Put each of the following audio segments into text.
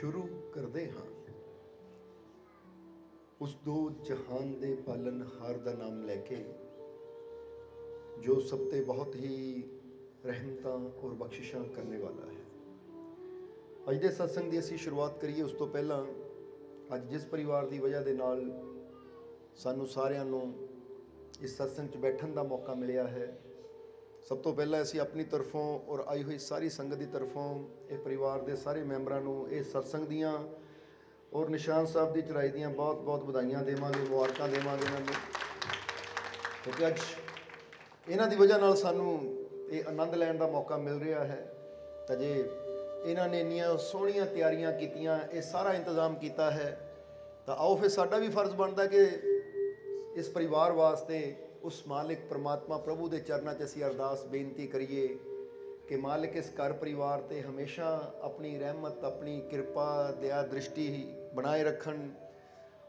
शुरू करते हाँ उस दो जहान दे पालनहार दा नाम लैके जो सब ते बहुत ही रहमतां और बख्शिशां करने वाला है। अज दे सत्संग की असी शुरुआत करिए उस तो पहला अज जिस परिवार की वजह के नाल सानू सारिਆਂ ਨੂੰ इस सत्संग च बैठन का मौका मिलिया है, सब तो पहला असी अपनी तरफों और आई हुई सारी संगत की तरफों ये परिवार के सारे मैंबरां नूं इस सत्संग दियां और निशान साहब की चढ़ाई दियां बहुत बहुत बधाइयां देवांगे, मुबारकां देवांगे इन्हां नूं, क्योंकि अज इन्हां दी वजह नाल सानू ये आनंद लैण दा मौका मिल रहा है। तो जे इन्हां ने इन्नियां सोहणियां तैयारियां कीतियां, ये सारा इंतजाम किया है, तो आओ फिर साडा भी फर्ज बनता कि इस परिवार वास्ते उस मालिक परमात्मा प्रभु के चरणों च असीं अरदास बेनती करिए कि मालिक इस घर परिवार ते हमेशा अपनी रहमत, अपनी कृपा, दया दृष्टि बनाए रखन।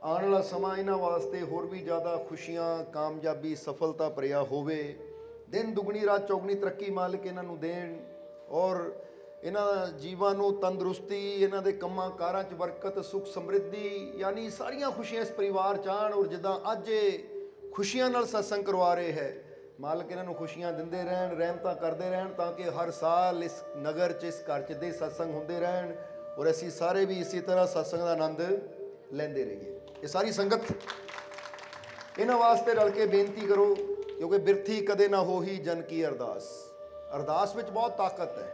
आने वाला समा इन्हां वास्ते होर भी ज़्यादा खुशियां, कामयाबी, सफलता भरिया होवे, दिन दुगनी रात चौगनी तरक्की मालिक इन्हां नूं देण और इन्हां जीवां नूं तंदरुस्ती, इन्हां दे कम्मां कारां च बरकत, सुख समृद्धि, यानी सारियां खुशियां इस परिवार च आण। और जिद्दां अज खुशियां नाल सत्संग करवा रहे है, मालिक इन्हां नूं खुशियां दिंदे रहण, रहमतां करदे रहण, ताकि हर साल इस नगर च, इस घर च दे सत्संग हुंदे रहण और असीं सारे भी इसी तरह सत्संग दा आनंद लैंदे रहिए। ये सारी संगत इन्हां वास्ते रल के बेनती करो, क्योंकि बिरथी कदे ना हो ही जन की अरदास। अरदास विच बहुत ताकत है।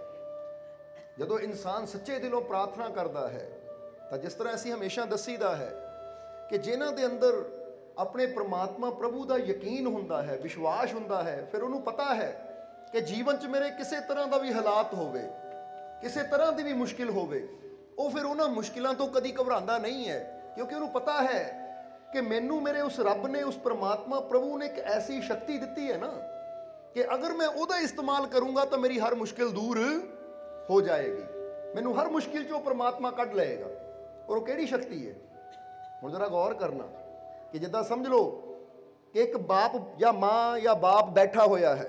जदों इंसान सच्चे दिलों प्रार्थना करता है तो जिस तरह असीं हमेशा दसीदा है कि जिन्हां दे अंदर अपने परमात्मा प्रभु का यकीन हुंदा है, विश्वास हुंदा है, फिर उन्होंने पता है कि जीवन च मेरे किसी तरह का भी हालात होवे, किसी तरह की भी मुश्किल होवे, वो फिर उन्हां मुश्किलों तो कभी घबरांदा नहीं है, क्योंकि उन्होंने पता है कि मैनू मेरे उस रब ने, उस परमात्मा प्रभु ने एक ऐसी शक्ति दी है ना कि अगर मैं उहदा इस्तेमाल करूँगा तो मेरी हर मुश्किल दूर हो जाएगी, मैनू हर मुश्किल चो परमात्मा कढ़ लेगा। और वो किहड़ी शक्ति है? हुण जरा गौर करना कि जिद्दां समझ लो कि एक बाप या माँ या बाप बैठा होया है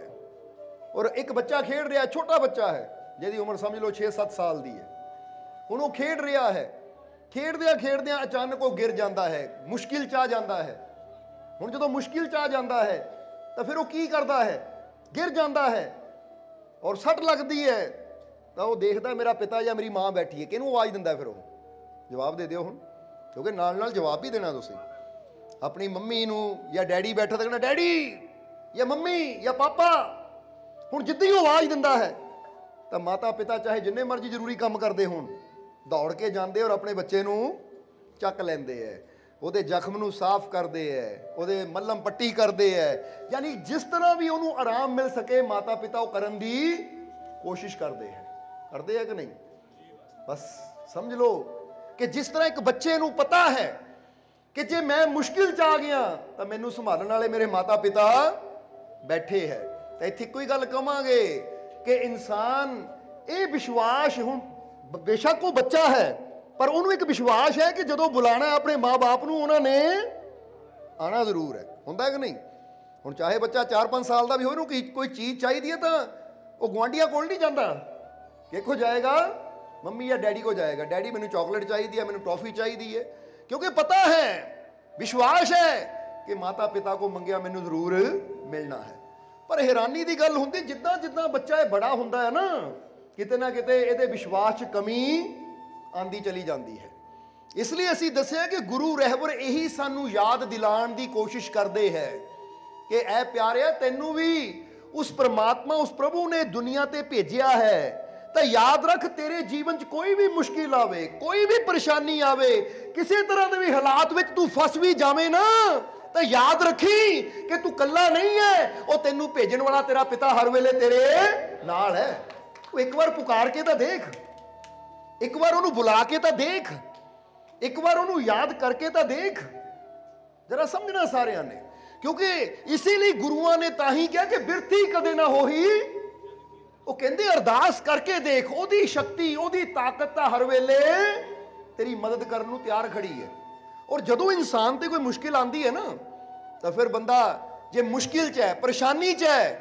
और एक बच्चा खेड रहा है, छोटा बच्चा है जिहदी उम्र समझ लो 6-7 साल की है। हुण वो खेड रहा है, खेडदियां अचानक वो गिर जाता है, मुश्किल च आ जाता है। हुण जदों मुश्किल च आ जाता है तो फिर वो की करता है? गिर जाता है और सट लगती है तो वो देखता मेरा पिता या मेरी माँ बैठी है, किहनूं आवाज़ दिंदा? फिर वो जवाब दे दिओ हुण, क्योंकि नाल नाल जवाब भी देना तुसीं। अपनी मम्मी नूं या डैडी बैठा तो कहना डैडी या मम्मी या पापा। हुण जिद्दां ही आवाज़ दिंदा है तो माता पिता चाहे जिन्ने मर्जी जरूरी काम करते होण, दौड़ के जाते और अपने बच्चे नूं चक लैंदे है, ਉਹਦੇ ਜ਼ਖਮ ਨੂੰ ਸਾਫ਼ ਕਰਦੇ ਹੈ, ਉਹਦੇ ਮੱਲਮ ਪੱਟੀ ਕਰਦੇ ਹੈ, यानी जिस तरह भी ਉਹਨੂੰ आराम मिल सके माता पिता वो करन दी कोशिश करते हैं कि नहीं? बस समझ लो कि जिस तरह एक बच्चे नूं पता है कि जे मैं मुश्किल च आ गया तो मैनू संभालने वाले मेरे माता पिता बैठे है। तो इत्थे कोई गल कहांगे कि इंसान ये विश्वास, हुण बेशक वो बच्चा है पर उन्होंने एक विश्वास है कि जो बुलाना है अपने माँ बाप नूं उन्होंने आना जरूर है, होंदा कि नहीं? हुण चाहे बच्चा 4-5 साल का भी हो, कोई चीज़ चाहिए तो वो गुआढ़ियां कोल नहीं जाता, किसको जाएगा? मम्मी या डैडी को जाएगा, डैडी मैनू चॉकलेट चाहिए है, मैनू टॉफी चाहिए है, क्योंकि पता है, विश्वास है कि माता पिता को मंगिया मैनू जरूर मिलना है। पर हैरानी की गल हुंदी जिद्दां जिद्दां बच्चा बड़ा हुंदा है ना, किते ना किते इहदे विश्वास च कमी आंदी चली जाती है। इसलिए असीं दस्सिया कि गुरु रहबर यही सानू याद दिलाण दी कोशिश करते हैं कि ऐ प्यारिया तैनू भी उस परमात्मा, उस प्रभु ने दुनिया ते भेजिया है, तो याद रख तेरे जीवन च कोई भी मुश्किल आवे, कोई भी परेशानी आवे, किसी तरह के भी हालात में तू फस भी जावे ना, तो याद रखी कि तू कल्ला नहीं है, वो तेनू भेजण वाला तेरा पिता हर वेले तेरे नाल है। तू एक बार पुकार के तो देख, एक बार उन्होंने बुला के तो देख, एक बार उन्होंने याद करके तो देख, जरा समझना सारिਆਂ ने, क्योंकि इसीलिए गुरुआं ने ताही कहा कि बिरथी कदे ना हो ही, वो कहते अरदास करके देख, ओदी शक्ति, ओदी ताकत तो हर वेले तेरी मदद करने को तैयार खड़ी है। और जदों इंसान ते कोई मुश्किल आती है ना, तो फिर बंदा जे मुश्किल च है, परेशानी च है,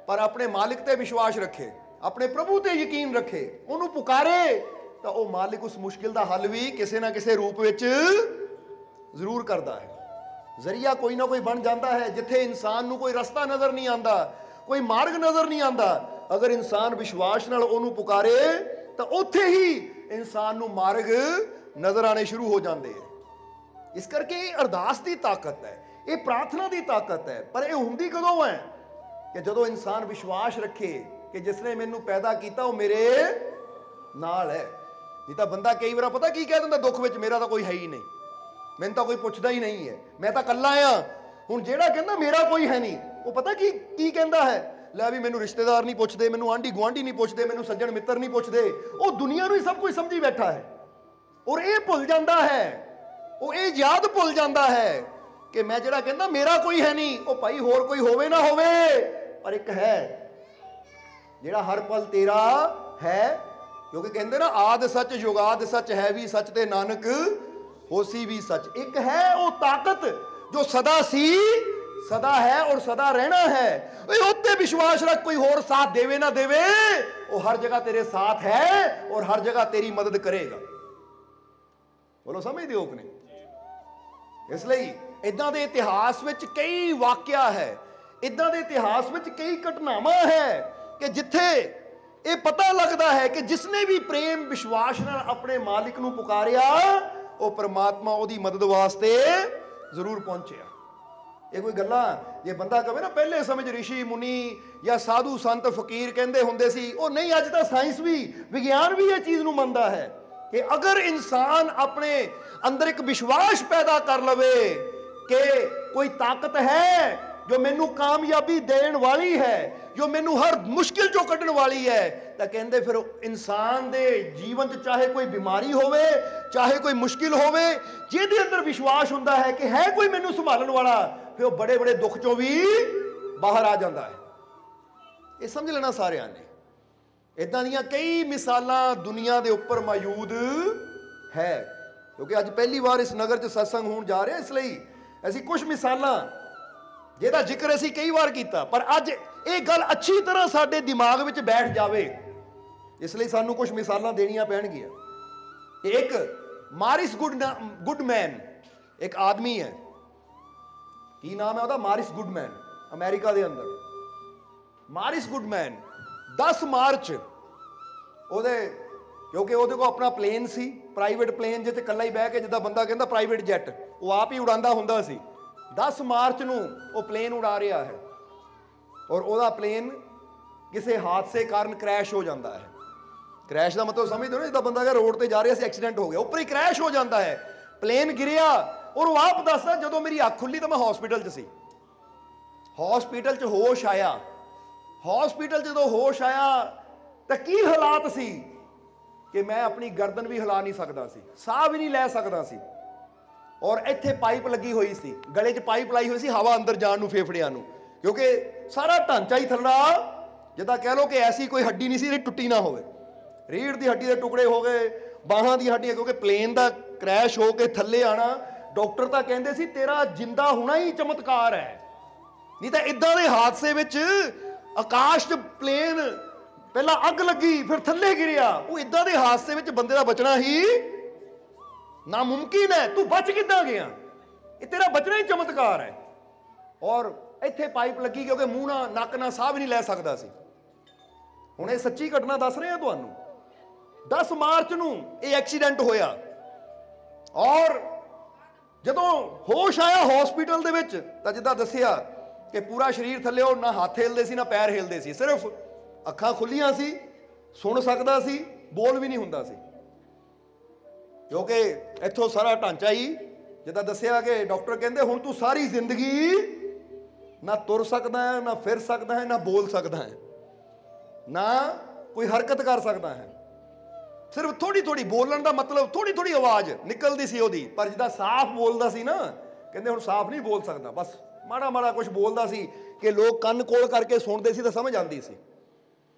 पर अपने मालिक ते विश्वास रखे, अपने प्रभु ते यकीन रखे, उन्होंने पुकारे, ਤਾਂ ਉਹ ਮਾਲਿਕ ਉਸ ਮੁਸ਼ਕਿਲ ਦਾ ਹੱਲ ਵੀ ਕਿਸੇ ਨਾ ਕਿਸੇ ਰੂਪ ਵਿੱਚ ਜ਼ਰੂਰ ਕਰਦਾ ਹੈ। ਜ਼ਰੀਆ ਕੋਈ ਨਾ ਕੋਈ ਬਣ ਜਾਂਦਾ ਹੈ। ਜਿੱਥੇ ਇਨਸਾਨ ਨੂੰ ਕੋਈ ਰਸਤਾ ਨਜ਼ਰ ਨਹੀਂ ਆਉਂਦਾ, ਕੋਈ ਮਾਰਗ ਨਜ਼ਰ ਨਹੀਂ ਆਉਂਦਾ, ਅਗਰ ਇਨਸਾਨ ਵਿਸ਼ਵਾਸ ਨਾਲ ਉਹਨੂੰ ਪੁਕਾਰੇ ਤਾਂ ਉੱਥੇ ਹੀ ਇਨਸਾਨ ਨੂੰ ਮਾਰਗ ਨਜ਼ਰ ਆਣੇ ਸ਼ੁਰੂ ਹੋ ਜਾਂਦੇ ਹੈ। ਇਸ ਕਰਕੇ ਇਹ ਅਰਦਾਸ ਦੀ ਤਾਕਤ ਹੈ, ਇਹ ਪ੍ਰਾਰਥਨਾ ਦੀ ਤਾਕਤ ਹੈ। ਪਰ ਇਹ ਹੁੰਦੀ ਕਦੋਂ ਹੈ? ਕਿ ਜਦੋਂ ਇਨਸਾਨ ਵਿਸ਼ਵਾਸ ਰੱਖੇ ਕਿ ਜਿਸ ਨੇ ਮੈਨੂੰ ਪੈਦਾ ਕੀਤਾ ਉਹ ਮੇਰੇ ਨਾਲ ਹੈ। ਨਹੀਂ ਤਾਂ ਬੰਦਾ ਕਈ ਵਾਰ ਪਤਾ ਕੀ ਕਹਿ ਦਿੰਦਾ ਦੁੱਖ ਵਿੱਚ, ਮੇਰਾ ਤਾਂ ਕੋਈ ਹੈ ਹੀ ਨਹੀਂ, ਮੈਨੂੰ ਤਾਂ ਕੋਈ ਪੁੱਛਦਾ ਹੀ ਨਹੀਂ ਹੈ, ਮੈਂ ਤਾਂ ਇਕੱਲਾ ਆ। ਹੁਣ ਜਿਹੜਾ ਕਹਿੰਦਾ ਮੇਰਾ ਕੋਈ ਹੈ ਨਹੀਂ, ਉਹ ਪਤਾ ਕੀ ਕਹਿੰਦਾ ਹੈ? ਲੈ ਵੀ ਮੈਨੂੰ ਰਿਸ਼ਤੇਦਾਰ ਨਹੀਂ ਪੁੱਛਦੇ, ਮੈਨੂੰ ਆਂਢੀ ਗੁਆਂਢੀ ਨਹੀਂ ਪੁੱਛਦੇ, ਮੈਨੂੰ ਸੱਜਣ ਮਿੱਤਰ ਨਹੀਂ ਪੁੱਛਦੇ। ਉਹ ਦੁਨੀਆ ਨੂੰ ਹੀ ਸਭ ਕੁਝ ਸਮਝੀ ਬੈਠਾ ਹੈ। ਔਰ ਇਹ ਭੁੱਲ ਜਾਂਦਾ ਹੈ, ਉਹ ਇਹ ਯਾਦ ਭੁੱਲ ਜਾਂਦਾ ਹੈ ਕਿ ਮੈਂ ਜਿਹੜਾ ਕਹਿੰਦਾ ਮੇਰਾ ਕੋਈ ਹੈ ਨਹੀਂ, ਉਹ ਭਾਈ ਹੋਰ ਕੋਈ ਹੋਵੇ ਨਾ ਹੋਵੇ, ਪਰ ਇੱਕ ਹੈ ਜਿਹੜਾ ਹਰ ਪਲ ਤੇਰਾ ਹੈ। ਕਿਉਂਕਿ ਕਹਿੰਦੇ ਨਾ ਆਦਿ ਸੱਚ ਜੁਗਾਦ ਸੱਚ, ਹੈ ਵੀ ਸੱਚ ਤੇ ਨਾਨਕ ਹੋਸੀ ਵੀ ਸੱਚ। ਇੱਕ ਹੈ ਉਹ ਤਾਕਤ ਜੋ ਸਦਾ ਸੀ, ਸਦਾ ਹੈ ਔਰ ਸਦਾ ਰਹਿਣਾ ਹੈ। ਉੱਤੇ ਵਿਸ਼ਵਾਸ ਰੱਖ, ਕੋਈ ਹੋਰ ਸਾਥ ਦੇਵੇ ਨਾ ਦੇਵੇ, ਉਹ ਹਰ ਜਗ੍ਹਾ ਤੇਰੇ ਸਾਥ ਹੈ ਔਰ ਹਰ ਜਗ੍ਹਾ ਤੇਰੀ ਮਦਦ ਕਰੇਗਾ। ਬੋਲੋ ਸਮਝਦੇ ਹੋ ਕਿ ਨਹੀਂ? ਇਸ ਲਈ ਇਦਾਂ ਦੇ ਇਤਿਹਾਸ ਵਿੱਚ ਕਈ ਵਾਕਿਆ ਹੈ, ਇਦਾਂ ਦੇ ਇਤਿਹਾਸ ਵਿੱਚ ਕਈ ਘਟਨਾਵਾਂ ਹੈ ਕਿ ਜਿੱਥੇ ਇਹ ਪਤਾ ਲੱਗਦਾ ਹੈ ਕਿ ਜਿਸਨੇ ਵੀ ਪ੍ਰੇਮ ਵਿਸ਼ਵਾਸ ਨਾਲ ਆਪਣੇ ਮਾਲਿਕ ਨੂੰ ਪੁਕਾਰਿਆ, ਉਹ ਪ੍ਰਮਾਤਮਾ ਉਹਦੀ ਮਦਦ ਵਾਸਤੇ ਜ਼ਰੂਰ ਪਹੁੰਚਿਆ। ਇਹ ਕੋਈ ਗੱਲਾਂ ਜੇ ਬੰਦਾ ਕਹੇ ਨਾ ਪਹਿਲੇ ਸਮੇਂ 'ਚ ਰਿਸ਼ੀ ਮੁਨੀ ਜਾਂ ਸਾਧੂ ਸੰਤ ਫਕੀਰ ਕਹਿੰਦੇ ਹੁੰਦੇ ਸੀ, ਉਹ ਨਹੀਂ। ਅੱਜ ਤਾਂ ਸਾਇੰਸ ਵੀ, ਵਿਗਿਆਨ ਵੀ ਇਹ ਚੀਜ਼ ਨੂੰ ਮੰਨਦਾ ਹੈ ਕਿ ਅਗਰ ਇਨਸਾਨ ਆਪਣੇ ਅੰਦਰ ਇੱਕ ਵਿਸ਼ਵਾਸ ਪੈਦਾ ਕਰ ਲਵੇ ਕਿ ਕੋਈ ਤਾਕਤ ਹੈ ਜੋ ਮੈਨੂੰ ਕਾਮਯਾਬੀ ਦੇਣ ਵਾਲੀ ਹੈ, ਜੋ ਮੈਨੂੰ ਹਰ ਮੁਸ਼ਕਿਲ ਚੋਂ ਕੱਢਣ ਵਾਲੀ ਹੈ, ਤਾਂ ਕਹਿੰਦੇ ਫਿਰ ਇਨਸਾਨ ਦੇ ਜੀਵਨ 'ਚ ਚਾਹੇ ਕੋਈ ਬਿਮਾਰੀ ਹੋਵੇ, ਚਾਹੇ ਕੋਈ ਮੁਸ਼ਕਿਲ ਹੋਵੇ, ਜਿਹਦੇ ਅੰਦਰ ਵਿਸ਼ਵਾਸ ਹੁੰਦਾ ਹੈ ਕਿ ਹੈ ਕੋਈ ਮੈਨੂੰ ਸੰਭਾਲਣ ਵਾਲਾ, ਫਿਰ ਉਹ ਬੜੇ ਬੜੇ ਦੁੱਖ ਚੋਂ ਵੀ ਬਾਹਰ ਆ ਜਾਂਦਾ ਹੈ। ਇਹ ਸਮਝ ਲੈਣਾ ਸਾਰਿਆਂ ਨੇ। ਇਦਾਂ ਦੀਆਂ ਕਈ ਮਿਸਾਲਾਂ ਦੁਨੀਆ ਦੇ ਉੱਪਰ ਮੌਜੂਦ ਹੈ। ਕਿਉਂਕਿ ਅੱਜ ਪਹਿਲੀ ਵਾਰ ਇਸ ਨਗਰ 'ਚ ਸਤਸੰਗ ਹੋਣ ਜਾ ਰਿਹਾ, ਇਸ ਲਈ ਅਸੀਂ ਕੁਝ ਮਿਸਾਲਾਂ ਜਿਹਦਾ ਜ਼ਿਕਰ ਅਸੀਂ ਕਈ ਵਾਰ ਕੀਤਾ, ਪਰ ਅੱਜ ਇਹ ਗੱਲ ਅੱਛੀ ਤਰ੍ਹਾਂ ਸਾਡੇ ਦਿਮਾਗ ਵਿੱਚ ਬੈਠ ਜਾਵੇ, ਇਸ ਲਈ ਸਾਨੂੰ ਕੁਝ ਮਿਸਾਲਾਂ ਦੇਣੀਆਂ ਪੈਣਗੀਆਂ। ਇੱਕ ਮਾਰਿਸ ਗੁੱਡਮੈਨ ਇੱਕ ਆਦਮੀ ਹੈ। ਕੀ ਨਾਮ ਹੈ ਉਹਦਾ? ਮਾਰਿਸ ਗੁੱਡਮੈਨ, ਅਮਰੀਕਾ ਦੇ ਅੰਦਰ। ਮਾਰਿਸ ਗੁੱਡਮੈਨ 10 ਮਾਰਚ ਉਹਦੇ, ਕਿਉਂਕਿ ਉਹਦੇ ਕੋਲ ਆਪਣਾ ਪਲੇਨ ਸੀ, ਪ੍ਰਾਈਵੇਟ ਪਲੇਨ, ਜਿੱਥੇ ਇਕੱਲਾ ਹੀ ਬਹਿ ਕੇ, ਜਿੱਦਾਂ ਬੰਦਾ ਕਹਿੰਦਾ ਪ੍ਰਾਈਵੇਟ ਜੈਟ, ਉਹ ਆਪ ਹੀ ਉਡਾਉਂਦਾ ਹੁੰਦਾ ਸੀ। 10 ਮਾਰਚ ਨੂੰ ਉਹ ਪਲੇਨ ਉਡਾ ਰਿਹਾ ਹੈ ਔਰ ਉਹਦਾ ਪਲੇਨ ਕਿਸੇ ਹਾਦਸੇ ਕਾਰਨ ਕ੍ਰੈਸ਼ ਹੋ ਜਾਂਦਾ ਹੈ। ਕ੍ਰੈਸ਼ ਦਾ ਮਤਲਬ ਸਮਝਦੇ ਹੋ ਨਾ, ਜਿੱਦਾਂ ਬੰਦਾ ਅਗਰ ਰੋਡ ਤੇ ਜਾ ਰਿਹਾ ਸੀ, ਐਕਸੀਡੈਂਟ ਹੋ ਗਿਆ, ਉੱਪਰ ਹੀ ਕ੍ਰੈਸ਼ ਹੋ ਜਾਂਦਾ ਹੈ, ਪਲੇਨ ਗਿਰਿਆ। ਔਰ ਉਹ ਆਪ ਦੱਸਦਾ, ਜਦੋਂ ਮੇਰੀ ਅੱਖ ਖੁੱਲੀ ਤਾਂ ਮੈਂ ਹਸਪੀਟਲ 'ਚ ਸੀ। ਹਸਪੀਟਲ 'ਚ ਹੋਸ਼ ਆਇਆ, ਹਸਪੀਟਲ ਜਦੋਂ ਹੋਸ਼ ਆਇਆ ਤਾਂ ਕੀ ਹਾਲਾਤ ਸੀ ਕਿ ਮੈਂ ਆਪਣੀ ਗਰਦਨ ਵੀ ਹਿਲਾ ਨਹੀਂ ਸਕਦਾ ਸੀ, ਸਾਹ ਵੀ ਨਹੀਂ ਲੈ ਸਕਦਾ ਸੀ। ਔਰ ਇੱਥੇ ਪਾਈਪ ਲੱਗੀ ਹੋਈ ਸੀ, ਗਲੇ 'ਚ ਪਾਈਪ ਲਾਈ ਹੋਈ ਸੀ ਹਵਾ ਅੰਦਰ ਜਾਣ ਨੂੰ, ਫੇਫੜਿਆਂ ਨੂੰ, ਕਿਉਂਕਿ ਸਾਰਾ ਢਾਂਚਾ ਹੀ ਥੱਲਾ, ਜਿੱਦਾਂ ਕਹਿ ਲਓ ਕਿ ਐਸੀ ਕੋਈ ਹੱਡੀ ਨਹੀਂ ਸੀ ਜਿਹੜੀ ਟੁੱਟੀ ਨਾ ਹੋਵੇ। ਰੀੜ੍ਹ ਦੀ ਹੱਡੀ ਦੇ ਟੁਕੜੇ ਹੋ ਗਏ, ਬਾਹਾਂ ਦੀ ਹੱਡੀਆਂ, ਕਿਉਂਕਿ ਪਲੇਨ ਦਾ ਕ੍ਰੈਸ਼ ਹੋ ਕੇ ਥੱਲੇ ਆਣਾ, ਡਾਕਟਰ ਤਾਂ ਕਹਿੰਦੇ ਸੀ ਤੇਰਾ ਜਿੰਦਾ ਹੋਣਾ ਹੀ ਚਮਤਕਾਰ ਹੈ, ਨਹੀਂ ਤਾਂ ਇਦਾਂ ਦੇ ਹਾਦਸੇ ਵਿੱਚ ਆਕਾਸ਼ 'ਚ ਪਲੇਨ ਪਹਿਲਾਂ ਅੱਗ ਲੱਗੀ ਫਿਰ ਥੱਲੇ ਗਿਰਿਆ, ਉਹ ਇਦਾਂ ਦੇ ਹਾਦਸੇ ਵਿੱਚ ਬੰਦੇ ਦਾ ਬਚਣਾ ਹੀ ਨਾਮੁਮਕਿਨ ਹੈ। ਤੂੰ ਬਚ ਕਿੱਦਾਂ ਗਿਆ? ਇਹ ਤੇਰਾ ਬਚਣਾ ਹੀ ਚਮਤਕਾਰ ਹੈ। ਔਰ ਇੱਥੇ ਪਾਈਪ ਲੱਗੀ ਕਿਉਂਕਿ ਮੂੰਹ ਨਾਲ, ਨੱਕ ਨਾਲ ਸਾਹ ਵੀ ਨਹੀਂ ਲੈ ਸਕਦਾ ਸੀ। ਹੁਣ ਇਹ ਸੱਚੀ ਘਟਨਾ ਦੱਸ ਰਹੇ ਹਾਂ ਤੁਹਾਨੂੰ। 10 ਮਾਰਚ ਨੂੰ ਇਹ ਐਕਸੀਡੈਂਟ ਹੋਇਆ ਔਰ ਜਦੋਂ ਹੋਸ਼ ਆਇਆ ਹਸਪੀਟਲ ਦੇ ਵਿੱਚ, ਤਾਂ ਜਿੱਦਾਂ ਦੱਸਿਆ ਕਿ ਪੂਰਾ ਸਰੀਰ ਥੱਲੇ, ਉਹ ਨਾ ਹੱਥ ਹਿਲਦੇ ਸੀ ਨਾ ਪੈਰ ਹਿਲਦੇ ਸੀ, ਸਿਰਫ ਅੱਖਾਂ ਖੁੱਲੀਆਂ ਸੀ, ਸੁਣ ਸਕਦਾ ਸੀ, ਬੋਲ ਵੀ ਨਹੀਂ ਹੁੰਦਾ ਸੀ, ਕਿਉਂਕਿ ਇੱਥੋਂ ਸਾਰਾ ਢਾਂਚਾ ਹੀ, ਜਿੱਦਾਂ ਦੱਸਿਆ ਕਿ ਡਾਕਟਰ ਕਹਿੰਦੇ ਹੁਣ ਤੂੰ ਸਾਰੀ ਜ਼ਿੰਦਗੀ ਨਾ ਤੁਰ ਸਕਦਾ ਹੈ, ਨਾ ਫਿਰ ਸਕਦਾ ਹੈ, ਨਾ ਬੋਲ ਸਕਦਾ ਹੈ, ਨਾ ਕੋਈ ਹਰਕਤ ਕਰ ਸਕਦਾ ਹੈ। ਸਿਰਫ ਥੋੜੀ ਥੋੜੀ ਬੋਲਣ ਦਾ ਮਤਲਬ ਥੋੜੀ ਥੋੜੀ ਆਵਾਜ਼ ਨਿਕਲਦੀ ਸੀ ਉਹਦੀ, ਪਰ ਜਿੱਦਾਂ ਸਾਫ਼ ਬੋਲਦਾ ਸੀ ਨਾ, ਕਹਿੰਦੇ ਹੁਣ ਸਾਫ਼ ਨਹੀਂ ਬੋਲ ਸਕਦਾ, ਬਸ ਮਾੜਾ ਮਾੜਾ ਕੁਝ ਬੋਲਦਾ ਸੀ ਕਿ ਲੋਕ ਕੰਨ ਕੋਲ ਕਰਕੇ ਸੁਣਦੇ ਸੀ ਤਾਂ ਸਮਝ ਆਉਂਦੀ ਸੀ।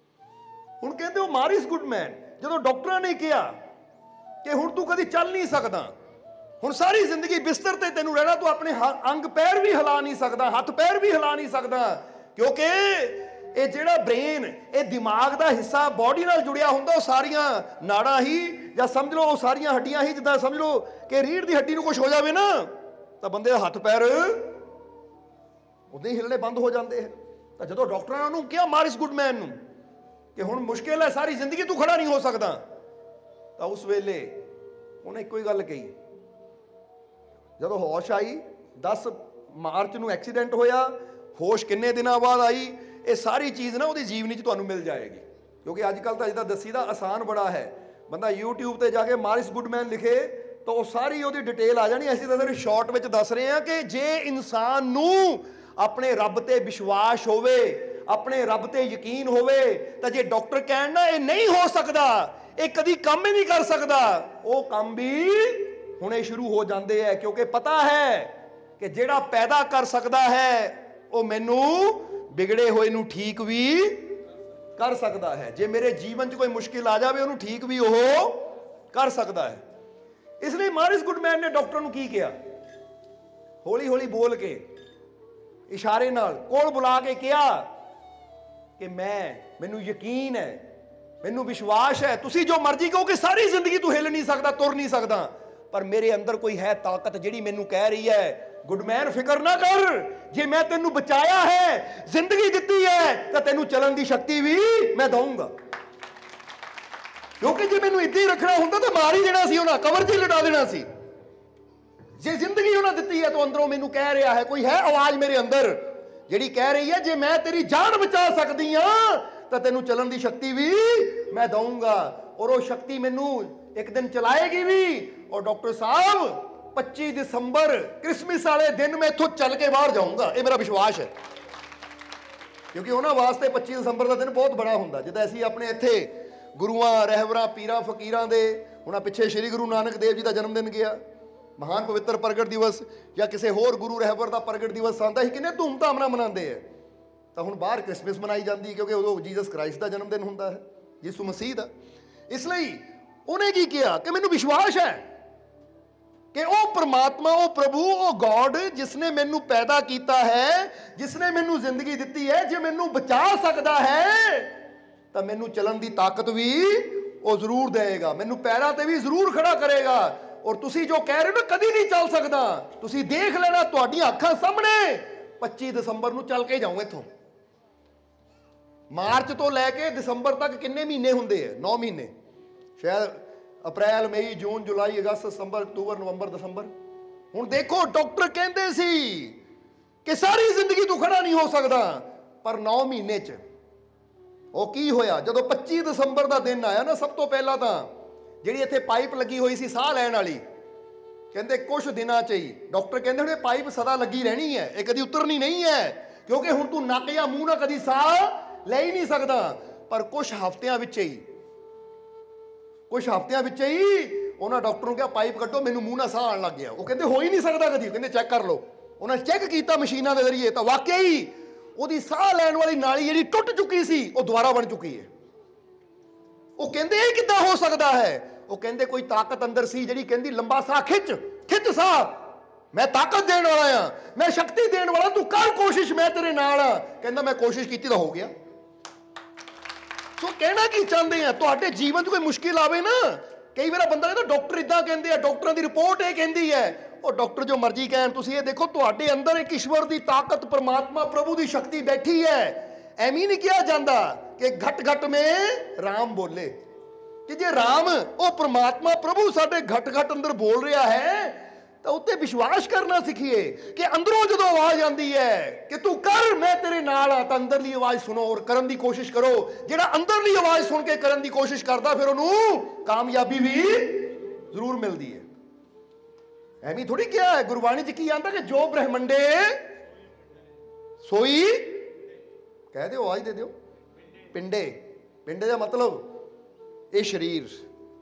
ਹੁਣ ਕਹਿੰਦੇ ਉਹ ਮਾਰਿਸ ਗੁੱਡਮੈਨ, ਜਦੋਂ ਡਾਕਟਰਾਂ ਨੇ ਕਿਹਾ ਕਿ ਹੁਣ ਤੂੰ ਕਦੀ ਚੱਲ ਨਹੀਂ ਸਕਦਾ, ਹੁਣ ਸਾਰੀ ਜ਼ਿੰਦਗੀ ਬਿਸਤਰ ਤੇ ਤੈਨੂੰ ਰਹਿਣਾ, ਤੂੰ ਆਪਣੇ ਅੰਗ ਪੈਰ ਵੀ ਹਿਲਾ ਨਹੀਂ ਸਕਦਾ, ਹੱਥ ਪੈਰ ਵੀ ਹਿਲਾ ਨਹੀਂ ਸਕਦਾ, ਕਿਉਂਕਿ ਇਹ ਜਿਹੜਾ ਬ੍ਰੇਨ, ਇਹ ਦਿਮਾਗ ਦਾ ਹਿੱਸਾ ਬੋਡੀ ਨਾਲ ਜੁੜਿਆ ਹੁੰਦਾ, ਉਹ ਸਾਰੀਆਂ ਨਾੜਾਂ ਹੀ ਜਾਂ ਸਮਝ ਲਓ ਉਹ ਸਾਰੀਆਂ ਹੱਡੀਆਂ ਹੀ, ਜਿੱਦਾਂ ਸਮਝ ਲਓ ਕਿ ਰੀੜ੍ਹ ਦੀ ਹੱਡੀ ਨੂੰ ਕੁਝ ਹੋ ਜਾਵੇ ਨਾ ਤਾਂ ਬੰਦੇ ਦਾ ਹੱਥ ਪੈਰ ਉਦਾਂ ਹੀ ਹਿੱਲਣੇ ਬੰਦ ਹੋ ਜਾਂਦੇ ਹੈ। ਤਾਂ ਜਦੋਂ ਡਾਕਟਰਾਂ ਨੇ ਉਹਨੂੰ ਕਿਹਾ ਮਾਰਿਸ ਗੁੱਡਮੈਨ ਨੂੰ ਕਿ ਹੁਣ ਮੁਸ਼ਕਿਲ ਹੈ, ਸਾਰੀ ਜ਼ਿੰਦਗੀ ਤੂੰ ਖੜਾ ਨਹੀਂ ਹੋ ਸਕਦਾ, ਤਾਂ ਉਸ ਵੇਲੇ ਉਹਨੇ ਇੱਕੋ ਹੀ ਗੱਲ ਕਹੀ। ਜਦੋਂ ਹੋਸ਼ ਆਈ, 10 ਮਾਰਚ ਨੂੰ ਐਕਸੀਡੈਂਟ ਹੋਇਆ, ਹੋਸ਼ ਕਿੰਨੇ ਦਿਨਾਂ ਬਾਅਦ ਆਈ, ਇਹ ਸਾਰੀ ਚੀਜ਼ ਨਾ ਉਹਦੀ ਜੀਵਨੀ 'ਚ ਤੁਹਾਨੂੰ ਮਿਲ ਜਾਏਗੀ। ਕਿਉਂਕਿ ਅੱਜ ਕੱਲ੍ਹ ਤਾਂ ਜਿੱਦਾਂ ਦੱਸੀ ਦਾ ਆਸਾਨ ਬੜਾ ਹੈ, ਬੰਦਾ YouTube ਤੇ ਜਾ ਕੇ ਮਾਰਿਸ ਗੁੱਡਮੈਨ ਲਿਖੇ ਤਾਂ ਉਹ ਸਾਰੀ ਉਹਦੀ ਡਿਟੇਲ ਆ ਜਾਣੀ। ਅਸੀਂ ਤਾਂ ਸਿਰਫ ਸ਼ਾਰਟ ਵਿੱਚ ਦੱਸ ਰਹੇ ਹਾਂ ਕਿ ਜੇ ਇਨਸਾਨ ਨੂੰ ਆਪਣੇ ਰੱਬ ਤੇ ਵਿਸ਼ਵਾਸ ਹੋਵੇ, ਆਪਣੇ ਰੱਬ ਤੇ ਯਕੀਨ ਹੋਵੇ, ਤਾਂ ਜੇ ਡਾਕਟਰ ਕਹਿਣ ਨਾ ਇਹ ਨਹੀਂ ਹੋ ਸਕਦਾ, ਇਹ ਕਦੀ ਕੰਮ ਹੀ ਨਹੀਂ ਕਰ ਸਕਦਾ, ਉਹ ਕੰਮ ਵੀ ਹੁਣੇ ਸ਼ੁਰੂ ਹੋ ਜਾਂਦੇ ਹੈ। ਕਿਉਂਕਿ ਪਤਾ ਹੈ ਕਿ ਜਿਹੜਾ ਪੈਦਾ ਕਰ ਸਕਦਾ ਹੈ ਉਹ ਮੈਨੂੰ ਵਿਗੜੇ ਹੋਏ ਨੂੰ ਠੀਕ ਵੀ ਕਰ ਸਕਦਾ ਹੈ। ਜੇ ਮੇਰੇ ਜੀਵਨ 'ਚ ਕੋਈ ਮੁਸ਼ਕਿਲ ਆ ਜਾਵੇ, ਉਹਨੂੰ ਠੀਕ ਵੀ ਉਹ ਕਰ ਸਕਦਾ ਹੈ। ਇਸ ਲਈ ਮਾਰਿਸ ਗੁੱਡਮੈਨ ਨੇ ਡਾਕਟਰ ਨੂੰ ਕੀ ਕਿਹਾ, ਹੌਲੀ ਹੌਲੀ ਬੋਲ ਕੇ, ਇਸ਼ਾਰੇ ਨਾਲ ਕੋਲ ਬੁਲਾ ਕੇ ਕਿਹਾ ਕਿ ਮੈਨੂੰ ਯਕੀਨ ਹੈ, ਮੈਨੂੰ ਵਿਸ਼ਵਾਸ ਹੈ, ਤੁਸੀਂ ਜੋ ਮਰਜ਼ੀ ਕਹੋ ਕਿ ਸਾਰੀ ਜ਼ਿੰਦਗੀ ਤੂੰ ਹਿੱਲ ਨਹੀਂ ਸਕਦਾ, ਤੁਰ ਨਹੀਂ ਸਕਦਾ, ਪਰ ਮੇਰੇ ਅੰਦਰ ਕੋਈ ਹੈ ਤਾਕਤ ਜਿਹੜੀ ਮੈਨੂੰ ਕਹਿ ਰਹੀ ਹੈ ਗੁੱਡਮੈਨ ਫਿਕਰ ਨਾ ਕਰ, ਜੇ ਮੈਂ ਤੈਨੂੰ ਬਚਾਇਆ ਹੈ, ਜ਼ਿੰਦਗੀ ਦਿੱਤੀ ਹੈ, ਤਾਂ ਤੈਨੂੰ ਚੱਲਣ ਦੀ ਸ਼ਕਤੀ ਵੀ ਮੈਂ ਦਊਂਗਾ। ਕਿਉਂਕਿ ਜੇ ਮੈਨੂੰ ਇੱਦਾਂ ਹੀ ਰੱਖਣਾ ਹੁੰਦਾ ਤਾਂ ਮਾਰ ਹੀ ਦੇਣਾ ਸੀ, ਉਹਨਾਂ ਕਬਰ 'ਚ ਹੀ ਲਟਾ ਦੇਣਾ ਸੀ। ਜੇ ਜ਼ਿੰਦਗੀ ਉਹਨਾਂ ਦਿੱਤੀ ਹੈ ਤਾਂ ਅੰਦਰੋਂ ਮੈਨੂੰ ਕਹਿ ਰਿਹਾ ਹੈ, ਕੋਈ ਹੈ ਆਵਾਜ਼ ਮੇਰੇ ਅੰਦਰ ਜਿਹੜੀ ਕਹਿ ਰਹੀ ਹੈ ਜੇ ਮੈਂ ਤੇਰੀ ਜਾਨ ਬਚਾ ਸਕਦੀ ਹਾਂ ਤਾਂ ਤੈਨੂੰ ਚੱਲਣ ਦੀ ਸ਼ਕਤੀ ਵੀ ਮੈਂ ਦਊਂਗਾ, ਔਰ ਉਹ ਸ਼ਕਤੀ ਮੈਨੂੰ ਇੱਕ ਦਿਨ ਚਲਾਏਗੀ ਵੀ। ਔਰ ਡਾਕਟਰ ਸਾਹਿਬ 25 ਦਸੰਬਰ ਕ੍ਰਿਸਮਸ ਵਾਲੇ ਦਿਨ ਮੈਂ ਇੱਥੋਂ ਚੱਲ ਕੇ ਬਾਹਰ ਜਾਊਂਗਾ, ਇਹ ਮੇਰਾ ਵਿਸ਼ਵਾਸ ਹੈ। ਕਿਉਂਕਿ ਉਹਨਾਂ ਵਾਸਤੇ 25 ਦਸੰਬਰ ਦਾ ਦਿਨ ਬਹੁਤ ਬੜਾ ਹੁੰਦਾ। ਜਿੱਦਾਂ ਅਸੀਂ ਆਪਣੇ ਇੱਥੇ ਗੁਰੂਆਂ, ਰਹਿਬਰਾਂ, ਪੀਰਾਂ, ਫਕੀਰਾਂ ਦੇ, ਹੁਣ ਪਿੱਛੇ ਸ਼੍ਰੀ ਗੁਰੂ ਨਾਨਕ ਦੇਵ ਜੀ ਦਾ ਜਨਮ ਦਿਨ ਗਿਆ, ਮਹਾਨ ਪਵਿੱਤਰ ਪ੍ਰਗਟ ਦਿਵਸ, ਜਾਂ ਕਿਸੇ ਹੋਰ ਗੁਰੂ ਰਹਿਬਰ ਦਾ ਪ੍ਰਗਟ ਦਿਵਸ ਆਉਂਦਾ ਸੀ, ਕਿੰਨੇ ਧੂਮਧਾਮ ਨਾਲ ਮਨਾਉਂਦੇ ਹੈ। ਤਾਂ ਹੁਣ ਬਾਹਰ ਕ੍ਰਿਸਮਸ ਮਨਾਈ ਜਾਂਦੀ ਕਿਉਂਕਿ ਉਦੋਂ ਜੀਸਸ ਕ੍ਰਾਈਸਟ ਦਾ ਜਨਮ ਦਿਨ ਹੁੰਦਾ ਹੈ, ਯਿਸੂ ਮਸੀਹ ਦਾ। ਇਸ ਲਈ ਉਹਨੇ ਕੀ ਕਿਹਾ ਕਿ ਮੈਨੂੰ ਵਿਸ਼ਵਾਸ ਹੈ ਕਿ ਉਹ ਪਰਮਾਤਮਾ, ਉਹ ਪ੍ਰਭੂ, ਉਹ ਗॉड ਜਿਸਨੇ ਮੈਨੂੰ ਪੈਦਾ ਕੀਤਾ ਹੈ, ਜਿਸਨੇ ਮੈਨੂੰ ਜ਼ਿੰਦਗੀ ਦਿੱਤੀ ਹੈ, ਜੇ ਮੈਨੂੰ ਬਚਾ ਸਕਦਾ ਹੈ ਤਾਂ ਮੈਨੂੰ ਚੱਲਣ ਦੀ ਤਾਕਤ ਵੀ ਉਹ ਜ਼ਰੂਰ ਦੇਵੇਗਾ, ਮੈਨੂੰ ਪੈਰਾਂ ਤੇ ਵੀ ਜ਼ਰੂਰ ਖੜਾ ਕਰੇਗਾ। ਔਰ ਤੁਸੀਂ ਜੋ ਕਹਿ ਰਹੇ ਹੋ ਨਾ ਕਦੀ ਨਹੀਂ ਚੱਲ ਸਕਦਾ, ਤੁਸੀਂ ਦੇਖ ਲੈਣਾ ਤੁਹਾਡੀਆਂ ਅੱਖਾਂ ਸਾਹਮਣੇ 25 ਦਸੰਬਰ ਨੂੰ ਚੱਲ ਕੇ ਜਾਊਂ ਇੱਥੋਂ। ਮਾਰਚ ਤੋਂ ਲੈ ਕੇ ਦਸੰਬਰ ਤੱਕ ਕਿੰਨੇ ਮਹੀਨੇ ਹੁੰਦੇ ਆ? 9 ਮਹੀਨੇ ਸ਼ਾਇਦ, ਅਪ੍ਰੈਲ, ਮਈ, ਜੂਨ, ਜੁਲਾਈ, ਅਗਸਤ, ਸਤੰਬਰ, ਅਕਤੂਬਰ, ਨਵੰਬਰ, ਦਸੰਬਰ। ਹੁਣ ਦੇਖੋ ਡਾਕਟਰ ਕਹਿੰਦੇ ਸੀ ਕਿ ਸਾਰੀ ਜ਼ਿੰਦਗੀ ਤੂੰ ਖੜਾ ਨਹੀਂ ਹੋ ਸਕਦਾ, ਪਰ 9 ਮਹੀਨੇ 'ਚ ਉਹ ਕੀ ਹੋਇਆ? ਜਦੋਂ 25 ਦਸੰਬਰ ਦਾ ਦਿਨ ਆਇਆ ਨਾ, ਸਭ ਤੋਂ ਪਹਿਲਾਂ ਤਾਂ ਜਿਹੜੀ ਇੱਥੇ ਪਾਈਪ ਲੱਗੀ ਹੋਈ ਸੀ ਸਾਹ ਲੈਣ ਵਾਲੀ, ਕਹਿੰਦੇ ਕੁਝ ਦਿਨਾਂ 'ਚ ਹੀ ਡਾਕਟਰ ਕਹਿੰਦੇ ਹੁਣ ਇਹ ਪਾਈਪ ਸਦਾ ਲੱਗੀ ਰਹਿਣੀ ਹੈ, ਇਹ ਕਦੀ ਉਤਰਨੀ ਨਹੀਂ ਹੈ, ਕਿਉਂਕਿ ਹੁਣ ਤੂੰ ਨੱਕ ਜਾਂ ਮੂੰਹ ਨਾਲ ਕਦੀ ਸਾਹ ਲੈ ਹੀ ਨਹੀਂ ਸਕਦਾ। ਪਰ ਕੁਝ ਹਫ਼ਤਿਆਂ ਵਿੱਚ ਹੀ ਉਹਨਾਂ ਡਾਕਟਰ ਨੂੰ ਕਿਹਾ ਪਾਈਪ ਕੱਢੋ, ਮੈਨੂੰ ਮੂੰਹ ਨਾਲ ਸਾਹ ਆਉਣ ਲੱਗ ਗਿਆ। ਉਹ ਕਹਿੰਦੇ ਹੋ ਹੀ ਨਹੀਂ ਸਕਦਾ ਕਦੀ, ਕਹਿੰਦੇ ਚੈੱਕ ਕਰ ਲਓ। ਉਹਨਾਂ ਚੈੱਕ ਕੀਤਾ ਮਸ਼ੀਨਾਂ ਦੇ ਜ਼ਰੀਏ ਤਾਂ ਵਾਕਿਆ ਹੀ ਉਹਦੀ ਸਾਹ ਲੈਣ ਵਾਲੀ ਨਾਲੀ ਜਿਹੜੀ ਟੁੱਟ ਚੁੱਕੀ ਸੀ ਉਹ ਦੁਬਾਰਾ ਬਣ ਚੁੱਕੀ ਹੈ। ਉਹ ਕਹਿੰਦੇ ਇਹ ਕਿੱਦਾਂ ਹੋ ਸਕਦਾ ਹੈ? ਉਹ ਕਹਿੰਦੇ ਕੋਈ ਤਾਕਤ ਅੰਦਰ ਸੀ ਜਿਹੜੀ ਕਹਿੰਦੀ ਲੰਬਾ ਸਾਹ ਖਿੱਚ ਸਾਹ, ਮੈਂ ਤਾਕਤ ਦੇਣ ਵਾਲਾ ਆ, ਮੈਂ ਸ਼ਕਤੀ ਦੇਣ ਵਾਲਾ, ਤੂੰ ਕਰ ਕੋਸ਼ਿਸ਼, ਮੈਂ ਤੇਰੇ ਨਾਲ ਆ। ਕਹਿੰਦਾ ਮੈਂ ਕੋਸ਼ਿਸ਼ ਕੀਤੀ ਤਾਂ ਹੋ ਗਿਆ। ਸੋ ਕਹਿਣਾ ਕੀ ਚਾਹੁੰਦੇ ਆ, ਤੁਹਾਡੇ ਜੀਵਨ 'ਚ ਕੋਈ ਮੁਸ਼ਕਿਲ ਆਵੇ ਨਾ, ਕਈ ਵਾਰ ਬੰਦਾ ਕਹਿੰਦਾ ਡਾਕਟਰ ਇਦਾਂ ਕਹਿੰਦੇ ਆ, ਡਾਕਟਰਾਂ ਦੀ ਰਿਪੋਰਟ ਇਹ ਕਹਿੰਦੀ ਹੈ, ਉਹ ਡਾਕਟਰ ਜੋ ਮਰਜ਼ੀ ਕਹਿਣ, ਤੁਸੀਂ ਇਹ ਦੇਖੋ ਤੁਹਾਡੇ ਅੰਦਰ ਇੱਕ ਈਸ਼ਵਰ ਦੀ ਤਾਕਤ, ਪਰਮਾਤਮਾ ਪ੍ਰਭੂ ਦੀ ਸ਼ਕਤੀ ਬੈਠੀ ਹੈ। ਐਵੇਂ ਨਹੀਂ ਕਿਹਾ ਜਾਂਦਾ ਕਿ ਘਟ ਘਟ ਮੇ ਰਾਮ ਬੋਲੇ, ਕਿ ਜੇ ਰਾਮ, ਉਹ ਪਰਮਾਤਮਾ ਪ੍ਰਭੂ ਸਾਡੇ ਘਟ ਘਟ ਅੰਦਰ ਬੋਲ ਰਿਹਾ ਹੈ ਤਾਂ ਉੱਤੇ ਵਿਸ਼ਵਾਸ ਕਰਨਾ ਸਿੱਖੀਏ ਕਿ ਅੰਦਰੋਂ ਜਦੋਂ ਆਵਾਜ਼ ਆਉਂਦੀ ਹੈ ਕਿ ਤੂੰ ਕਰ, ਮੈਂ ਤੇਰੇ ਨਾਲ ਆ, ਤਾਂ ਅੰਦਰਲੀ ਆਵਾਜ਼ ਸੁਣੋ ਔਰ ਕਰਨ ਦੀ ਕੋਸ਼ਿਸ਼ ਕਰੋ। ਜਿਹੜਾ ਅੰਦਰਲੀ ਆਵਾਜ਼ ਸੁਣ ਕੇ ਕਰਨ ਦੀ ਕੋਸ਼ਿਸ਼ ਕਰਦਾ, ਫਿਰ ਉਹਨੂੰ ਕਾਮਯਾਬੀ ਵੀ ਜ਼ਰੂਰ ਮਿਲਦੀ ਹੈ। ਐਵੇਂ ਥੋੜੀ ਕਿਹਾ ਹੈ, ਗੁਰਬਾਣੀ 'ਚ ਕੀ ਆਂਦਾ ਕਿ ਜੋ ਬ੍ਰਹਮੰਡੇ ਸੋਈ, ਕਹਿ ਦਿਓ, ਆਵਾਜ਼ ਦੇ ਦਿਓ, ਪਿੰਡੇ ਦਾ ਮਤਲਬ ਇਹ ਸਰੀਰ,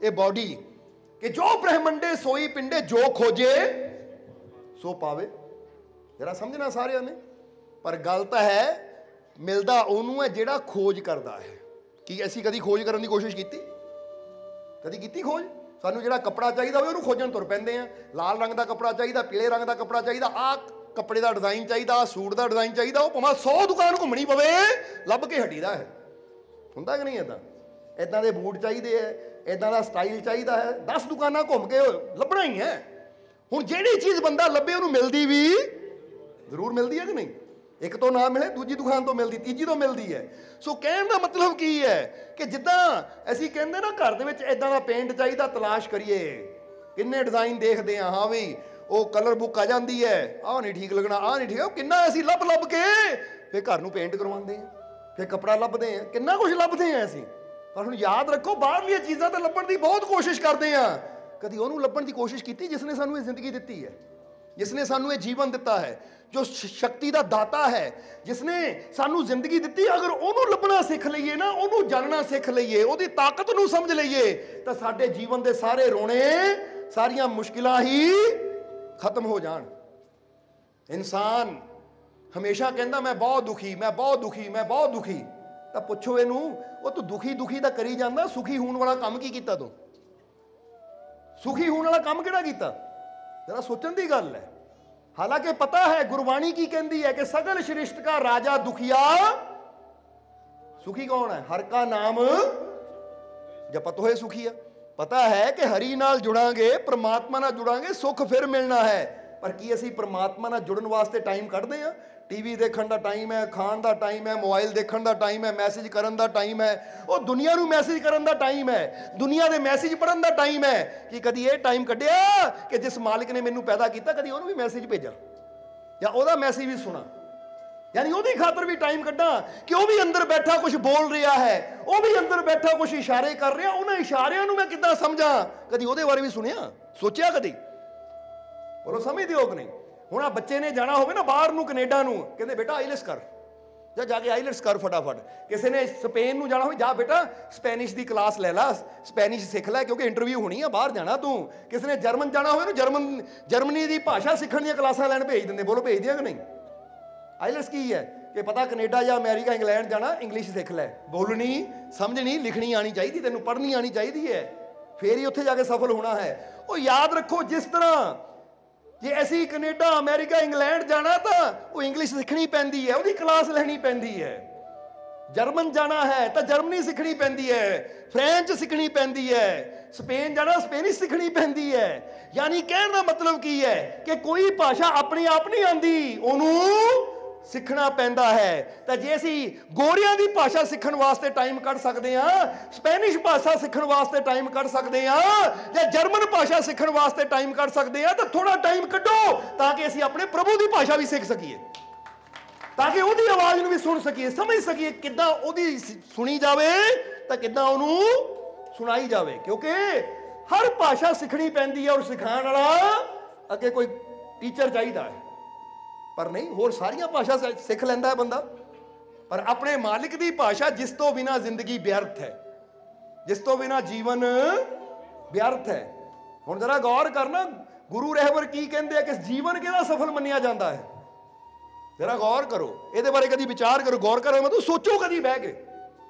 ਇਹ ਬੋਡੀ, ਕਿ ਜੋ ਬ੍ਰਹਮੰਡੇ ਸੋਈ ਪਿੰਡੇ, ਜੋ ਖੋਜੇ ਸੋ ਪਾਵੇ। ਜਰਾ ਸਮਝਣਾ ਸਾਰਿਆਂ ਨੇ। ਪਰ ਗੱਲ ਤਾਂ ਹੈ ਮਿਲਦਾ ਉਹਨੂੰ ਹੈ ਜਿਹੜਾ ਖੋਜ ਕਰਦਾ ਹੈ। ਕੀ ਅਸੀਂ ਕਦੀ ਖੋਜ ਕਰਨ ਦੀ ਕੋਸ਼ਿਸ਼ ਕੀਤੀ? ਕਦੀ ਕੀਤੀ ਖੋਜ? ਸਾਨੂੰ ਜਿਹੜਾ ਕੱਪੜਾ ਚਾਹੀਦਾ ਹੋਵੇ ਉਹਨੂੰ ਖੋਜਣ ਤੁਰ ਪੈਂਦੇ ਆ। ਲਾਲ ਰੰਗ ਦਾ ਕੱਪੜਾ ਚਾਹੀਦਾ, ਪੀਲੇ ਰੰਗ ਦਾ ਕੱਪੜਾ ਚਾਹੀਦਾ, ਆਹ ਕੱਪੜੇ ਦਾ ਡਿਜ਼ਾਈਨ ਚਾਹੀਦਾ, ਸੂਟ ਦਾ ਡਿਜ਼ਾਈਨ ਚਾਹੀਦਾ, ਉਹ ਭਾਵੇਂ 100 ਦੁਕਾਨ ਘੁੰਮਣੀ ਪਵੇ ਲੱਭ ਕੇ ਹਟੀਦਾ ਹੈ। ਹੁੰਦਾ ਕਿ ਨਹੀਂ ਇੱਦਾਂ? ਇੱਦਾਂ ਦੇ ਬੂਟ ਚਾਹੀਦੇ ਹੈ, ਇੱਦਾਂ ਦਾ ਸਟਾਈਲ ਚਾਹੀਦਾ ਹੈ, 10 ਦੁਕਾਨਾਂ ਘੁੰਮ ਕੇ ਲੱਭਣਾ ਹੀ ਹੈ। ਹੁਣ ਜਿਹੜੀ ਚੀਜ਼ ਬੰਦਾ ਲੱਭੇ ਉਹਨੂੰ ਮਿਲਦੀ ਵੀ ਜ਼ਰੂਰ ਮਿਲਦੀ ਹੈ ਕਿ ਨਹੀਂ? ਇੱਕ ਤੋਂ ਨਾ ਮਿਲੇ ਦੂਜੀ ਦੁਕਾਨ ਤੋਂ ਮਿਲਦੀ, ਤੀਜੀ ਤੋਂ ਮਿਲਦੀ ਹੈ। ਸੋ ਕਹਿਣ ਦਾ ਮਤਲਬ ਕੀ ਹੈ ਕਿ ਜਿੱਦਾਂ ਅਸੀਂ ਕਹਿੰਦੇ ਨਾ ਘਰ ਦੇ ਵਿੱਚ ਇੱਦਾਂ ਦਾ ਪੇਂਟ ਚਾਹੀਦਾ, ਤਲਾਸ਼ ਕਰੀਏ, ਕਿੰਨੇ ਡਿਜ਼ਾਈਨ ਦੇਖਦੇ ਹਾਂ, ਹਾਂ ਵੀ ਉਹ ਕਲਰ ਬੁੱਕ ਆ ਜਾਂਦੀ ਹੈ, ਆਹ ਨਹੀਂ ਠੀਕ ਲੱਗਣਾ, ਆਹ ਨਹੀਂ ਠੀਕ, ਉਹ ਕਿੰਨਾ ਅਸੀਂ ਲੱਭ ਕੇ ਫਿਰ ਘਰ ਨੂੰ ਪੇਂਟ ਕਰਵਾਉਂਦੇ ਹਾਂ, ਫਿਰ ਕੱਪੜਾ ਲੱਭਦੇ ਹਾਂ, ਕਿੰਨਾ ਕੁਝ ਲੱਭਦੇ ਹਾਂ ਅਸੀਂ। ਪਰ ਹੁਣ ਯਾਦ ਰੱਖੋ, ਬਾਹਰਲੀਆਂ ਚੀਜ਼ਾਂ ਤਾਂ ਲੱਭਣ ਦੀ ਬਹੁਤ ਕੋਸ਼ਿਸ਼ ਕਰਦੇ ਹਾਂ, ਕਦੀ ਉਹਨੂੰ ਲੱਭਣ ਦੀ ਕੋਸ਼ਿਸ਼ ਕੀਤੀ ਜਿਸ ਨੇ ਸਾਨੂੰ ਇਹ ਜ਼ਿੰਦਗੀ ਦਿੱਤੀ ਹੈ, ਜਿਸ ਨੇ ਸਾਨੂੰ ਇਹ ਜੀਵਨ ਦਿੱਤਾ ਹੈ, ਜੋ ਸ਼ਕਤੀ ਦਾ ਦਾਤਾ ਹੈ, ਜਿਸ ਨੇ ਸਾਨੂੰ ਜ਼ਿੰਦਗੀ ਦਿੱਤੀ। ਅਗਰ ਉਹਨੂੰ ਲੱਭਣਾ ਸਿੱਖ ਲਈਏ ਨਾ, ਉਹਨੂੰ ਜਾਣਨਾ ਸਿੱਖ ਲਈਏ, ਉਹਦੀ ਤਾਕਤ ਨੂੰ ਸਮਝ ਲਈਏ, ਤਾਂ ਸਾਡੇ ਜੀਵਨ ਦੇ ਸਾਰੇ ਰੋਣੇ, ਸਾਰੀਆਂ ਮੁਸ਼ਕਿਲਾਂ ਹੀ ਖਤਮ ਹੋ ਜਾਣ। ਇਨਸਾਨ ਹਮੇਸ਼ਾ ਕਹਿੰਦਾ ਮੈਂ ਬਹੁਤ ਦੁਖੀ, ਮੈਂ ਬਹੁਤ ਦੁਖੀ, ਮੈਂ ਬਹੁਤ ਦੁਖੀ। ਤਾਂ ਪੁੱਛੋ ਇਹਨੂੰ, ਉਹ ਤੂੰ ਦੁਖੀ ਤਾਂ ਕਰੀ ਜਾਂਦਾ, ਸੁਖੀ ਹੋਣ ਵਾਲਾ ਕੰਮ ਕੀ ਕੀਤਾ ਤੂੰ? ਸੁਖੀ ਹੋਣ ਵਾਲਾ ਕੰਮ ਕਿਹੜਾ ਕੀਤਾ? ਜਰਾ ਸੋਚਣ ਦੀ ਗੱਲ ਹੈ। ਹਾਲਾਂਕਿ ਪਤਾ ਹੈ ਗੁਰਬਾਣੀ ਕੀ ਕਹਿੰਦੀ ਹੈ ਕਿ ਸਗਲ ਸ੍ਰਿਸ਼ਟ ਕਾ ਰਾਜਾ ਦੁਖੀਆ, ਸੁਖੀ ਕੌਣ ਹੈ? ਹਰ ਕਾ ਨਾਮ ਜਪਤ ਹੋਏ ਸੁਖੀਆ। ਪਤਾ ਹੈ ਕਿ ਹਰੀ ਨਾਲ ਜੁੜਾਂਗੇ, ਪ੍ਰਮਾਤਮਾ ਨਾਲ ਜੁੜਾਂਗੇ, ਸੁੱਖ ਫਿਰ ਮਿਲਣਾ ਹੈ। ਪਰ ਕੀ ਅਸੀਂ ਪ੍ਰਮਾਤਮਾ ਨਾਲ ਜੁੜਨ ਵਾਸਤੇ ਟਾਈਮ ਕੱਢਦੇ ਹਾਂ? ਟੀਵੀ ਦੇਖਣ ਦਾ ਟਾਈਮ ਹੈ, ਖਾਣ ਦਾ ਟਾਈਮ ਹੈ, ਮੋਬਾਈਲ ਦੇਖਣ ਦਾ ਟਾਈਮ ਹੈ, ਮੈਸੇਜ ਕਰਨ ਦਾ ਟਾਈਮ ਹੈ, ਉਹ ਦੁਨੀਆ ਨੂੰ ਮੈਸੇਜ ਕਰਨ ਦਾ ਟਾਈਮ ਹੈ, ਦੁਨੀਆ ਦੇ ਮੈਸੇਜ ਪੜ੍ਹਨ ਦਾ ਟਾਈਮ ਹੈ। ਕਿ ਕਦੀ ਇਹ ਟਾਈਮ ਕੱਢਿਆ ਕਿ ਜਿਸ ਮਾਲਿਕ ਨੇ ਮੈਨੂੰ ਪੈਦਾ ਕੀਤਾ, ਕਦੀ ਉਹਨੂੰ ਵੀ ਮੈਸੇਜ ਭੇਜਾਂ ਜਾਂ ਉਹਦਾ ਮੈਸੇਜ ਵੀ ਸੁਣਾ, ਯਾਨੀ ਉਹਦੀ ਖਾਤਰ ਵੀ ਟਾਈਮ ਕੱਢਾਂ ਕਿ ਉਹ ਵੀ ਅੰਦਰ ਬੈਠਾ ਕੁਝ ਬੋਲ ਰਿਹਾ ਹੈ, ਉਹ ਵੀ ਅੰਦਰ ਬੈਠਾ ਕੁਝ ਇਸ਼ਾਰੇ ਕਰ ਰਿਹਾ, ਉਹਨਾਂ ਇਸ਼ਾਰਿਆਂ ਨੂੰ ਮੈਂ ਕਿੱਦਾਂ ਸਮਝਾਂ? ਕਦੀ ਉਹਦੇ ਬਾਰੇ ਵੀ ਸੁਣਿਆ, ਸੋਚਿਆ ਕਦੀ? ਬੋਲੋ, ਸਮਝਦੇ ਹੋ ਕਿ ਨਹੀਂ? ਹੁਣ ਆ ਬੱਚੇ ਨੇ ਜਾਣਾ ਹੋਵੇ ਨਾ ਬਾਹਰ ਨੂੰ, ਕੈਨੇਡਾ ਨੂੰ, ਕਹਿੰਦੇ ਬੇਟਾ ਆਈਲੈਟਸ ਕਰ, ਜਾਂ ਜਾ ਕੇ ਆਈਲੈਟਸ ਕਰ ਫਟਾਫਟ। ਕਿਸੇ ਨੇ ਸਪੇਨ ਨੂੰ ਜਾਣਾ ਹੋਵੇ, ਜਾ ਬੇਟਾ ਸਪੈਨਿਸ਼ ਦੀ ਕਲਾਸ ਲੈ ਲਾ, ਸਪੈਨਿਸ਼ ਸਿੱਖ ਲੈ, ਕਿਉਂਕਿ ਇੰਟਰਵਿਊ ਹੋਣੀ ਆ, ਬਾਹਰ ਜਾਣਾ ਤੂੰ। ਕਿਸੇ ਨੇ ਜਰਮਨ ਜਾਣਾ ਹੋਵੇ ਨਾ, ਜਰਮਨੀ ਦੀ ਭਾਸ਼ਾ ਸਿੱਖਣ ਦੀਆਂ ਕਲਾਸਾਂ ਲੈਣ ਭੇਜ ਦਿੰਦੇ। ਬੋਲੋ, ਭੇਜਦੇ ਆ ਕਿ ਨਹੀਂ? ਆਈਲੈਟਸ ਕੀ ਹੈ ਕਿ ਪਤਾ ਕੈਨੇਡਾ ਜਾਂ ਅਮਰੀਕਾ, ਇੰਗਲੈਂਡ ਜਾਣਾ, ਇੰਗਲਿਸ਼ ਸਿੱਖ ਲੈ, ਬੋਲਣੀ, ਸਮਝਣੀ, ਲਿਖਣੀ ਆਣੀ ਚਾਹੀਦੀ ਤੈਨੂੰ, ਪੜ੍ਹਨੀ ਆਣੀ ਚਾਹੀਦੀ ਹੈ, ਫੇਰ ਹੀ ਉੱਥੇ ਜਾ ਕੇ ਸਫਲ ਹੋਣਾ ਹੈ। ਉਹ ਯਾਦ ਰੱਖੋ, ਜਿਸ ਤਰ੍ਹਾਂ ਜੇ ਅਸੀਂ ਕੈਨੇਡਾ, ਅਮਰੀਕਾ, ਇੰਗਲੈਂਡ ਜਾਣਾ ਤਾਂ ਉਹ ਇੰਗਲਿਸ਼ ਸਿੱਖਣੀ ਪੈਂਦੀ ਹੈ, ਉਹਦੀ ਕਲਾਸ ਲੈਣੀ ਪੈਂਦੀ ਹੈ। ਜਰਮਨ ਜਾਣਾ ਹੈ ਤਾਂ ਜਰਮਨੀ ਸਿੱਖਣੀ ਪੈਂਦੀ ਹੈ, ਫ੍ਰੈਂਚ ਸਿੱਖਣੀ ਪੈਂਦੀ ਹੈ, ਸਪੇਨ ਜਾਣਾ ਸਪੇਨਿਸ਼ ਸਿੱਖਣੀ ਪੈਂਦੀ ਹੈ। ਯਾਨੀ ਕਹਿਣ ਦਾ ਮਤਲਬ ਕੀ ਹੈ ਕਿ ਕੋਈ ਭਾਸ਼ਾ ਆਪਣੇ ਆਪ ਨਹੀਂ ਆਉਂਦੀ, ਉਹਨੂੰ ਸਿੱਖਣਾ ਪੈਂਦਾ ਹੈ। ਤਾਂ ਜੇ ਅਸੀਂ ਗੋਰਿਆਂ ਦੀ ਭਾਸ਼ਾ ਸਿੱਖਣ ਵਾਸਤੇ ਟਾਈਮ ਕੱਢ ਸਕਦੇ ਹਾਂ, ਸਪੈਨਿਸ਼ ਭਾਸ਼ਾ ਸਿੱਖਣ ਵਾਸਤੇ ਟਾਈਮ ਕੱਢ ਸਕਦੇ ਹਾਂ, ਜਾਂ ਜਰਮਨ ਭਾਸ਼ਾ ਸਿੱਖਣ ਵਾਸਤੇ ਟਾਈਮ ਕੱਢ ਸਕਦੇ ਹਾਂ, ਤਾਂ ਥੋੜਾ ਟਾਈਮ ਕੱਢੋ ਤਾਂ ਕਿ ਅਸੀਂ ਆਪਣੇ ਪ੍ਰਭੂ ਦੀ ਭਾਸ਼ਾ ਵੀ ਸਿੱਖ ਸਕੀਏ, ਤਾਂ ਕਿ ਉਹਦੀ ਆਵਾਜ਼ ਨੂੰ ਵੀ ਸੁਣ ਸਕੀਏ, ਸਮਝ ਸਕੀਏ ਕਿੱਦਾਂ ਉਹਦੀ ਸੁਣੀ ਜਾਵੇ ਤਾਂ ਕਿੱਦਾਂ ਉਹਨੂੰ ਸੁਣਾਈ ਜਾਵੇ। ਕਿਉਂਕਿ ਹਰ ਭਾਸ਼ਾ ਸਿੱਖਣੀ ਪੈਂਦੀ ਹੈ, ਔਰ ਸਿਖਾਉਣ ਵਾਲਾ ਅੱਗੇ ਕੋਈ ਟੀਚਰ ਚਾਹੀਦਾ ਹੈ। ਪਰ ਨਹੀਂ, ਹੋਰ ਸਾਰੀਆਂ ਭਾਸ਼ਾ ਸਿੱਖ ਲੈਂਦਾ ਹੈ ਬੰਦਾ, ਪਰ ਆਪਣੇ ਮਾਲਿਕ ਦੀ ਭਾਸ਼ਾ, ਜਿਸ ਤੋਂ ਬਿਨਾਂ ਜ਼ਿੰਦਗੀ ਵਿਅਰਥ ਹੈ, ਜਿਸ ਤੋਂ ਬਿਨਾਂ ਜੀਵਨ ਵਿਅਰਥ ਹੈ। ਹੁਣ ਜਰਾ ਗੌਰ ਕਰਨਾ, ਗੁਰੂ ਰਹਿਬਰ ਕੀ ਕਹਿੰਦੇ ਆ ਕਿ ਜੀਵਨ ਕਿਹਦਾ ਸਫਲ ਮੰਨਿਆ ਜਾਂਦਾ ਹੈ? ਜਰਾ ਗੌਰ ਕਰੋ, ਇਹਦੇ ਬਾਰੇ ਕਦੀ ਵਿਚਾਰ ਕਰੋ, ਗੌਰ ਕਰੋ, ਮਤਲਬ ਸੋਚੋ ਕਦੀ ਬਹਿ ਕੇ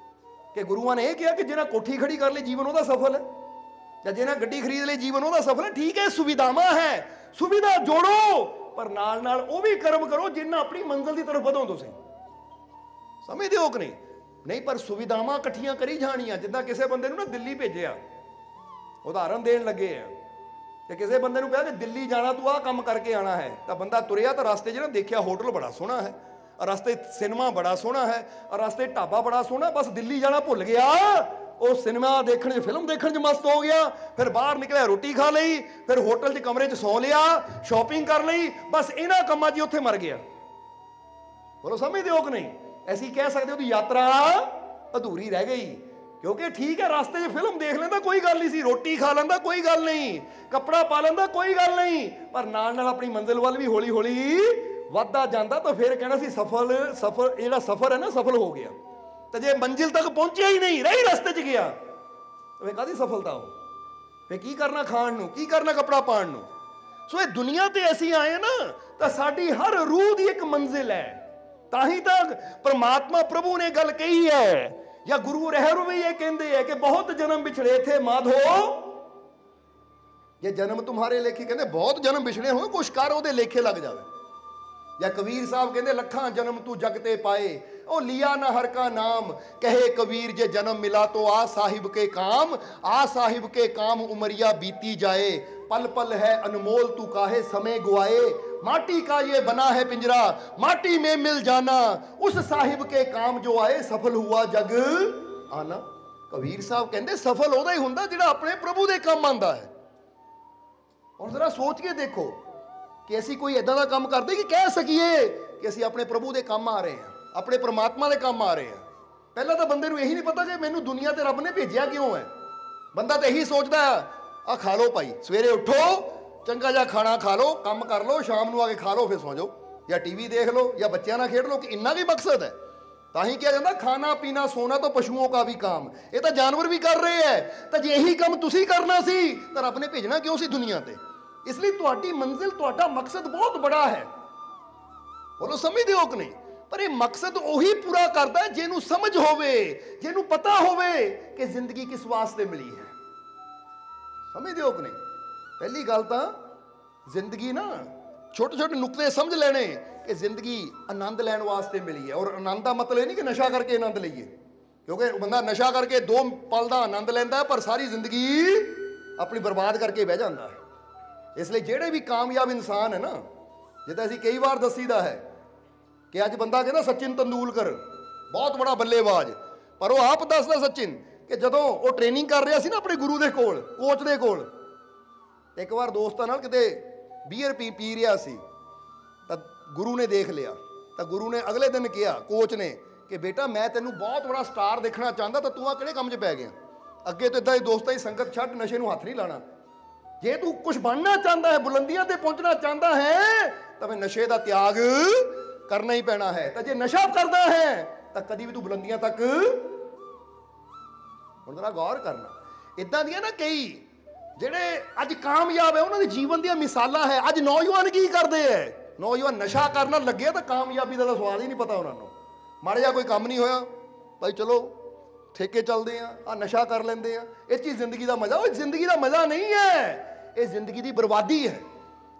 ਕਿ ਗੁਰੂਆਂ ਨੇ ਇਹ ਕਿਹਾ ਕਿ ਜਿਹਨਾਂ ਕੋਠੀ ਖੜੀ ਕਰ ਲਈ ਜੀਵਨ ਉਹਦਾ ਸਫਲ ਹੈ, ਜਾਂ ਜਿਹਨਾਂ ਗੱਡੀ ਖਰੀਦ ਲਈ ਜੀਵਨ ਉਹਦਾ ਸਫਲ ਹੈ। ਠੀਕ ਹੈ, ਸੁਵਿਧਾਵਾਂ ਹੈ, ਸੁਵਿਧਾ ਜੋੜੋ, ਪਰ ਨਾਲ ਨਾਲ ਉਹ ਵੀ ਕਰਮ ਕਰੋ ਜਿੰਨਾ ਆਪਣੀ ਮੰਜ਼ਿਲ ਦੀ ਤਰਫ ਵਧੋ। ਤੁਸੀਂ ਸਮਝਦੇ ਹੋ ਕਿ ਨਹੀਂ? ਨਹੀਂ, ਪਰ ਸੁਵਿਧਾਵਾਂ ਇਕੱਠੀਆਂ ਕਰੀ ਜਾਣੀਆਂ। ਜਿੱਦਾਂ ਕਿਸੇ ਬੰਦੇ ਨੂੰ ਨਾ ਦਿੱਲੀ ਭੇਜਿਆ, ਉਦਾਹਰਨ ਦੇਣ ਲੱਗੇ ਆ, ਤੇ ਕਿਸੇ ਬੰਦੇ ਨੂੰ ਕਿਹਾ ਕਿ ਦਿੱਲੀ ਜਾਣਾ, ਤੂੰ ਆਹ ਕੰਮ ਕਰਕੇ ਆਣਾ ਹੈ, ਤਾਂ ਬੰਦਾ ਤੁਰਿਆ ਤਾਂ ਰਸਤੇ 'ਚ ਨਾ ਦੇਖਿਆ ਹੋਟਲ ਬੜਾ ਸੋਹਣਾ ਹੈ, ਰਸਤੇ ਸਿਨੇਮਾ ਬੜਾ ਸੋਹਣਾ ਹੈ, ਰਸਤੇ ਢਾਬਾ ਬੜਾ ਸੋਹਣਾ, ਬਸ ਦਿੱਲੀ ਜਾਣਾ ਭੁੱਲ ਗਿਆ। ਉਹ ਸਿਨੇਮਾ ਦੇਖਣ 'ਚ, ਫਿਲਮ ਦੇਖਣ 'ਚ ਮਸਤ ਹੋ ਗਿਆ, ਫਿਰ ਬਾਹਰ ਨਿਕਲਿਆ, ਰੋਟੀ ਖਾ ਲਈ, ਫਿਰ ਹੋਟਲ 'ਚ ਕਮਰੇ 'ਚ ਸੌ ਲਿਆ, ਸ਼ਾਪਿੰਗ ਕਰ ਲਈ, ਬਸ ਇਹਨਾਂ ਕੰਮਾਂ 'ਚ ਉੱਥੇ ਮਰ ਗਿਆ। ਬੋਲੋ, ਸਮਝਦੇ ਹੋ ਕਿ ਨਹੀਂ? ਅਸੀਂ ਕਹਿ ਸਕਦੇ ਉਹਦੀ ਯਾਤਰਾ ਅਧੂਰੀ ਰਹਿ ਗਈ। ਕਿਉਂਕਿ ਠੀਕ ਹੈ, ਰਸਤੇ 'ਚ ਫਿਲਮ ਦੇਖ ਲੈਂਦਾ, ਕੋਈ ਗੱਲ ਨਹੀਂ ਸੀ, ਰੋਟੀ ਖਾ ਲੈਂਦਾ, ਕੋਈ ਗੱਲ ਨਹੀਂ, ਕੱਪੜਾ ਪਾ ਲੈਂਦਾ, ਕੋਈ ਗੱਲ ਨਹੀਂ, ਪਰ ਨਾਲ ਨਾਲ ਆਪਣੀ ਮੰਜ਼ਿਲ ਵੱਲ ਵੀ ਹੌਲੀ ਹੌਲੀ ਵੱਧਦਾ ਜਾਂਦਾ, ਤਾਂ ਫਿਰ ਕਹਿਣਾ ਸੀ ਸਫਲ ਜਿਹੜਾ ਸਫਰ ਹੈ ਨਾ, ਸਫਲ ਹੋ ਗਿਆ। ਤੇ ਜੇ ਮੰਜ਼ਿਲ ਤੱਕ ਪਹੁੰਚਿਆ ਹੀ ਨਹੀਂ, ਰਹੀ ਰਸਤੇ 'ਚ ਗਿਆ, ਤਾਂ ਕਾਹਦੀ ਸਫਲਤਾ ਹੋ? ਫਿਰ ਕੀ ਕਰਨਾ ਖਾਣ ਨੂੰ, ਕੀ ਕਰਨਾ ਕੱਪੜਾ ਪਾਉਣ ਨੂੰ? ਸੋ ਇਹ ਦੁਨੀਆ ਤੇ ਅਸੀਂ ਆਏ ਨਾ, ਤਾਂ ਸਾਡੀ ਹਰ ਰੂਹ ਦੀ ਇੱਕ ਮੰਜ਼ਿਲ ਹੈ। ਤਾਂ ਹੀ ਤਾਂ ਪਰਮਾਤਮਾ ਪ੍ਰਭੂ ਨੇ ਗੱਲ ਕਹੀ ਹੈ, ਜਾਂ ਗੁਰੂ ਰਹਿਬਰ ਵੀ ਇਹ ਕਹਿੰਦੇ ਹੈ ਕਿ ਬਹੁਤ ਜਨਮ ਵਿਛੜੇ ਥੇ ਮਾਧੋ, ਜੇ ਜਨਮ ਤੁਮਹਾਰੇ ਲੇਖੇ, ਕਹਿੰਦੇ ਬਹੁਤ ਜਨਮ ਵਿਛੜੇ ਹੋਏ, ਕੁਛ ਕਰ ਉਹਦੇ ਲੇਖੇ ਲੱਗ ਜਾਵੇ। या कबीर साहब कहते लखा जन्म तू जगते पाए, ओ लिया ना हर का नाम, कहे कबीर जे जन्म मिला तो आ साहिब के काम, आ साहिब के काम उमरिया बीती जाए, पल पल है अनमोल तू काहे समय गुआए, माटी का ये बना है पिंजरा माटी में मिल जाना, उस साहिब के काम जो आए सफल हुआ जग आना। कबीर साहब कहते सफल उहदा ही हुंदा जिहड़ा अपने प्रभु दे काम आंदा है। और जरा सोच के देखो कि असी कोई इदां दा काम करदे कि कह सकीए कि असी अपने प्रभु दे काम आ रहे हैं, अपने परमात्मा दे काम आ रहे हैं। पहला तो बंदे नूं यही नहीं पता कि मैनूं दुनिया ते रब ने भेजिया क्यों है। बंदा तो यही सोचता है आ खा लो भाई, सवेरे उठो चंगा जा खाना खा लो, काम कर लो, शाम नूं आके खा लो, फिर सौ जाओ या टीवी देख लो या बच्चों नाल खेड लो, कि इन्ना की मकसद है। ताही क्या जाता खाना पीना सोना तो पशुओं का भी काम, ये तो जानवर भी कर रहे हैं। तो जे यही काम तुसी करना सी तो रब ने भेजना क्यों सी दुनिया ते। इसलिए तुहाडी मंजिल तुहाडा मकसद बहुत बड़ा है, बोलो समझदे हो कि नहीं। पर यह मकसद उही पूरा करता है जिन्हों समझ होवे, जिन्हों पता होवे कि जिंदगी किस वास्ते मिली है। समझदे हो कि नहीं। पहली गल तो जिंदगी ना छोटे छोटे नुकते समझ लेने कि जिंदगी आनंद लैन वास्ते मिली है। और आनंद का मतलब नहीं कि नशा करके आनंद लीए, क्योंकि बंदा नशा करके 2 पल का आनंद लेंदा है पर सारी जिंदगी अपनी बर्बाद करके बह जाता है। इसलिए जेड़े भी कामयाब इंसान है ना, जिदा असीं कई बार दसीदा है कि अज बंदा कहना सचिन तेंदुलकर बहुत बड़ा बल्लेबाज, पर वो आप दसदा सचिन कि जदों वो ट्रेनिंग कर रहा सी ना अपने गुरु के कोल, कोच के कोल, एक बार दोस्तां नाल किते बीयर पी रहा सी, तो गुरु ने देख लिया। तो गुरु ने अगले दिन कहा कोच ने कि बेटा मैं तेनू बहुत बड़ा स्टार देखना चाहता, तो तू आ किहड़े काम च पै गया। अगे तो इदां ही दोस्तां की संगत छड्ड, नशे नूं हथ नहीं लाना। जे तू कुछ बनना चाहता है, बुलंदियां ते पहुंचना चाहता है, तो फिर नशे का त्याग करना ही पैना है। तो जे नशा करता है तो कभी भी तू बुलंदियां तक, हुण जरा गौर करना। इदां दियां ना कई जेड़े अज कामयाब है उन्होंने जीवन दी मिसालां है। अज नौजवान की करते हैं, नौजवान नशा करना लगे तो कामयाबी का स्वाद ही नहीं पता उन्होंने। माड़ा जिहा कोई काम नहीं होया भाई चलो ठेके चलते हैं, आ नशा कर लेंदे आ, इस चीज जिंदगी का मजा। वो जिंदगी का मजा नहीं है, ये जिंदगी की बर्बादी है।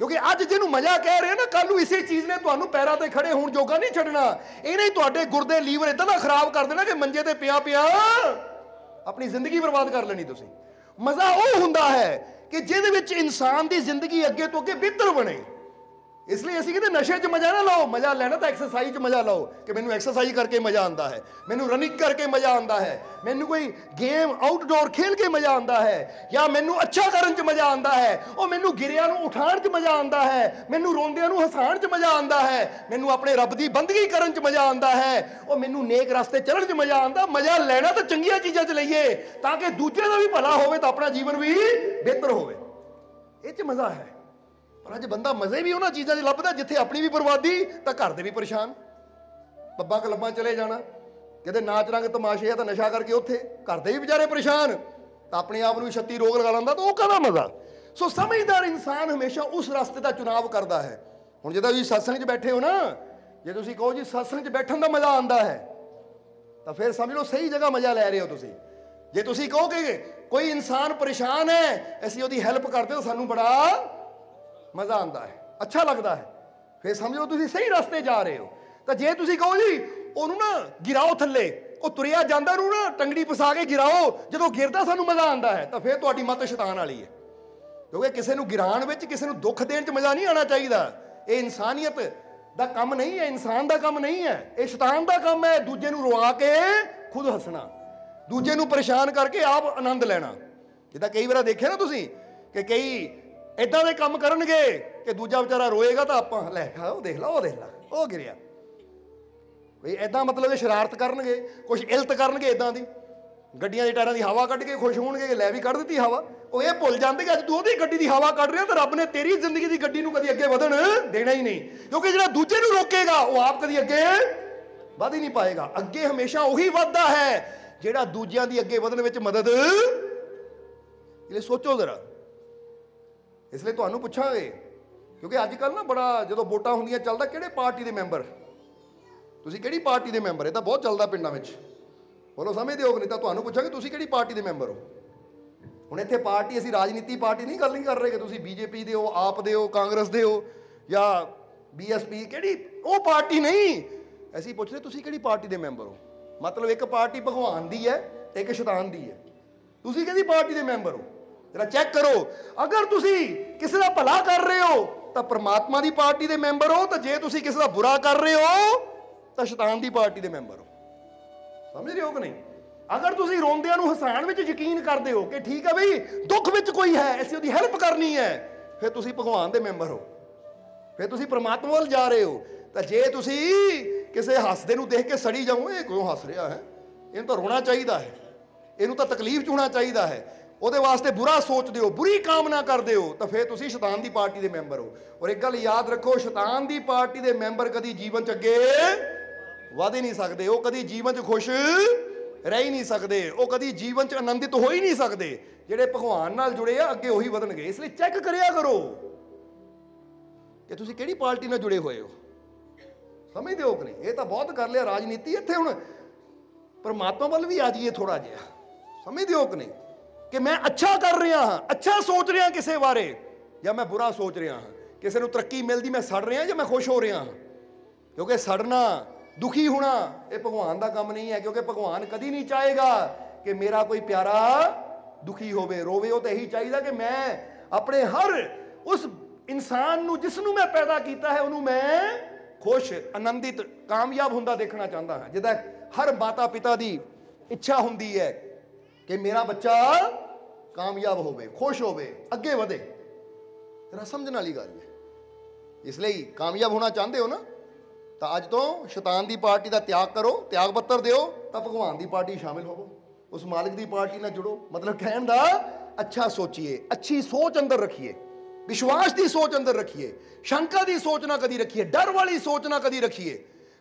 क्योंकि अज जिन्होंने मजा कह रहे हैं ना, कल इसी चीज ने तुहानू पैरों ते खड़े होने जोगा नहीं छड्डना। इन्हें तुहाडे गुर्दे लीवर इदां दा खराब कर देना कि मंजे ते पिया पिया अपनी जिंदगी बर्बाद कर लेनी तुसीं। मजा वो हुंदा है कि जिहदे विच इंसान की जिंदगी अगे तो अगे बेहतर बने। इसलिए असीं कहते नशे च मजा ना लो, मजा लेना तो एक्सरसाइज च मजा लो कि मैनू एक्सरसाइज करके मजा आता है, मैनू रनिंग करके मजा आता है, मैनू कोई गेम आउटडोर खेल के मजा आता है, या मैनू अच्छा करन च मजा आता है, और मैनू गिरियां नूं उठाण च मजा आता है, मैनू रोंदियां नूं हसाण च मजा आता है, मैनू अपने रब दी बंदगी करन च मजा आता है, और मैनू नेक रास्ते चलण च मजा आता। मजा लेना तो चंगियां चीज़ां च लईए ताकि दूजे दा भी भला होवे, तो अपना जीवन भी बेहतर होवे। इह च मजा है। पर अज बंदा मजे भी उन्होंने चीज़ों से लभदा जिथे अपनी भी बर्बादी तो घर दे भी परेशान। पब्बां क्लब्बां चले जाना, किते नाच रंग तमाशे है तो नशा करके उत्थे घर दे भी बेचारे परेशान, तो अपने आप को 36 रोग लगा लैंदा, तो वह कहदा मजा। सो समझदार इंसान हमेशा उस रास्ते का चुनाव करता है। हुण जिद्दां तुसीं सत्संग च बैठे हो ना, जे तुसीं कहो जी सत्संग च बैठण दा मजा आंदा है, तो फिर समझ लो सही जगह मजा लै रहे हो तुसीं। जे तुसीं कहो कि कोई इंसान परेशान है, असीं उहदी हैल्प करते तो सानूं बड़ा मजा आता है, अच्छा लगता है, फिर समझो तुम सही रास्ते जा रहे हो। तो जे तुम कहो जी ओनू ना गिराओ थले, वो तुरिया जांदा नूं ना टंगड़ी फसा के गिराओ, जो गिरदा सानू मजा आता है, तो फिर तुहाडी मत शैतान वाली है। क्योंकि किसी को गिराण विच, किसी को दुख देण च मजा नहीं आना चाहिए। ये इंसानियत का काम नहीं है, इंसान का काम नहीं है, ये शैतान का काम है। दूजे नूं रुआ के खुद हसना, दूजे नूं परेशान करके आप आनंद लेना। जिद्दां कई बार देखिया ना तुसीं कि कई इदां दे काम करनगे कि दूजा बेचारा रोएगा तो आप लै वो देख ला वो गिरिया। कोई इदां मतलब शरारत करनगे, कुछ इल्त करनगे इदां दी, गड्डियां दे टायरां दी हवा कढ के खुश होणगे लै भी कढ दित्ती हवा। वो ये भुल जाते कि अज तू ओहदी गड्डी दी हवा कढ रहा, तो रब ने तेरी जिंदगी दी गड्डी नूं कदी अगे वधण देना ही नहीं। क्योंकि जिहड़ा दूजे नूं रोकेगा वो आप कदी अगे वध ही नहीं पाएगा। अगे हमेशा उही वधदा है जिहड़ा दूजियां दी अगे वधण विच मदद। इसलिए सोचो जरा। इसलिए तुहानूं पुछांगे, क्योंकि अजकल ना बड़ा जो वोटां होंदियां चलदा किहड़े पार्टी के मैंबर, तुसीं किहड़ी पार्टी के मैंबर, ये तो बहुत चलदा पिंडां विच। बोलो समझदे हो कि नहीं? तो तुहानूं पुछांगे तुसीं किहड़ी पार्टी के मैंबर हो। हुण इत्थे पार्टी, असीं राजनीति पार्टी नहीं गल नहीं कर रहे कि तुसीं बीजेपी दे हो, आप दे हो, कांग्रेस दे हो, या BSP ਕਿਹੜੀ ਉਹ ਪਾਰਟੀ ਨਹੀਂ, ਅਸੀਂ ਪੁੱਛਦੇ ਤੁਸੀਂ ਕਿਹੜੀ ਪਾਰਟੀ ਦੇ ਮੈਂਬਰ ਹੋ। ਮਤਲਬ ਇੱਕ ਪਾਰਟੀ ਭਗਵਾਨ ਦੀ ਹੈ, ਇੱਕ ਸ਼ੈਤਾਨ ਦੀ ਹੈ, ਤੁਸੀਂ ਕਿਹਦੀ ਪਾਰਟੀ ਦੇ ਮੈਂਬਰ ਹੋ? ਜਰਾ ਚੈੱਕ ਕਰੋ। ਅਗਰ ਤੁਸੀਂ ਕਿਸੇ ਦਾ ਭਲਾ ਕਰ ਰਹੇ ਹੋ ਤਾਂ ਪਰਮਾਤਮਾ ਦੀ ਪਾਰਟੀ ਦੇ ਮੈਂਬਰ ਹੋ, ਤਾਂ ਜੇ ਤੁਸੀਂ ਕਿਸੇ ਦਾ ਬੁਰਾ ਕਰ ਰਹੇ ਹੋ ਤਾਂ ਸ਼ੈਤਾਨ ਦੀ ਪਾਰਟੀ ਦੇ ਮੈਂਬਰ ਹੋ। ਸਮਝ ਰਹੇ ਹੋ ਕਿ ਨਹੀਂ? ਅਗਰ ਤੁਸੀਂ ਰੋਂਦਿਆਂ ਨੂੰ ਹਸਾਉਣ ਵਿੱਚ ਯਕੀਨ ਕਰਦੇ ਹੋ ਕਿ ਠੀਕ ਹੈ ਬਈ ਦੁੱਖ ਵਿੱਚ ਕੋਈ ਹੈ, ਅਸੀਂ ਉਹਦੀ ਹੈਲਪ ਕਰਨੀ ਹੈ, ਫਿਰ ਤੁਸੀਂ ਭਗਵਾਨ ਦੇ ਮੈਂਬਰ ਹੋ, ਫਿਰ ਤੁਸੀਂ ਪਰਮਾਤਮਾ ਵੱਲ ਜਾ ਰਹੇ ਹੋ। ਤਾਂ ਜੇ ਤੁਸੀਂ ਕਿਸੇ ਹੱਸਦੇ ਨੂੰ ਦੇਖ ਕੇ ਸੜੀ ਜਾਓ, ਇਹ ਕਿਉਂ ਹੱਸ ਰਿਹਾ ਹੈ, ਇਹਨੂੰ ਤਾਂ ਰੋਣਾ ਚਾਹੀਦਾ ਹੈ, ਇਹਨੂੰ ਤਾਂ ਤਕਲੀਫ 'ਚ ਹੋਣਾ ਚਾਹੀਦਾ ਹੈ, ਉਹਦੇ ਵਾਸਤੇ ਬੁਰਾ ਸੋਚਦੇ ਹੋ, ਬੁਰੀ ਕਾਮਨਾ ਕਰਦੇ ਹੋ, ਤਾਂ ਫਿਰ ਤੁਸੀਂ ਸ਼ੈਤਾਨ ਦੀ ਪਾਰਟੀ ਦੇ ਮੈਂਬਰ ਹੋ। ਔਰ ਇੱਕ ਗੱਲ ਯਾਦ ਰੱਖੋ, ਸ਼ੈਤਾਨ ਦੀ ਪਾਰਟੀ ਦੇ ਮੈਂਬਰ ਕਦੀ ਜੀਵਨ 'ਚ ਅੱਗੇ ਵਧ ਹੀ ਨਹੀਂ ਸਕਦੇ, ਉਹ ਕਦੀ ਜੀਵਨ 'ਚ ਖੁਸ਼ ਰਹਿ ਹੀ ਨਹੀਂ ਸਕਦੇ, ਉਹ ਕਦੀ ਜੀਵਨ 'ਚ ਆਨੰਦਿਤ ਹੋ ਹੀ ਨਹੀਂ ਸਕਦੇ। ਜਿਹੜੇ ਭਗਵਾਨ ਨਾਲ ਜੁੜੇ ਆ ਅੱਗੇ ਉਹੀ ਵਧਣਗੇ। ਇਸ ਲਈ ਚੈੱਕ ਕਰਿਆ ਕਰੋ ਕਿ ਤੁਸੀਂ ਕਿਹੜੀ ਪਾਰਟੀ ਨਾਲ ਜੁੜੇ ਹੋਏ ਹੋ। ਸਮਝਦੇ ਹੋ ਕਿ ਨਹੀਂ? ਇਹ ਤਾਂ ਬਹੁਤ ਕਰ ਲਿਆ ਰਾਜਨੀਤੀ, ਇੱਥੇ ਹੁਣ ਪਰਮਾਤਮਾ ਵੱਲ ਵੀ ਆ ਜਾਈਏ ਥੋੜਾ ਜਿਹਾ। ਸਮਝਦੇ ਹੋ ਕਿ ਨਹੀਂ? ਕਿ ਮੈਂ ਅੱਛਾ ਕਰ ਰਿਹਾ ਹਾਂ, ਅੱਛਾ ਸੋਚ ਰਿਹਾ ਕਿਸੇ ਬਾਰੇ, ਜਾਂ ਮੈਂ ਬੁਰਾ ਸੋਚ ਰਿਹਾ ਹਾਂ। ਕਿਸੇ ਨੂੰ ਤਰੱਕੀ ਮਿਲਦੀ ਮੈਂ ਸੜ ਰਿਹਾ ਜਾਂ ਮੈਂ ਖੁਸ਼ ਹੋ ਰਿਹਾ ਹਾਂ। ਕਿਉਂਕਿ ਸੜਨਾ, ਦੁਖੀ ਹੋਣਾ ਇਹ ਭਗਵਾਨ ਦਾ ਕੰਮ ਨਹੀਂ ਹੈ, ਕਿਉਂਕਿ ਭਗਵਾਨ ਕਦੀ ਨਹੀਂ ਚਾਹੇਗਾ ਕਿ ਮੇਰਾ ਕੋਈ ਪਿਆਰਾ ਦੁਖੀ ਹੋਵੇ, ਰੋਵੇ। ਉਹ ਤਾਂ ਇਹੀ ਚਾਹੀਦਾ ਕਿ ਮੈਂ ਆਪਣੇ ਹਰ ਉਸ ਇਨਸਾਨ ਨੂੰ ਜਿਸ ਨੂੰ ਮੈਂ ਪੈਦਾ ਕੀਤਾ ਹੈ ਉਹਨੂੰ ਮੈਂ ਖੁਸ਼, ਆਨੰਦਿਤ, ਕਾਮਯਾਬ ਹੁੰਦਾ ਦੇਖਣਾ ਚਾਹੁੰਦਾ ਹਾਂ। ਜਿੱਦਾਂ ਹਰ ਮਾਤਾ ਪਿਤਾ ਦੀ ਇੱਛਾ ਹੁੰਦੀ ਹੈ ਕਿ ਮੇਰਾ ਬੱਚਾ ਕਾਮਯਾਬ ਹੋਵੇ, ਖੁਸ਼ ਹੋਵੇ, ਅੱਗੇ ਵਧੇ। ਜਰਾ ਸਮਝਣ ਵਾਲੀ ਗੱਲ ਹੈ। ਇਸ ਲਈ ਕਾਮਯਾਬ ਹੋਣਾ ਚਾਹੁੰਦੇ ਹੋ ਨਾ, ਤਾਂ ਅੱਜ ਤੋਂ ਸ਼ੈਤਾਨ ਦੀ ਪਾਰਟੀ ਦਾ ਤਿਆਗ ਕਰੋ, ਤਿਆਗ ਪੱਤਰ ਦਿਓ, ਤਾਂ ਭਗਵਾਨ ਦੀ ਪਾਰਟੀ ਸ਼ਾਮਿਲ ਹੋਵੋ, ਉਸ ਮਾਲਿਕ ਦੀ ਪਾਰਟੀ ਨਾਲ ਜੁੜੋ। ਮਤਲਬ ਕਹਿਣ ਦਾ ਅੱਛਾ ਸੋਚੀਏ, ਅੱਛੀ ਸੋਚ ਅੰਦਰ ਰੱਖੀਏ, ਵਿਸ਼ਵਾਸ ਦੀ ਸੋਚ ਅੰਦਰ ਰੱਖੀਏ, ਸ਼ੰਕਾ ਦੀ ਸੋਚ ਨਾ ਕਦੀ ਰੱਖੀਏ, ਡਰ ਵਾਲੀ ਸੋਚ ਨਾ ਕਦੀ ਰੱਖੀਏ,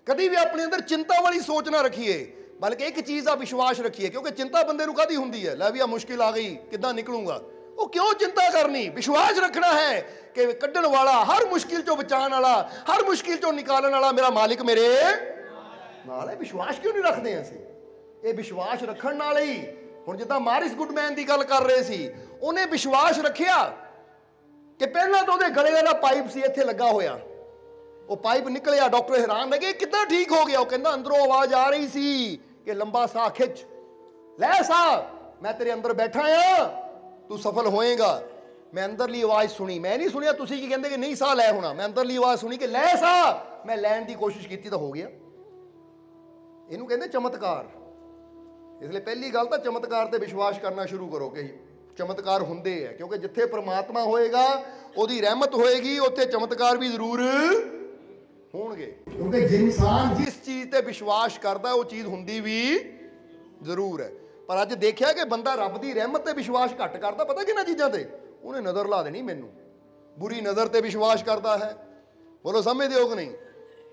ਕਦੀ ਵੀ ਆਪਣੇ ਅੰਦਰ ਚਿੰਤਾ ਵਾਲੀ ਸੋਚ ਨਾ ਰੱਖੀਏ, ਬਲਕਿ ਇੱਕ ਚੀਜ਼ ਦਾ ਵਿਸ਼ਵਾਸ ਰੱਖੀਏ। ਕਿਉਂਕਿ ਚਿੰਤਾ ਬੰਦੇ ਨੂੰ ਕਾਹਦੀ ਹੁੰਦੀ ਹੈ? ਲੈ ਵੀ ਆ ਮੁਸ਼ਕਿਲ ਆ ਗਈ, ਕਿੱਦਾਂ ਨਿਕਲੂੰਗਾ? ਉਹ ਕਿਉਂ ਚਿੰਤਾ ਕਰਨੀ? ਵਿਸ਼ਵਾਸ ਰੱਖਣਾ ਹੈ ਕਿ ਕੱਢਣ ਵਾਲਾ, ਹਰ ਮੁਸ਼ਕਿਲ ਚੋਂ ਬਚਾਉਣ ਵਾਲਾ, ਹਰ ਮੁਸ਼ਕਿਲ ਚੋਂ ਨਿਕਾਲਣ ਵਾਲਾ ਮੇਰਾ ਮਾਲਿਕ ਮੇਰੇ ਨਾਲ ਹੈ। ਵਿਸ਼ਵਾਸ ਕਿਉਂ ਨਹੀਂ ਰੱਖਦੇ ਅਸੀਂ? ਇਹ ਵਿਸ਼ਵਾਸ ਰੱਖਣ ਨਾਲ ਹੀ, ਹੁਣ ਜਿੱਦਾਂ ਮਾਰਿਸ ਗੁੱਡਮੈਨ ਦੀ ਗੱਲ ਕਰ ਰਹੇ ਸੀ, ਉਹਨੇ ਵਿਸ਼ਵਾਸ ਰੱਖਿਆ ਕਿ ਪਹਿਲਾਂ ਤਾਂ ਉਹਦੇ ਗਲੇ ਦਾ ਪਾਈਪ ਸੀ ਇੱਥੇ ਲੱਗਾ ਹੋਇਆ, ਉਹ ਪਾਈਪ ਨਿਕਲਿਆ, ਡਾਕਟਰ ਹੈਰਾਨ ਲੱਗੇ ਕਿੱਦਾਂ ਠੀਕ ਹੋ ਗਿਆ? ਉਹ ਕਹਿੰਦਾ ਅੰਦਰੋਂ ਆਵਾਜ਼ ਆ ਰਹੀ ਸੀ ਕਿ ਲੰਬਾ ਸਾਹ ਖਿੱਚ, ਲੈ ਸਾਹ, ਮੈਂ ਤੇਰੇ ਅੰਦਰ ਬੈਠਾ ਆ, ਤੂੰ ਸਫਲ ਹੋਏਗਾ। ਮੈਂ ਅੰਦਰਲੀ ਆਵਾਜ਼ ਸੁਣੀ, ਮੈਂ ਨਹੀਂ ਸੁਣਿਆ ਤੁਸੀਂ ਕੀ ਕਹਿੰਦੇ ਕਿ ਨਹੀਂ ਸਾਹ ਲੈ ਹੋਣਾ, ਮੈਂ ਅੰਦਰਲੀ ਆਵਾਜ਼ ਸੁਣੀ ਕਿ ਲੈ ਸਾਹ, ਮੈਂ ਲੈਣ ਦੀ ਕੋਸ਼ਿਸ਼ ਕੀਤੀ ਤਾਂ ਹੋ ਗਿਆ। ਇਹਨੂੰ ਕਹਿੰਦੇ ਚਮਤਕਾਰ। ਇਸ ਲਈ ਪਹਿਲੀ ਗੱਲ ਤਾਂ ਚਮਤਕਾਰ ਤੇ ਵਿਸ਼ਵਾਸ ਕਰਨਾ ਸ਼ੁਰੂ ਕਰੋ ਕਿ ਚਮਤਕਾਰ ਹੁੰਦੇ ਆ, ਕਿਉਂਕਿ ਜਿੱਥੇ ਪ੍ਰਮਾਤਮਾ ਹੋਏਗਾ, ਉਹਦੀ ਰਹਿਮਤ ਹੋਏਗੀ, ਉੱਥੇ ਚਮਤਕਾਰ ਵੀ ਜ਼ਰੂਰ ਹੋਣਗੇ। ਕਿਉਂਕਿ ਇਨਸਾਨ ਜਿਸ ਚੀਜ਼ ਤੇ ਵਿਸ਼ਵਾਸ ਕਰਦਾ ਉਹ ਚੀਜ਼ ਹੁੰਦੀ ਵੀ ਜ਼ਰੂਰ ਹੈ। ਪਰ ਅੱਜ ਦੇਖਿਆ ਕਿ ਬੰਦਾ ਰੱਬ ਦੀ ਰਹਿਮਤ ਤੇ ਵਿਸ਼ਵਾਸ ਘੱਟ ਕਰਦਾ, ਪਤਾ ਕਿਹਨਾਂ ਚੀਜ਼ਾਂ ਤੇ? ਉਹਨੇ ਨਜ਼ਰ ਲਾ ਦੇਣੀ ਮੈਨੂੰ, ਬੁਰੀ ਨਜ਼ਰ ਤੇ ਵਿਸ਼ਵਾਸ ਕਰਦਾ ਹੈ। ਬੋਲੋ ਸਮਝਦੇ ਹੋ ਕਿ ਨਹੀਂ?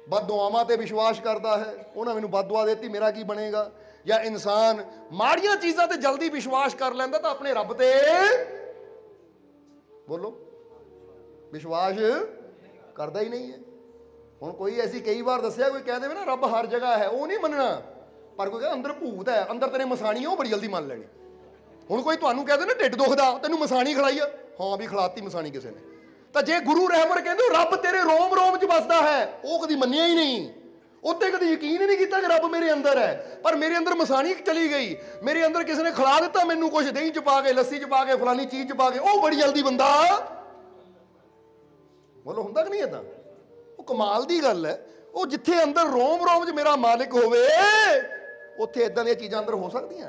ਬਦਦੁਆਵਾਂ ਤੇ ਵਿਸ਼ਵਾਸ ਕਰਦਾ ਹੈ, ਉਹਨਾਂ ਮੈਨੂੰ ਬਦਦੁਆ ਦਿੱਤੀ, ਮੇਰਾ ਕੀ ਬਣੇਗਾ? ਜਾਂ ਇਨਸਾਨ ਮਾੜੀਆਂ ਚੀਜ਼ਾਂ ਤੇ ਜਲਦੀ ਵਿਸ਼ਵਾਸ ਕਰ ਲੈਂਦਾ, ਤਾਂ ਆਪਣੇ ਰੱਬ ਤੇ ਬੋਲੋ ਵਿਸ਼ਵਾਸ ਕਰਦਾ ਹੀ ਨਹੀਂ ਹੈ। ਹੁਣ ਕੋਈ ਐਸੀ ਕਈ ਵਾਰ ਦੱਸਿਆ, ਕੋਈ ਕਹਿ ਦੇਵੇ ਨਾ ਰੱਬ ਹਰ ਜਗ੍ਹਾ ਹੈ, ਉਹ ਨਹੀਂ ਮੰਨਣਾ। ਪਰ ਕੋਈ ਕਹਿੰਦਾ ਅੰਦਰ ਭੂਤ ਹੈ, ਅੰਦਰ ਤੇਰੇ ਮਸਾਣੀ, ਉਹ ਬੜੀ ਜਲਦੀ ਮੰਨ ਲੈਣੀ। ਹੁਣ ਕੋਈ ਤੁਹਾਨੂੰ ਕਹਿ ਦੇ ਨਾ ਢਿੱਡ ਦੁਖਦਾ, ਤੈਨੂੰ ਮਸਾਣੀ ਖਿਲਾਈ ਆ, ਹਾਂ ਵੀ ਖਿਲਾਤੀ ਮਸਾਣੀ ਕਿਸੇ ਨੇ, ਤਾਂ ਜੇ ਗੁਰੂ ਰਹਿਬਰ ਕਹਿੰਦੇ ਰੱਬ ਤੇਰੇ ਰੋਮ ਰੋਮ 'ਚ ਵੱਸਦਾ ਹੈ, ਉਹ ਕਦੀ ਮੰਨਿਆ ਹੀ ਨਹੀਂ, ਉੱਤੇ ਕਦੀ ਯਕੀਨ ਹੀ ਨਹੀਂ ਕੀਤਾ ਕਿ ਰੱਬ ਮੇਰੇ ਅੰਦਰ ਹੈ। ਪਰ ਮੇਰੇ ਅੰਦਰ ਮਸਾਣੀ ਚਲੀ ਗਈ, ਮੇਰੇ ਅੰਦਰ ਕਿਸੇ ਨੇ ਖਿਲਾ ਦਿੱਤਾ ਮੈਨੂੰ ਕੁਝ, ਦਹੀਂ 'ਚ ਪਾ ਕੇ, ਲੱਸੀ 'ਚ ਪਾ ਕੇ, ਫਲਾਨੀ ਚੀਜ਼ 'ਚ ਪਾ ਕੇ, ਉਹ ਬੜੀ ਜਲਦੀ ਬੰਦਾ ਬੋਲੋ ਹੁੰਦਾ ਕਿ ਨਹੀਂ ਏਦਾਂ? ਉਹ ਕਮਾਲ ਦੀ ਗੱਲ ਹੈ। ਉਹ ਜਿੱਥੇ ਅੰਦਰ ਰੋਮ ਰੋਮ 'ਚ ਮੇਰਾ ਮਾਲਿਕ ਹੋਵੇ, ਉੱਥੇ ਏਦਾਂ ਦੀਆਂ ਚੀਜ਼ਾਂ ਅੰਦਰ ਹੋ ਸਕਦੀਆਂ।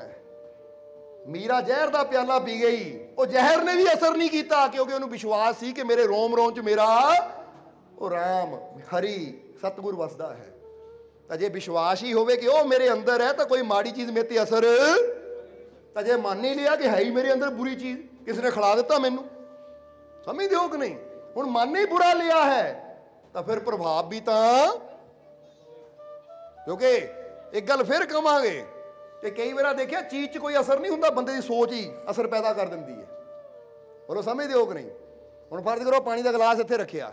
ਮੀਰਾ ਜ਼ਹਿਰ ਦਾ ਪਿਆਲਾ ਪੀ ਗਈ, ਉਹ ਜ਼ਹਿਰ ਨੇ ਵੀ ਅਸਰ ਨਹੀਂ ਕੀਤਾ, ਕਿਉਂਕਿ ਉਹਨੂੰ ਵਿਸ਼ਵਾਸ ਸੀ ਕਿ ਮੇਰੇ ਰੋਮ ਰੋਮ 'ਚ ਮੇਰਾ ਉਹ ਰਾਮ ਹਰੀ ਸਤਿਗੁਰ ਵਸਦਾ ਹੈ। ਤਾਂ ਜੇ ਵਿਸ਼ਵਾਸ ਹੀ ਹੋਵੇ ਕਿ ਉਹ ਮੇਰੇ ਅੰਦਰ ਹੈ, ਤਾਂ ਕੋਈ ਮਾੜੀ ਚੀਜ਼ ਮੇਰੇ ਤੇ ਅਸਰ, ਤਾਂ ਜੇ ਮੰਨ ਹੀ ਲਿਆ ਕਿ ਹੈ ਹੀ ਮੇਰੇ ਅੰਦਰ ਬੁਰੀ ਚੀਜ਼, ਕਿਸੇ ਨੇ ਖਿਲਾ ਦਿੱਤਾ ਮੈਨੂੰ, ਸਮਝਦੇ ਹੋ ਕਿ ਨਹੀਂ? ਹੁਣ ਮਨ ਹੀ ਬੁਰਾ ਲਿਆ ਹੈ ਤਾਂ ਫਿਰ ਪ੍ਰਭਾਵ ਵੀ ਤਾਂ, ਕਿਉਂਕਿ ਇੱਕ ਗੱਲ ਫਿਰ ਕਵਾਂਗੇ ਕਿ ਕਈ ਵਾਰ ਦੇਖਿਆ ਚੀਜ਼ 'ਚ ਕੋਈ ਅਸਰ ਨਹੀਂ ਹੁੰਦਾ, ਬੰਦੇ ਦੀ ਸੋਚ ਹੀ ਅਸਰ ਪੈਦਾ ਕਰ ਦਿੰਦੀ ਹੈ। ਬੋਲੋ ਸਮਝਦੇ ਹੋ ਕਿ ਨਹੀਂ? ਹੁਣ ਫਰਜ਼ ਕਰੋ ਪਾਣੀ ਦਾ ਗਲਾਸ ਇੱਥੇ ਰੱਖਿਆ,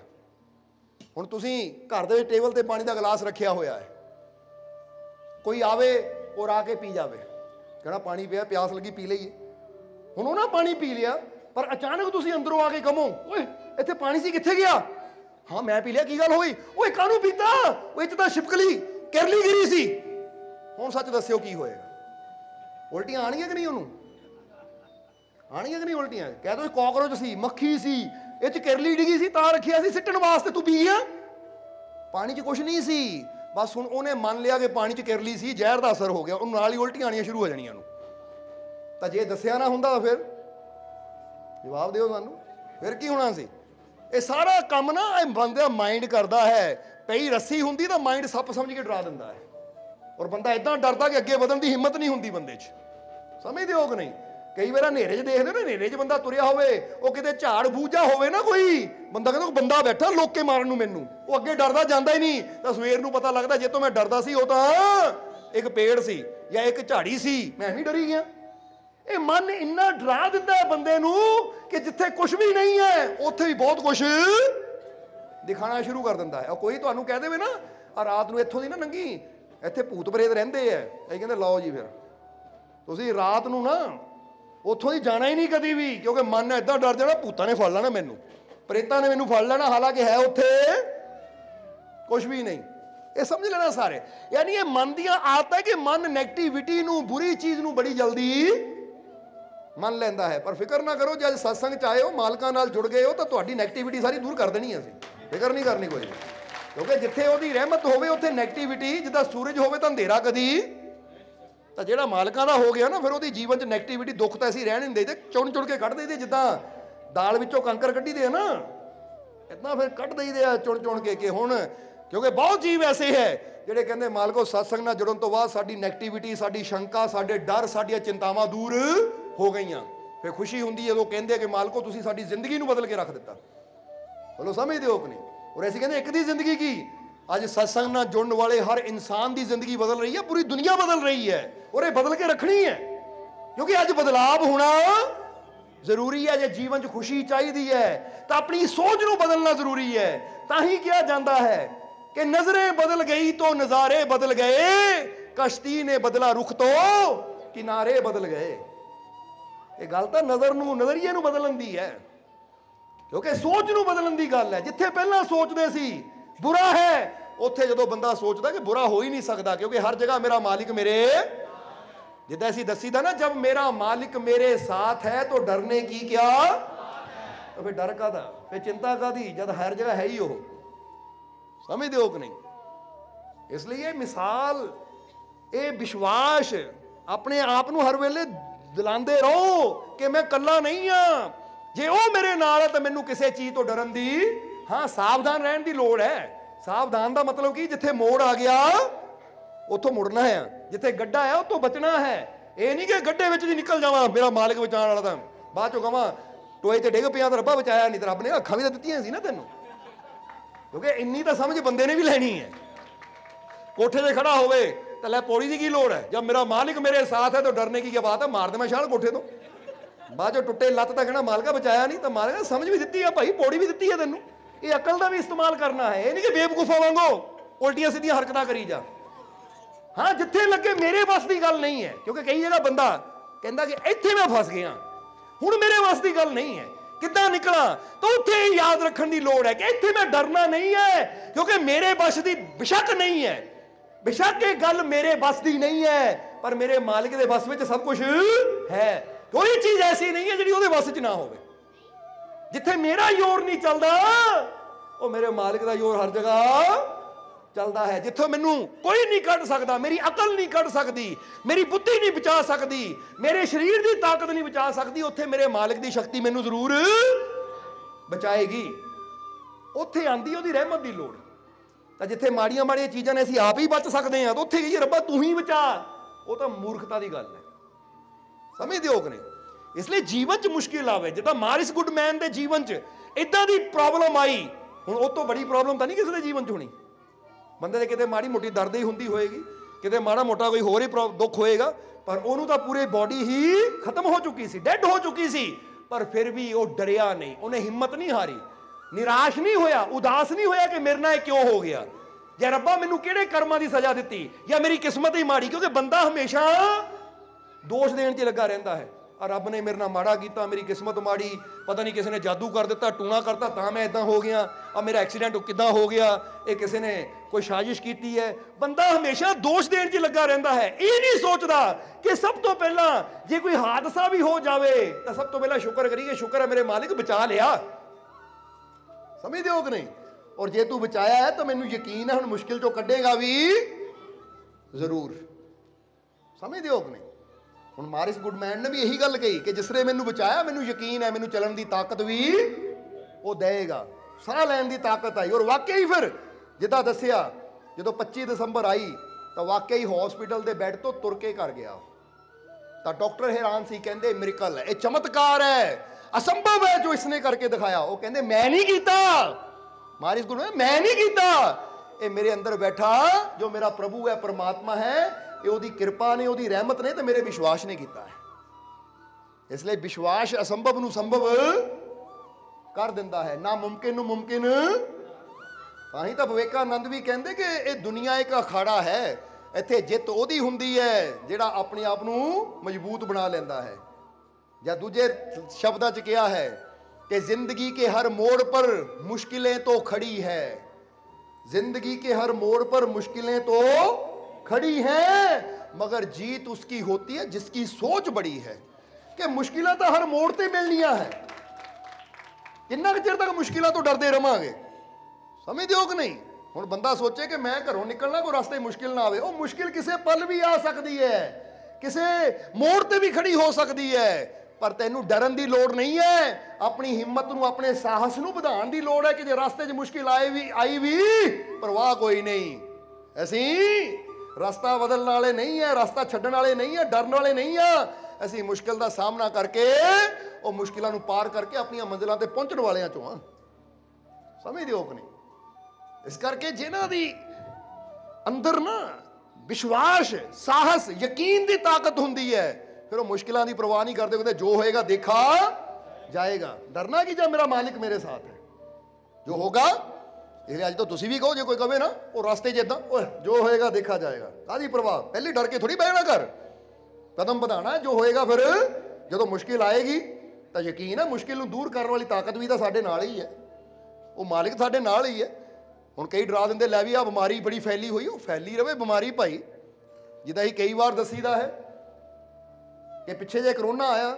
ਹੁਣ ਤੁਸੀਂ ਘਰ ਦੇ ਟੇਬਲ ਤੇ ਪਾਣੀ ਦਾ ਗਲਾਸ ਰੱਖਿਆ ਹੋਇਆ ਹੈ, ਕੋਈ ਆਵੇ ਔਰ ਆ ਕੇ ਪੀ ਜਾਵੇ, ਕਹਿਣਾ ਪਾਣੀ ਪਿਆ, ਪਿਆਸ ਲੱਗੀ, ਪੀ ਲਈਏ। ਹੁਣ ਉਹ ਨਾ ਪਾਣੀ ਪੀ ਲਿਆ, ਪਰ ਅਚਾਨਕ ਤੁਸੀਂ ਅੰਦਰੋਂ ਆ ਕੇ ਕਹੋ ਓਏ ਇੱਥੇ ਪਾਣੀ ਸੀ, ਕਿੱਥੇ ਗਿਆ? ਹਾਂ ਮੈਂ ਪੀ ਲਿਆ, ਕੀ ਗੱਲ ਹੋਈ? ਓਏ ਕਾਹਨੂੰ ਪੀਤਾ? ਉਹ ਚ ਤਾਂ ਛਿਪਕਲੀ ਕਿਰਲੀ ਗਿਰੀ ਸੀ। ਹੁਣ ਸੱਚ ਦੱਸਿਓ ਕੀ ਹੋਏਗਾ? ਉਲਟੀਆਂ ਆਣਗੀਆਂ ਕਿ ਨਹੀਂ? ਉਹਨੂੰ ਆਣਗੀਆਂ ਕਿ ਨਹੀਂ ਉਲਟੀਆਂ? ਕਹਿ ਦੋ ਕਾਕਰੋਚ ਸੀ, ਮੱਖੀ ਸੀ, ਇਹ ਚ ਕਿਰਲੀ ਡਿੱਗੀ ਸੀ ਤਾਂ ਰੱਖਿਆ ਸੀ ਸਿੱਟਣ ਵਾਸਤੇ, ਤੂੰ ਪੀ ਗਿਆ। ਪਾਣੀ 'ਚ ਕੁਛ ਨਹੀਂ ਸੀ, ਬਸ ਹੁਣ ਉਹਨੇ ਮੰਨ ਲਿਆ ਕਿ ਪਾਣੀ 'ਚ ਕਿਰਲੀ ਸੀ, ਜ਼ਹਿਰ ਦਾ ਅਸਰ ਹੋ ਗਿਆ, ਉਹਨੂੰ ਨਾਲ ਹੀ ਉਲਟੀਆਂ ਆਣੀਆਂ ਸ਼ੁਰੂ ਹੋ ਜਾਣੀਆਂ ਨੂੰ। ਤਾਂ ਜੇ ਦੱਸਿਆ ਨਾ ਹੁੰਦਾ ਤਾਂ ਫਿਰ ਜਵਾਬ ਦਿਓ ਸਾਨੂੰ, ਫਿਰ ਕੀ ਹੋਣਾ ਸੀ? ਇਹ ਸਾਰਾ ਕੰਮ ਨਾ ਇਹ ਬੰਦੇ ਦਾ ਮਾਈਂਡ ਕਰਦਾ ਹੈ। ਪਈ ਰੱਸੀ ਹੁੰਦੀ ਤਾਂ ਮਾਈਂਡ ਸੱਪ ਸਮਝ ਕੇ ਡਰਾ ਦਿੰਦਾ ਹੈ, ਔਰ ਬੰਦਾ ਇਦਾਂ ਡਰਦਾ ਕਿ ਅੱਗੇ ਵਧਣ ਦੀ ਹਿੰਮਤ ਨਹੀਂ ਹੁੰਦੀ ਬੰਦੇ 'ਚ। ਸਮਝਦੇ ਹੋ ਕਿ ਨਹੀਂ? ਕਈ ਵਾਰ ਹਨੇਰੇ 'ਚ ਦੇਖਦੇ ਹੋ ਨਾ, ਹਨੇਰੇ 'ਚ ਬੰਦਾ ਤੁਰਿਆ ਹੋਵੇ, ਉਹ ਕਿਤੇ ਝਾੜ ਬੂਝਾ ਹੋਵੇ ਨਾ, ਕੋਈ ਬੰਦਾ ਕਹਿੰਦਾ ਬੰਦਾ ਬੈਠਾ ਲੋਕੇ ਮਾਰਨ ਨੂੰ ਮੈਨੂੰ, ਉਹ ਅੱਗੇ ਡਰਦਾ ਜਾਂਦਾ ਹੀ ਨਹੀਂ। ਤਾਂ ਸਵੇਰ ਨੂੰ ਪਤਾ ਲੱਗਦਾ ਜੇ ਤੋਂ ਮੈਂ ਡਰਦਾ ਸੀ ਉਹ ਤਾਂ ਇੱਕ ਪੇੜ ਸੀ ਜਾਂ ਇੱਕ ਝਾੜੀ ਸੀ, ਮੈਂ ਵੀ ਡਰੀ ਗਿਆ। ਇਹ ਮਨ ਇੰਨਾ ਡਰਾ ਦਿੰਦਾ ਹੈ ਬੰਦੇ ਨੂੰ ਕਿ ਜਿੱਥੇ ਕੁਝ ਵੀ ਨਹੀਂ ਹੈ ਉੱਥੇ ਵੀ ਬਹੁਤ ਕੁਝ ਦਿਖਾਣਾ ਸ਼ੁਰੂ ਕਰ ਦਿੰਦਾ ਹੈ। ਕੋਈ ਤੁਹਾਨੂੰ ਕਹਿ ਦੇਵੇ ਨਾ ਆ ਰਾਤ ਨੂੰ ਇੱਥੋਂ ਦੀ ਨਾ ਲੰਘੀ, ਇੱਥੇ ਭੂਤ ਪ੍ਰੇਤ ਰਹਿੰਦੇ ਆ, ਇਹ ਕਹਿੰਦੇ ਲਓ ਜੀ ਫਿਰ ਤੁਸੀਂ ਰਾਤ ਨੂੰ ਨਾ ਉੱਥੋਂ ਦੀ ਜਾਣਾ ਹੀ ਨਹੀਂ ਕਦੀ ਵੀ, ਕਿਉਂਕਿ ਮਨ ਏਦਾਂ ਡਰ ਜਾਣਾ ਭੂਤਾਂ ਨੇ ਫੜ ਲੈਣਾ ਮੈਨੂੰ, ਪ੍ਰੇਤਾਂ ਨੇ ਮੈਨੂੰ ਫੜ ਲੈਣਾ, ਹਾਲਾਂਕਿ ਹੈ ਉੱਥੇ ਕੁਝ ਵੀ ਨਹੀਂ। ਇਹ ਸਮਝ ਲੈਣਾ ਸਾਰੇ। ਯਾਨੀ ਇਹ ਮਨ ਦੀਆਂ ਆਦਤਾਂ ਹੈ ਕਿ ਮਨ ਨੈਗੇਟਿਵਿਟੀ ਨੂੰ, ਬੁਰੀ ਚੀਜ਼ ਨੂੰ ਬੜੀ ਜਲਦੀ ਮੰਨ ਲੈਂਦਾ ਹੈ। ਪਰ ਫਿਕਰ ਨਾ ਕਰੋ, ਜੇ ਅੱਜ ਸਤਸੰਗ 'ਚ ਆਏ ਹੋ, ਮਾਲਕਾਂ ਨਾਲ ਜੁੜ ਗਏ ਹੋ, ਤਾਂ ਤੁਹਾਡੀ ਨੈਗੇਟਿਵਿਟੀ ਸਾਰੀ ਦੂਰ ਕਰ ਦੇਣੀ ਹੈ ਅਸੀਂ, ਫਿਕਰ ਨਹੀਂ ਕਰਨੀ ਕੋਈ। ਕਿਉਂਕਿ ਜਿੱਥੇ ਉਹਦੀ ਰਹਿਮਤ ਹੋਵੇ ਉੱਥੇ ਨੈਗੇਟਿਵਿਟੀ, ਜਿੱਦਾਂ ਸੂਰਜ ਹੋਵੇ ਤਾਂ ਅੰਧੇਰਾ ਕਦੀ। ਤਾਂ ਜਿਹੜਾ ਮਾਲਕਾਂ ਦਾ ਹੋ ਗਿਆ ਨਾ, ਫਿਰ ਉਹਦੀ ਜੀਵਨ 'ਚ ਨੈਗੇਟਿਵਿਟੀ, ਦੁੱਖ ਤਾਂ ਅਸੀਂ ਰਹਿਣ ਨਹੀਂ ਦੇਈਦੇ, ਚੁਣ ਚੁਣ ਕੇ ਕੱਢ ਦੇਈਦੇ, ਜਿੱਦਾਂ ਦਾਲ ਵਿੱਚੋਂ ਕੰਕਰ ਕੱਢੀਦੇ ਆ ਨਾ, ਇੱਦਾਂ ਫਿਰ ਕੱਢ ਦੇਈਦੇ ਆ ਚੁਣ ਚੁਣ ਕੇ। ਕਿ ਹੁਣ ਕਿਉਂਕਿ ਬਹੁਤ ਜੀਵ ਐਸੇ ਹੈ ਜਿਹੜੇ ਕਹਿੰਦੇ ਮਾਲਕੋ ਸਤਸੰਗ ਨਾਲ ਜੁੜਨ ਤੋਂ ਬਾਅਦ ਸਾਡੀ ਨੈਗੇਟਿਵਿਟੀ, ਸਾਡੀ ਸ਼ੰਕਾ, ਸਾਡੇ ਡਰ, ਸਾਡੀਆਂ ਚਿੰਤਾਵਾਂ ਦੂਰ ਹੋ ਗਈਆਂ। ਫਿਰ ਖੁਸ਼ੀ ਹੁੰਦੀ ਜਦੋਂ ਕਹਿੰਦੇ ਕਿ ਮਾਲਕੋ ਤੁਸੀਂ ਸਾਡੀ ਜ਼ਿੰਦਗੀ ਨੂੰ ਬਦਲ ਕੇ ਰੱਖ ਦਿੱਤਾ। ਬੋਲੋ ਸਮਝਦੇ ਹੋ ਕਿ ਨਹੀਂ? ਔਰ ਅਸੀਂ ਕਹਿੰਦੇ ਇੱਕ ਦੀ ਜ਼ਿੰਦਗੀ ਕੀ, ਅੱਜ ਸਤਸੰਗ ਨਾਲ ਜੁੜਨ ਵਾਲੇ ਹਰ ਇਨਸਾਨ ਦੀ ਜ਼ਿੰਦਗੀ ਬਦਲ ਰਹੀ ਹੈ, ਪੂਰੀ ਦੁਨੀਆ ਬਦਲ ਰਹੀ ਹੈ, ਔਰ ਇਹ ਬਦਲ ਕੇ ਰੱਖਣੀ ਹੈ। ਕਿਉਂਕਿ ਅੱਜ ਬਦਲਾਵ ਹੋਣਾ ਜ਼ਰੂਰੀ ਹੈ। ਜੇ ਜੀਵਨ 'ਚ ਖੁਸ਼ੀ ਚਾਹੀਦੀ ਹੈ ਤਾਂ ਆਪਣੀ ਸੋਚ ਨੂੰ ਬਦਲਣਾ ਜ਼ਰੂਰੀ ਹੈ। ਤਾਂ ਹੀ ਕਿਹਾ ਜਾਂਦਾ ਹੈ ਕਿ ਨਜ਼ਰੇ ਬਦਲ ਗਈ तो ਨਜ਼ਾਰੇ ਬਦਲ ਗਏ, ਕਸ਼ਤੀ ਨੇ ਬਦਲਾ ਰੁਖ ਤੋਂ ਕਿਨਾਰੇ ਬਦਲ ਗਏ। ਇਹ ਗੱਲ ਤਾਂ ਨਜ਼ਰ ਨੂੰ, ਨਜ਼ਰੀਏ ਨੂੰ ਬਦਲਣ ਦੀ ਹੈ, ਕਿਉਂਕਿ ਸੋਚ ਨੂੰ ਬਦਲਣ ਦੀ ਗੱਲ ਹੈ। ਜਿੱਥੇ ਪਹਿਲਾਂ ਸੋਚਦੇ ਸੀ ਬੁਰਾ ਹੈ, ਉੱਥੇ ਜਦੋਂ ਬੰਦਾ ਸੋਚਦਾ ਕਿ ਬੁਰਾ ਹੋ ਹੀ ਨਹੀਂ ਸਕਦਾ, ਕਿਉਂਕਿ ਹਰ ਜਗ੍ਹਾ ਮੇਰਾ ਮਾਲਿਕ ਮੇਰੇ, ਜਿੱਦਾਂ ਅਸੀਂ ਦੱਸੀਦਾ ਨਾ, ਜਬ ਮੇਰਾ ਮਾलिक मेरे साथ है तो डरने की क्या, तो फिर डर कादा, फिर चिंता कादी, जब हर जगह है ही हो। समझते हो कि नहीं? इसलिए मिसाल, ये विश्वास अपने आप ਨੂੰ हर वेले दिलाते रहो कि मैं कला नहीं हाँ, जे वो मेरे नाल है तो मैनू किसी चीज तो डरन दी, हाँ सावधान रहने की लोड़ है। सावधान का मतलब कि जिथे मोड़ आ गया उतों मुड़ना है, जिथे गड्ढा है उतों बचना है। ये नहीं कि गड्ढे में नहीं निकल जावा, मेरा मालिक बचाने वाला था, बाद चो कहां टोए ते डिग पिया तो रब्बा बचाया नहीं, तो रब ने अखां भी तो दित्तियां सी ना तैनूं। क्योंकि इन्नी तो समझ बंदे ने भी लैनी है। कोठे से खड़ा होवे तो लै पौड़ी की लोड़ है, जब मेरा मालिक मेरे साथ है तो डरने की क्या बात है, मार दे मैं शाल कोठे तो, बाद चो टुटे लत्त तक कहना मालिका बचाया नहीं, तो मालिका समझ भी दी है भाई, पौड़ी भी दी है तैनूं। ये अकल का भी इस्तेमाल करना है, ये नहीं कि बेवकूफा वांगो उल्टियां सीधियां हरकतां करी जा। हाँ जिथे लगे मेरे बस की गल नहीं है, क्योंकि कई जगह बंदा कहता कि इत्थे मैं फस गया, हुण मेरे बस की गल नहीं है, किद्दां निकला, तो उत्थे याद रखने की लोड़ है कि इत्थे मैं डरना नहीं है, क्योंकि मेरे बस की बेशक नहीं है, बेशक ये गल मेरे बस की नहीं है, पर मेरे मालिक के बस में सब कुछ है। कोई चीज ऐसी नहीं है जिहड़ी उहदे बस च ना होवे। जिथे मेरा जोर नहीं चलता वो मेरे मालिक का जोर हर जगह चलता है। जिथों मैनू कोई नहीं कढ़ सकता, मेरी अकल नहीं कढ़ सकती, मेरी बुद्धि नहीं बचा सकती, मेरे शरीर की ताकत नहीं बचा सकती, उत्थे मेरे मालिक की शक्ति मैनू जरूर बचाएगी। उत्थे आंदी उहदी रहमत की लोड़। तो जिथे माड़ियां माड़ियां चीज़ां ने असीं आप ही बच सकते हैं, तो उत्थे कहिए रब्बा तू ही बचा, वो तो मूर्खता की गल है। समझते हो कि नहीं? इसलिए जीवन च मुश्किल आवे, जिद्दां मारिस गुडमैन के जीवन च इदां दी प्रॉब्लम आई, हुण उस तो बड़ी प्रॉब्लम तो नहीं किसी के जीवन च होनी। बंदे दे किते माड़ी मोटी दर्द ही हुंदी होएगी, किते माड़ा मोटा कोई होर ही दुख होएगा, पर उहनूं तां पूरी बॉडी ही खत्म हो चुकी सी, डेड हो चुकी सी, पर फिर भी वो डरिया नहीं, उन्हें हिम्मत नहीं हारी, निराश नहीं होया, उदास नहीं होया कि मेरे नाल क्यों हो गया, या रब्बा मैनूं किहड़े कर्मां दी सज़ा दित्ती, या मेरी किस्मत ही माड़ी। क्योंकि बंदा हमेशा दोष देण च लगा रहिंदा है, रब ने मेरे नाल माड़ा कीता, मेरी किस्मत माड़ी, पता नहीं किसी ने जादू कर दिता, टूणा करता तां मैं इदां हो गया, मेरा एक्सीडेंट किदां हो गया, ये किसी ने कोई साजिश की है। बंदा हमेशा दोष देने च लगा रहिंदा है, ये नहीं सोचता कि सब तो पहला जे कोई हादसा भी हो जाए तो सब तो पहला शुक्र करिए, शुक्र है मेरे मालिक बचा लिया। समझदे हो कि नहीं? और जे तू बचाया है तो मैनू यकीन है हुण मुश्किल चों कड्डेगा भी जरूर। समझदे हो कि नहीं? हुण मारिस गुडमैन ने भी यही गल कही कि जिसने मैनू बचाया मैनू यकीन है मैनू चलन की ताकत भी वो देगा, साह लैन की ताकत आई। और वाकई फिर जिदा दसिया जो 25 दसंबर आई तो वाकई हॉस्पिटल के बैड तो तुर के घर गया, तो डॉक्टर हैरान सी, कहते मिरेकल है, ये चमत्कार है, असंभव है जो इसने करके दिखाया। वो कहते मैं नहीं कीता, मारिस गुडमैन मैं नहीं कीता, ये मेरे अंदर बैठा जो मेरा प्रभु है, परमात्मा है, ये ओदी कृपा ने, ओदी रहमत ने, तो मेरे विश्वास ने किया है। इसलिए विश्वास असंभव नूं संभव कर दिंदा है, ना मुमकिन नूं मुमकिन। तां तां विवेकानंद भी कहंदे कि ये दुनिया एक अखाड़ा है, इत्थे जित ओदी हुंदी है जिहड़ा अपने आप नूं मजबूत बना लैंदा है। या दूजे शब्दां च कहा है कि जिंदगी के हर मोड़ पर मुश्किलें तो खड़ी है, जिंदगी के हर मोड़ पर मुश्किलें तो खड़ी हैं, मगर जीत उसकी होती है जिसकी सोच बड़ी है। कि मुश्किलें तो हर मोड़ ते मिलनियां है, किन्ना चिर तक मुश्किलों तो डरते रहांगे? समझदे हो कि नहीं? हुण बंदा सोचे कि मैं घरों निकलना कोई रास्ते मुश्किल ना आवे, वो मुश्किल किसी पल भी आ सकती है, किसी मोड़ ते भी खड़ी हो सकती है, पर तैनू डरन की लोड़ नहीं है, अपनी हिम्मत नूं, अपने साहस नूं वधाउण दी लोड़ है कि जे रास्ते 'च मुश्किल आई भी परवाह कोई नहीं, असीं रास्ता बदलने वाले नहीं है, रास्ता छड्डण वाले नहीं है, डरन वाले नहीं है, असीं मुश्किल का सामना करके वो मुश्किलों को पार करके अपन मंजिलों पर पहुंचने वाले चों हाँ। समझदे हो कि नहीं? इस करके जिन्हां दी अंदर ना विश्वास, साहस, यकीन की ताकत हुंदी है, फिर वो मुश्किलों की परवाह नहीं करते, कहते जो होएगा देखा जाएगा, डरना कि जब मेरा मालिक मेरे साथ है, जो होगा। इसलिए अज तो तुसी भी कहो, जो कोई कहे ना वो रास्ते जिदा जो होएगा देखा जाएगा, काहदी परवाह, पहले डर के थोड़ी बहना कर, कदम बढ़ाना, जो होएगा फिर जो मुश्किल आएगी तो यकीन है मुश्किल को दूर करने वाली ताकत भी तो साडे नाल ही है, वो मालिक साडे नाल ही है। हुण कई डरा देंगे, लै भी आ बीमारी बड़ी फैली हुई, वो फैली रहे बीमारी भाई, जिदा ही कई बार दसीदा है कि पिछे जे करोना आया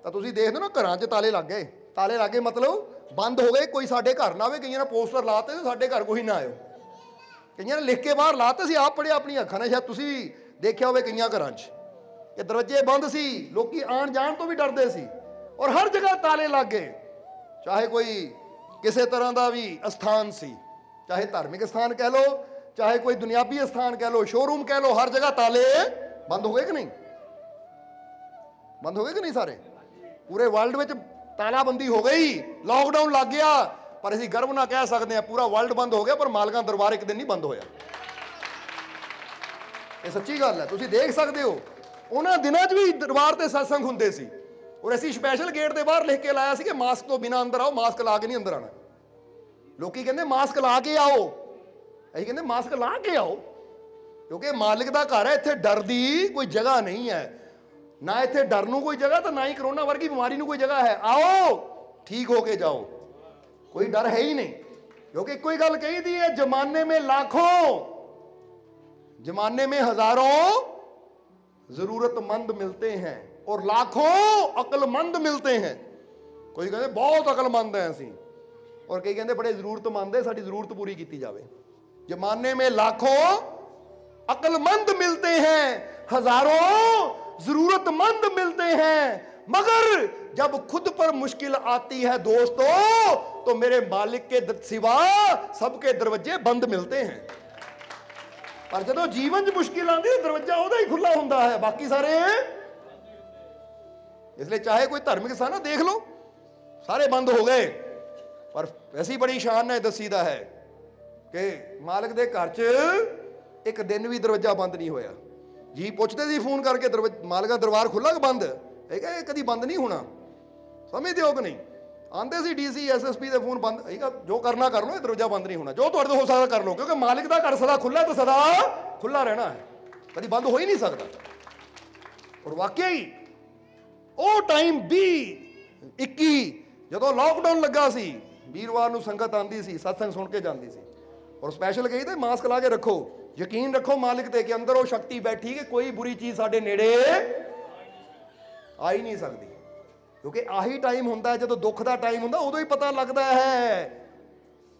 तो तुसीं देखदे ना घरां 'च ताले लग गए, ताले लग गए मतलब बंद हो गए, कोई साडे घर ना आवे, कईयां ने पोस्टर लाते साडे घर कोई ना आयो, कईयां ने लिख के बाहर लाते, सी आप पढ़े अपनी अखां ने, शायद तुसीं भी देखिया होवे कईयां घरां 'च कि दरवाजे बंद सी, लोकी आण जाण तो भी डरदे सी, और हर जगह ताले लग गए, चाहे कोई किसी तरह का भी स्थान सी, चाहे धार्मिक स्थान कह लो, चाहे कोई दुनियावी स्थान कह लो, शोरूम कह लो, हर जगह ताले बंद हो गए कि नहीं? बंद हो गए कि नहीं? सारे पूरे वर्ल्ड में तालाबंदी हो गई, लॉकडाउन लग गया, पर असीं गर्व ना कह सकते हैं पूरा वर्ल्ड बंद हो गया, पर मालकां दरबार एक दिन नहीं बंद होया। ये सच्ची गल है, तुसीं देख सकते हो उन्हां दिनां 'च भी दरबार ते सत्संग हुंदे सी, और असीं स्पैशल गेट के बाहर लिख के लाया सी कि मास्क तो बिना अंदर आओ, मास्क ला के नहीं अंदर आना। लोकी कहंदे मास्क ला के आओ, असीं कहंदे मास्क ला के आओ, क्योंकि मालिक दा घर है, इत्थे डर दी कोई जगह नहीं है, ना इत्थे डर नूं कोई जगह, तो ना ही करोना वर्गी बीमारी नूं कोई जगह है। आओ ठीक होके जाओ, कोई डर है ही नहीं, क्योंकि कोई गल कही दी है, जमाने में लाखों, जमाने में हजारों जरूरतमंद मिलते हैं और लाखों अकलमंद मिलते हैं। कोई कहते बहुत अकलमंद है असीं, और कई कहते बड़े जरूरतमंद है, साडी जरूरत पूरी की जाए। जमाने में लाखों अकलमंद मिलते हैं, हजारों जरूरतमंद मिलते हैं, मगर जब खुद पर मुश्किल आती है दोस्तों, तो मेरे मालिक के सिवा सबके दरवाजे बंद मिलते हैं। पर जो जीवन च मुश्किल आती है, दरवाजा उहदा ही खुला हुंदा है, बाकी सारे। इसलिए चाहे कोई धार्मिक स्थान देख लो, सारे बंद हो गए, पर ऐसी बड़ी शान है दसीदा है कि मालिक दे घर च एक दिन भी दरवाजा बंद नहीं होया। जी पुछते सी फोन करके, मालिक दा दरबार खुला कि बंद? है कभी बंद नहीं होना। समझते हो कि नहीं? आंदे सी DC SSP दे फोन बंद, जो करना कर लो, दरवाजा बंद नहीं होना, जो तुहाडे तो हो सकदा कर लो, क्योंकि मालिक दा घर सदा खुला, तो सदा खुला रहना है, कभी बंद हो ही नहीं सकता। और वाकई ਉਹ ਟਾਈਮ 2021 ਜਦੋਂ ਲਾਕਡਾਊਨ ਲੱਗਾ ਸੀ, ਵੀਰਵਾਰ ਨੂੰ ਸੰਗਤ ਆਉਂਦੀ ਸੀ, ਸਤਸੰਗ ਸੁਣ ਕੇ ਜਾਂਦੀ ਸੀ, ਔਰ ਸਪੈਸ਼ਲ ਕਹੀ ਤੇ ਮਾਸਕ ਲਾ ਕੇ ਰੱਖੋ, ਯਕੀਨ ਰੱਖੋ ਮਾਲਿਕ ਤੇ ਕਿ ਅੰਦਰ ਉਹ ਸ਼ਕਤੀ ਬੈਠੀ ਕਿ ਕੋਈ ਬੁਰੀ ਚੀਜ਼ ਸਾਡੇ ਨੇੜੇ ਆ ਹੀ ਨਹੀਂ ਸਕਦੀ। ਕਿਉਂਕਿ ਆਹੀ ਟਾਈਮ ਹੁੰਦਾ ਜਦੋਂ ਦੁੱਖ ਦਾ ਟਾਈਮ ਹੁੰਦਾ, ਉਦੋਂ ਹੀ ਪਤਾ ਲੱਗਦਾ ਹੈ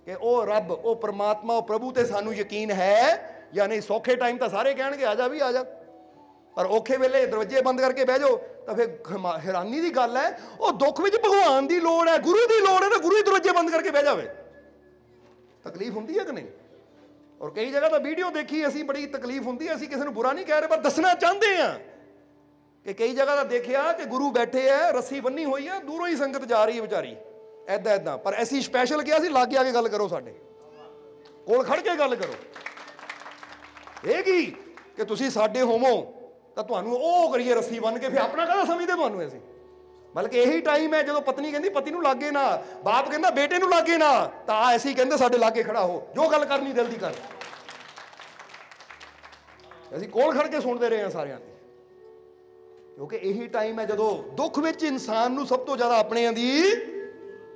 ਕਿ ਉਹ ਰੱਬ, ਉਹ ਪ੍ਰਮਾਤਮਾ, ਉਹ ਪ੍ਰਭੂ ਤੇ ਸਾਨੂੰ ਯਕੀਨ ਹੈ ਜਾਂ ਨਹੀਂ। ਸੌਖੇ ਟਾਈਮ ਤਾਂ ਸਾਰੇ ਕਹਿਣਗੇ ਆ ਜਾ ਵੀ ਆ ਜਾ, ਪਰ ਔਖੇ ਵੇਲੇ ਦਰਵਾਜ਼ੇ ਬੰਦ ਕਰਕੇ ਬਹਿ ਜਾਓ ਤਾਂ ਫਿਰ ਹੈਰਾਨੀ ਦੀ ਗੱਲ ਹੈ, ਉਹ ਦੁੱਖ ਵਿੱਚ ਭਗਵਾਨ ਦੀ ਲੋੜ ਹੈ, ਗੁਰੂ ਦੀ ਲੋੜ ਹੈ, ਤਾਂ ਗੁਰੂ ਹੀ ਦਰਵਾਜ਼ੇ ਬੰਦ ਕਰਕੇ ਬਹਿ ਜਾਵੇ। ਤਕਲੀਫ ਹੁੰਦੀ ਹੈ ਕਿ ਨਹੀਂ? ਔਰ ਕਈ ਜਗ੍ਹਾ ਤਾਂ ਵੀਡੀਓ ਦੇਖੀ ਅਸੀਂ, ਬੜੀ ਤਕਲੀਫ ਹੁੰਦੀ ਹੈ। ਅਸੀਂ ਕਿਸੇ ਨੂੰ ਬੁਰਾ ਨਹੀਂ ਕਹਿ ਰਹੇ, ਪਰ ਦੱਸਣਾ ਚਾਹੁੰਦੇ ਹਾਂ ਕਿ ਕਈ ਜਗ੍ਹਾ ਤਾਂ ਦੇਖਿਆ ਕਿ ਗੁਰੂ ਬੈਠੇ ਹੈ, ਰੱਸੀ ਬੰਨੀ ਹੋਈ ਹੈ, ਦੂਰੋਂ ਹੀ ਸੰਗਤ ਜਾ ਰਹੀ ਹੈ ਵਿਚਾਰੀ, ਐਦਾਂ। ਪਰ ਅਸੀਂ ਸਪੈਸ਼ਲ ਕਿਹਾ ਸੀ ਲਾਗੇ ਆ ਕੇ ਗੱਲ ਕਰੋ, ਸਾਡੇ ਕੋਲ ਖੜ ਕੇ ਗੱਲ ਕਰੋ। ਇਹ ਕੀ ਕਿ ਤੁਸੀਂ ਸਾਡੇ ਹੋਵੋ ਤਾਂ ਤੁਹਾਨੂੰ ਉਹ ਕਰੀਏ ਰੱਸੀ ਬੰਨ ਕੇ, ਫਿਰ ਆਪਣਾ ਕਾਹਦਾ ਸਮਝਦੇ ਤੁਹਾਨੂੰ ਅਸੀਂ? ਬਲਕਿ ਇਹੀ ਟਾਈਮ ਹੈ ਜਦੋਂ ਪਤਨੀ ਕਹਿੰਦੀ ਪਤੀ ਨੂੰ ਲਾਗੇ ਨਾ, ਬਾਪ ਕਹਿੰਦਾ ਬੇਟੇ ਨੂੰ ਲਾਗੇ ਨਾ, ਤਾਂ ਐਸੀ ਕਹਿੰਦੇ ਸਾਡੇ ਲਾਗੇ ਖੜਾ ਹੋ, ਜੋ ਗੱਲ ਕਰਨੀ ਦਿਲ ਦੀ ਕਰ। ਅਸੀਂ ਕੋਲ ਖੜ ਕੇ ਸੁਣਦੇ ਰਹੇ ਹਾਂ ਸਾਰਿਆਂ ਦੀ, ਕਿਉਂਕਿ ਇਹੀ ਟਾਈਮ ਹੈ ਜਦੋਂ ਦੁੱਖ ਵਿੱਚ ਇਨਸਾਨ ਨੂੰ ਸਭ ਤੋਂ ਜ਼ਿਆਦਾ ਆਪਣਿਆਂ ਦੀ,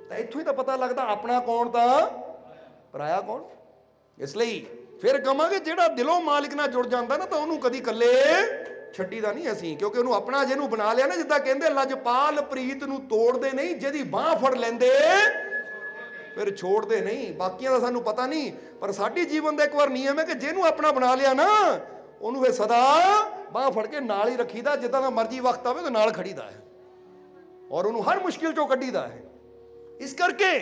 ਤਾਂ ਇੱਥੋਂ ਹੀ ਤਾਂ ਪਤਾ ਲੱਗਦਾ ਆਪਣਾ ਕੌਣ ਤਾਂ ਪਰਾਇਆ ਕੌਣ। ਇਸ ਲਈ ਫਿਰ ਕਹਾਂਗੇ ਜਿਹੜਾ ਦਿਲੋਂ ਮਾਲਿਕ ਨਾਲ ਜੁੜ ਜਾਂਦਾ ਨਾ, ਤਾਂ ਉਹਨੂੰ ਕਦੀ ਇਕੱਲੇ ਛੱਡੀਦਾ ਨਹੀਂ ਅਸੀਂ, ਕਿਉਂਕਿ ਉਹਨੂੰ ਆਪਣਾ ਜਿਹਨੂੰ ਬਣਾ ਲਿਆ ਨਾ, ਜਿੱਦਾਂ ਕਹਿੰਦੇ ਲਜਪਾਲ ਪ੍ਰੀਤ ਨੂੰ ਤੋੜਦੇ ਨਹੀਂ, ਜਿਹਦੀ ਬਾਹ ਫੜ ਲੈਂਦੇ ਫਿਰ ਛੋੜਦੇ ਨਹੀਂ। ਬਾਕੀਆਂ ਦਾ ਸਾਨੂੰ ਪਤਾ ਨਹੀਂ, ਪਰ ਸਾਡੀ ਜੀਵਨ ਦਾ ਇੱਕ ਵਾਰ ਨਿਯਮ ਹੈ ਕਿ ਜਿਹਨੂੰ ਆਪਣਾ ਬਣਾ ਲਿਆ ਨਾ, ਉਹਨੂੰ ਫਿਰ ਸਦਾ ਬਾਹ ਫੜ ਕੇ ਨਾਲ ਹੀ ਰੱਖੀਦਾ, ਜਿੱਦਾਂ ਦਾ ਮਰਜ਼ੀ ਵਕਤ ਆਵੇ ਤਾਂ ਨਾਲ ਖੜੀਦਾ ਹੈ, ਔਰ ਉਹਨੂੰ ਹਰ ਮੁਸ਼ਕਿਲ ਚੋਂ ਕੱਢੀਦਾ ਹੈ। ਇਸ ਕਰਕੇ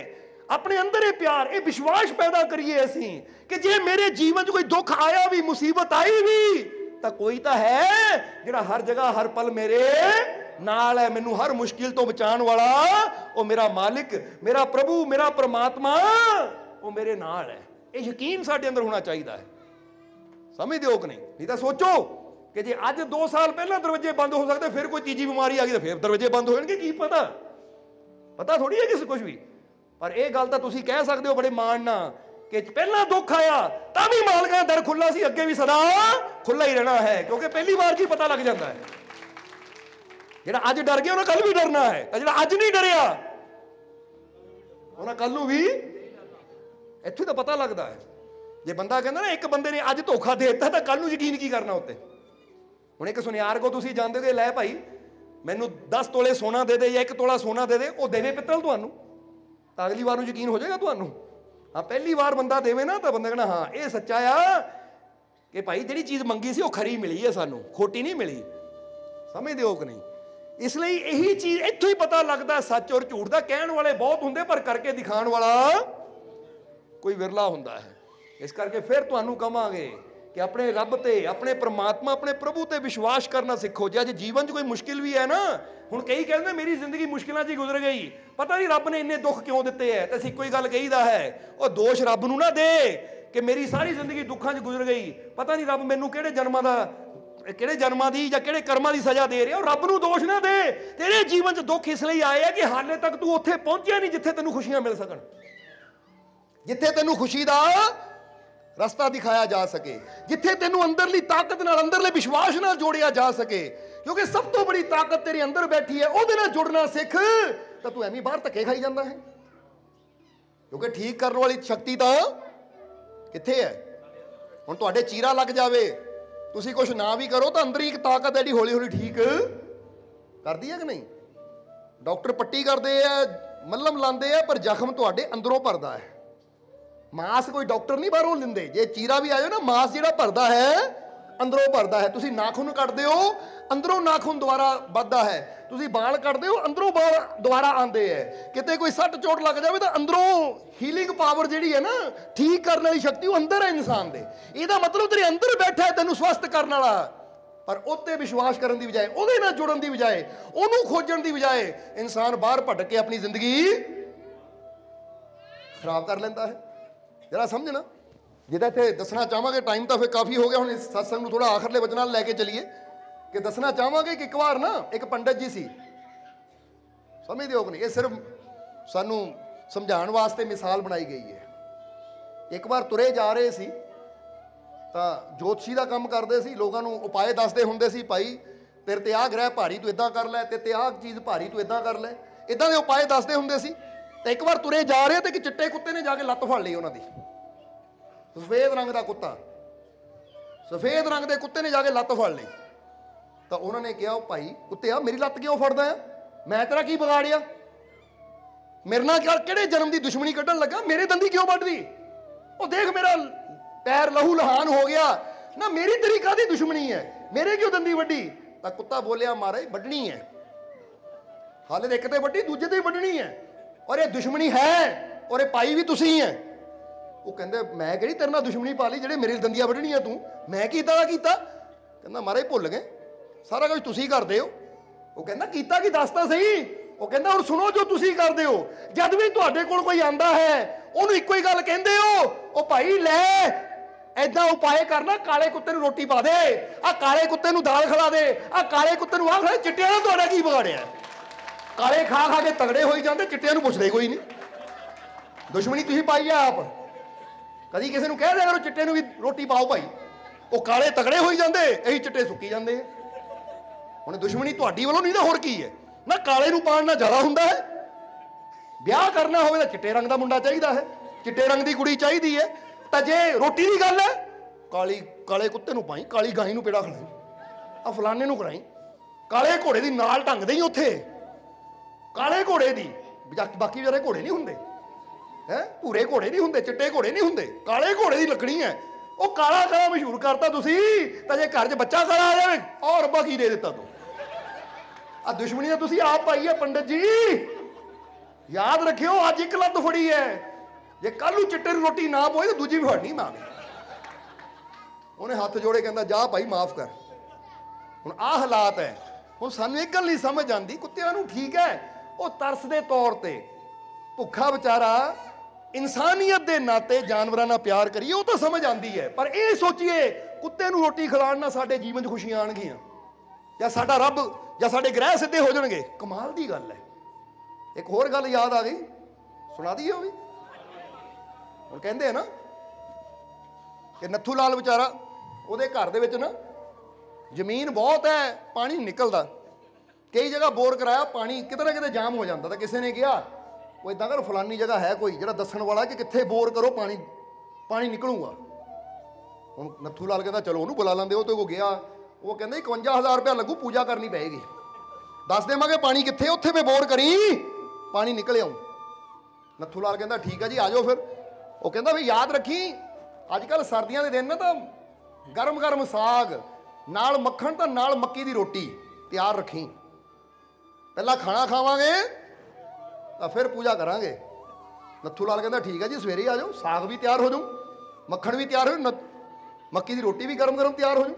ਆਪਣੇ ਅੰਦਰ ਇਹ ਪਿਆਰ, ਇਹ ਵਿਸ਼ਵਾਸ ਪੈਦਾ ਕਰੀਏ ਅਸੀਂ ਕਿ ਜੇ ਮੇਰੇ ਜੀਵਨ 'ਚ ਕੋਈ ਦੁੱਖ ਆਇਆ ਵੀ, ਮੁਸੀਬਤ ਆਈ ਵੀ, ਤਾਂ ਕੋਈ ਤਾਂ ਹੈ ਜਿਹੜਾ ਹਰ ਜਗ੍ਹਾ ਹਰ ਪਲ ਮੇਰੇ ਨਾਲ ਹੈ, ਮੈਨੂੰ ਹਰ ਮੁਸ਼ਕਿਲ ਤੋਂ ਬਚਾਉਣ ਵਾਲਾ। ਉਹ ਮੇਰਾ ਮਾਲਿਕ, ਮੇਰਾ ਪ੍ਰਭੂ, ਮੇਰਾ ਪ੍ਰਮਾਤਮਾ, ਉਹ ਮੇਰੇ ਨਾਲ ਹੈ। ਇਹ ਯਕੀਨ ਸਾਡੇ ਅੰਦਰ ਹੋਣਾ ਚਾਹੀਦਾ ਹੈ। ਸਮਝਦੇ ਹੋ ਕਿ ਨਹੀਂ? ਨਹੀਂ ਤਾਂ ਸੋਚੋ ਕਿ ਜੇ ਅੱਜ 2 ਸਾਲ ਪਹਿਲਾਂ ਦਰਵਾਜ਼ੇ ਬੰਦ ਹੋ ਸਕਦੇ, ਫਿਰ ਕੋਈ ਤੀਜੀ ਬਿਮਾਰੀ ਆ ਗਈ ਤਾਂ ਫਿਰ ਦਰਵਾਜ਼ੇ ਬੰਦ ਹੋ ਜਾਣਗੇ, ਕੀ ਪਤਾ ਥੋੜੀ ਹੈ ਕਿਸੇ ਕੁਝ ਵੀ। ਪਰ ਇਹ ਗੱਲ ਤਾਂ ਤੁਸੀਂ ਕਹਿ ਸਕਦੇ ਹੋ ਬੜੇ ਮਾਣ ਨਾਲ ਕਿ ਪਹਿਲਾਂ ਦੁੱਖ ਆਇਆ ਤਾਂ ਵੀ ਮਾਲਕਾਂ ਦਾ ਦਰ ਖੁੱਲਾ ਸੀ, ਅੱਗੇ ਵੀ ਸਦਾ ਖੁੱਲਾ ਹੀ ਰਹਿਣਾ ਹੈ, ਕਿਉਂਕਿ ਪਹਿਲੀ ਵਾਰ ਕੀ ਪਤਾ ਲੱਗ ਜਾਂਦਾ ਹੈ। ਜਿਹੜਾ ਅੱਜ ਡਰ ਗਿਆ ਉਹਨਾਂ ਕੱਲ ਵੀ ਡਰਨਾ ਹੈ, ਤਾਂ ਜਿਹੜਾ ਅੱਜ ਨਹੀਂ ਡਰਿਆ ਉਹਨਾਂ ਕੱਲ ਨੂੰ ਵੀ। ਇੱਥੇ ਤਾਂ ਪਤਾ ਲੱਗਦਾ ਹੈ। ਜੇ ਬੰਦਾ ਕਹਿੰਦਾ ਨਾ ਇੱਕ ਬੰਦੇ ਨੇ ਅੱਜ ਧੋਖਾ ਦੇ ਦਿੱਤਾ, ਤਾਂ ਕੱਲ ਨੂੰ ਯਕੀਨ ਕੀ ਕਰਨਾ ਉੱਤੇ। ਹੁਣ ਇੱਕ ਸੁਨਿਆਰ ਕੋ ਤੁਸੀਂ ਜਾਂਦੇ ਹੋ, ਲੈ ਭਾਈ ਮੈਨੂੰ 10 ਤੋਲੇ ਸੋਨਾ ਦੇ ਦੇ ਜਾਂ 1 ਤੋਲਾ ਸੋਨਾ ਦੇ ਦੇ, ਉਹ ਦੇਵੇ ਪਿੱਤਲ ਤੁਹਾਨੂੰ, ਤਾਂ ਅਗਲੀ ਵਾਰ ਨੂੰ ਯਕੀਨ ਹੋ ਜਾਏਗਾ ਤੁਹਾਨੂੰ। ਹਾਂ, ਪਹਿਲੀ ਵਾਰ ਬੰਦਾ ਦੇਵੇ ਨਾ ਤਾਂ ਬੰਦਾ ਕਹਿਣਾ ਹਾਂ ਇਹ ਸੱਚਾ ਆ ਕਿ ਭਾਈ ਜਿਹੜੀ ਚੀਜ਼ ਮੰਗੀ ਸੀ ਉਹ ਖਰੀ ਮਿਲੀ ਹੈ, ਸਾਨੂੰ ਖੋਟੀ ਨਹੀਂ ਮਿਲੀ। ਸਮਝਦੇ ਹੋ ਕਿ ਨਹੀਂ? ਇਸ ਲਈ ਇਹੀ ਚੀਜ਼ ਇੱਥੋਂ ਹੀ ਪਤਾ ਲੱਗਦਾ ਸੱਚ ਔਰ ਝੂਠ ਦਾ। ਕਹਿਣ ਵਾਲੇ ਬਹੁਤ ਹੁੰਦੇ, ਪਰ ਕਰਕੇ ਦਿਖਾਉਣ ਵਾਲਾ ਕੋਈ ਵਿਰਲਾ ਹੁੰਦਾ ਹੈ। ਇਸ ਕਰਕੇ ਫਿਰ ਤੁਹਾਨੂੰ ਕਹਾਂਗੇ ਕਿ ਆਪਣੇ ਰੱਬ ਤੇ, ਆਪਣੇ ਪ੍ਰਮਾਤਮਾ, ਆਪਣੇ ਪ੍ਰਭੂ ਤੇ ਵਿਸ਼ਵਾਸ ਕਰਨਾ ਸਿੱਖੋ। ਜੇ ਅੱਜ ਜੀਵਨ 'ਚ ਕੋਈ ਮੁਸ਼ਕਿਲ ਵੀ ਹੈ ਨਾ, ਹੁਣ ਕਈ ਕਹਿੰਦੇ ਮੇਰੀ ਜ਼ਿੰਦਗੀ ਮੁਸ਼ਕਿਲਾਂ 'ਚ ਹੀ ਗੁਜ਼ਰ ਗਈ, ਪਤਾ ਨਹੀਂ ਰੱਬ ਨੇ ਇੰਨੇ ਦੁੱਖ ਕਿਉਂ ਦਿੱਤੇ ਹੈ, ਤਾਂ ਅਸੀਂ ਇੱਕੋ ਹੀ ਗੱਲ ਕਹੀਦਾ ਹੈ, ਉਹ ਦੋਸ਼ ਰੱਬ ਨੂੰ ਨਾ ਦੇ ਕਿ ਮੇਰੀ ਸਾਰੀ ਜ਼ਿੰਦਗੀ ਦੁੱਖਾਂ 'ਚ ਗੁਜ਼ਰ ਗਈ, ਪਤਾ ਨਹੀਂ ਰੱਬ ਮੈਨੂੰ ਕਿਹੜੇ ਜਨਮਾਂ ਦੀ ਜਾਂ ਕਿਹੜੇ ਕਰਮਾਂ ਦੀ ਸਜ਼ਾ ਦੇ ਰਿਹਾ। ਉਹ ਰੱਬ ਨੂੰ ਦੋਸ਼ ਨਾ ਦੇ। ਤੇਰੇ ਜੀਵਨ 'ਚ ਦੁੱਖ ਇਸ ਲਈ ਆਏ ਆ ਕਿ ਹਾਲੇ ਤੱਕ ਤੂੰ ਉੱਥੇ ਪਹੁੰਚਿਆ ਨਹੀਂ ਜਿੱਥੇ ਤੈਨੂੰ ਖੁਸ਼ੀਆਂ ਮਿਲ ਸਕਣ, ਜਿੱਥੇ ਤੈਨੂੰ ਖੁਸ਼ੀ ਦਾ ਰਸਤਾ ਦਿਖਾਇਆ ਜਾ ਸਕੇ, ਜਿੱਥੇ ਤੈਨੂੰ ਅੰਦਰਲੀ ਤਾਕਤ ਨਾਲ, ਅੰਦਰਲੇ ਵਿਸ਼ਵਾਸ ਨਾਲ ਜੋੜਿਆ ਜਾ ਸਕੇ। ਕਿਉਂਕਿ ਸਭ ਤੋਂ ਬੜੀ ਤਾਕਤ ਤੇਰੇ ਅੰਦਰ ਬੈਠੀ ਹੈ, ਉਹਦੇ ਨਾਲ ਜੁੜਨਾ ਸਿੱਖ, ਤਾਂ ਤੂੰ ਐਵੇਂ ਬਾਹਰ ਧੱਕੇ ਖਾਈ ਜਾਂਦਾ ਹੈ। ਕਿਉਂਕਿ ਠੀਕ ਕਰਨ ਵਾਲੀ ਸ਼ਕਤੀ ਤਾਂ ਕਿੱਥੇ ਹੈ? ਹੁਣ ਤੁਹਾਡੇ ਚੀਰਾ ਲੱਗ ਜਾਵੇ, ਤੁਸੀਂ ਕੁਝ ਨਾ ਵੀ ਕਰੋ, ਤਾਂ ਅੰਦਰ ਹੀ ਇੱਕ ਤਾਕਤ ਹੈ ਜਿਹੜੀ ਹੌਲੀ ਹੌਲੀ ਠੀਕ ਕਰਦੀ ਹੈ ਕਿ ਨਹੀਂ? ਡਾਕਟਰ ਪੱਟੀ ਕਰਦੇ ਆ, ਮੱਲਮ ਲਾਉਂਦੇ ਆ, ਪਰ ਜ਼ਖਮ ਤੁਹਾਡੇ ਅੰਦਰੋਂ ਭਰਦਾ ਹੈ। ਮਾਸ ਕੋਈ ਡਾਕਟਰ ਨਹੀਂ ਬਾਹਰੋਂ ਲੈਂਦੇ। ਜੇ ਚੀਰਾ ਵੀ ਆ ਜਾਏ ਨਾ, ਮਾਸ ਜਿਹੜਾ ਭਰਦਾ ਹੈ ਅੰਦਰੋਂ ਭਰਦਾ ਹੈ। ਤੁਸੀਂ ਨਾਖੂਨ ਕੱਟਦੇ ਹੋ, ਅੰਦਰੋਂ ਨਾਖੂਨ ਦੁਬਾਰਾ ਵੱਧਦਾ ਹੈ। ਤੁਸੀਂ ਬਾਲ ਕੱਟਦੇ ਹੋ, ਅੰਦਰੋਂ ਬਾਲ ਦੁਬਾਰਾ ਆਉਂਦੇ ਹੈ। ਕਿਤੇ ਕੋਈ ਸੱਟ ਚੋਟ ਲੱਗ ਜਾਵੇ ਤਾਂ ਅੰਦਰੋਂ ਹੀਲਿੰਗ ਪਾਵਰ ਜਿਹੜੀ ਹੈ ਨਾ, ਠੀਕ ਕਰਨ ਵਾਲੀ ਸ਼ਕਤੀ, ਉਹ ਅੰਦਰ ਹੈ ਇਨਸਾਨ ਦੇ। ਇਹਦਾ ਮਤਲਬ ਤੇਰੇ ਅੰਦਰ ਬੈਠਾ ਹੈ ਤੈਨੂੰ ਸਵਸਥ ਕਰਨ ਵਾਲਾ। ਪਰ ਉੱਤੇ ਵਿਸ਼ਵਾਸ ਕਰਨ ਦੀ ਬਜਾਏ, ਉਹਦੇ ਨਾਲ ਜੁੜਨ ਦੀ ਬਜਾਏ, ਉਹਨੂੰ ਖੋਜਣ ਦੀ ਬਜਾਏ, ਇਨਸਾਨ ਬਾਹਰ ਭਟਕ ਕੇ ਆਪਣੀ ਜ਼ਿੰਦਗੀ ਖਰਾਬ ਕਰ ਲੈਂਦਾ ਹੈ। ਜਰਾ ਸਮਝਣਾ, ਜਿਹਦਾ ਇੱਥੇ ਦੱਸਣਾ ਚਾਹਾਂਗੇ, ਟਾਈਮ ਤਾਂ ਫਿਰ ਕਾਫੀ ਹੋ ਗਿਆ, ਹੁਣ ਇਸ ਸਤਸੰਗ ਨੂੰ ਥੋੜਾ ਆਖਰਲੇ ਵਚਨਾਂ ਨਾਲ ਲੈ ਕੇ ਚੱਲੀਏ ਕਿ ਦੱਸਣਾ ਚਾਹਾਂਗੇ ਕਿ ਇੱਕ ਵਾਰ ਨਾ ਇੱਕ ਪੰਡਤ ਜੀ ਸੀ, ਸਮਝਦੇ ਹੋ ਕਿ ਨਹੀਂ? ਇਹ ਸਿਰਫ ਸਾਨੂੰ ਸਮਝਾਉਣ ਵਾਸਤੇ ਮਿਸਾਲ ਬਣਾਈ ਗਈ ਹੈ। ਇੱਕ ਵਾਰ ਤੁਰੇ ਜਾ ਰਹੇ ਸੀ ਤਾਂ ਜੋਤਸ਼ੀ ਦਾ ਕੰਮ ਕਰਦੇ ਸੀ, ਲੋਕਾਂ ਨੂੰ ਉਪਾਏ ਦੱਸਦੇ ਹੁੰਦੇ ਸੀ, ਭਾਈ तेरे ते आ ग्रह भारी तू इदां कर लै, तेरे ते आ चीज़ भारी तू इदां कर लै, इदां दे उपाय दसदे हुंदे सी। ते एक बार तुरे जा रहे ते एक चिट्टे कुत्ते ने जाके लत्त फड़ ली उन्हां दी, सफेद रंग का कुत्ता, सफेद रंग के कुत्ते ने जाके लत्त फड़ ली। तो उन्होंने कहा भाई कुत्तिया मेरी लत्त क्यों फड़दा है, मैं तेरा की बिगाड़िया, मेरे नाल किहड़े जन्म की दुश्मनी कड्ढन लगा, मेरे दंदी क्यों वड्ड दी, वो देख मेरा पैर लहू लहान हो गया ना, मेरी तेरी काहदी दुश्मनी है, मेरे क्यों दंदी वड्डी। तो कुत्ता बोलिया महाराज वड्डनी है, हाले एक ते वड्डी दूजे ते वड्डनी है, और ये दुश्मनी है और ये पाई भी तुसी ही है। वो कहंदे मैं किहड़ी तेरे नाल दुश्मनी पा ली जिहड़े मेरी दंदियां वड्डणियां तू, मैं की इदां दा कीता। कहंदा महाराज भुल गए सारा कुछ तुसी करदे हो। वो कहंदा कीता की दस तां सही। वो कहंदा हुण सुनो जो तुसी करदे हो, जद भी तुहाडे कोल कोई आंदा है ओनू इक्को ही गल कहंदे हो, ओ भाई लै ऐदां उपाय करना, काले कुत्ते नूं रोटी पा दे, आ काले कुत्ते नूं दाल खिला दे, आ काले कुत्ते नूं आ खिला, चिट्टिਆਂ ने तुहाडा की बिगाड़िया। काले खा खा के तगड़े होई जांदे, चिट्टिਆਂ नूं पुछदे कोई नहीं, दुश्मनी तुसीं पाई है आप। कदी किसी नूं कह दिया करो चिट्टे नूं भी रोटी पाओ भाई, वो काले तगड़े होई जांदे, यही चिट्टे सुक्की जांदे। हुण दुश्मनी तुहाडी वल्लों नहीं ना, होर की है ना, काले नूं पाण नाल ज़्यादा हुंदा है। ब्याह करना होवे तां चिट्टे रंग दा मुंडा चाहीदा है, चिट्टे रंग दी कुड़ी चाहीदी है। तां जे रोटी दी गल है, काले कुत्ते नूं पाई, काली गाई नूं पेड़ा खिलाई, आ फलाने नूं कराई, काले घोड़े दी नाल ढंग दे ही उत्थे, काले घोड़े दी, बाकी बेचारे घोड़े नहीं हुंदे है, भूरे घोड़े नहीं हुंदे, चिट्टे घोड़े नहीं हुंदे, काले घोड़े दी लगनी है। वो काला काला मशहूर करता तुसी, तां जे घर च बच्चा काला आ जाए और रब्बा की दे दिता तू। आ दुश्मनी तो तुसी आप पाई है पंडित जी, याद रखियो अज एक लत्त फड़ी है, जे कल नूं चिट्टे नूं रोटी ना पोए तो दूजी भी फड़नी मां ने। उन्हें हाथ जोड़े कहंदा जा भाई माफ कर। हुण आ हालात है, हुण सानूं एक गल नहीं समझ आंदी, कुत्तियां नूं ठीक है वो तरस दे तौर ते भुखा बेचारा इंसानियत के नाते जानवरों नाल प्यार करिए, वो तो समझ आती है, पर यह सोचिए कुत्ते नूं रोटी खिलाण नाल साडे जीवन च खुशियां आउणगियां, या साडा रब या साडे ग्रह सिद्धे हो जाणगे, कमाल दी गल है। एक होर गल याद आ गई, सुना दी हो भी। हुण कहंदे है ना कि नत्थू लाल बेचारा ਉਹਦੇ घर ਦੇ ਵਿੱਚ ना ਜ਼ਮੀਨ बहुत है, पानी नहीं निकलदा, कई जगह बोर कराया, पानी किते ना किते जाम हो जाता। तो किसी ने कहा वो इदां कर फलानी जगह है कोई जिहड़ा दस्सण वाला कि कित्थे बोर करो पानी निकलूगा। हुण नत्थू लाल कहंदा चलो उहनूं बुला लैंदे, वो तो गया, वो कहंदा 51,000 रुपया लगू, पूजा करनी पेगी, दस देवांगे पानी कित्थे, उत्थे मैं बोर करी पानी निकल आऊँ। नत्थू लाल कहंदा ठीक है जी आ जाओ फिर। वो कहंदा भी याद रखी अजकल सर्दियां दे दिन ना तो गरम गरम साग नाल मक्खण तो नाल मक्की दी रोटी तैयार रखी, पहला खाना खावांगे तो फिर पूजा करांगे। नत्थू लाल कहंदा ठीक है जी सवेरे आ जाओ, साग भी तैयार हो जाऊँ, मक्खण भी तैयार हो जाऊँ, मक्की दी रोटी भी गरम गरम तैयार हो जाऊँ।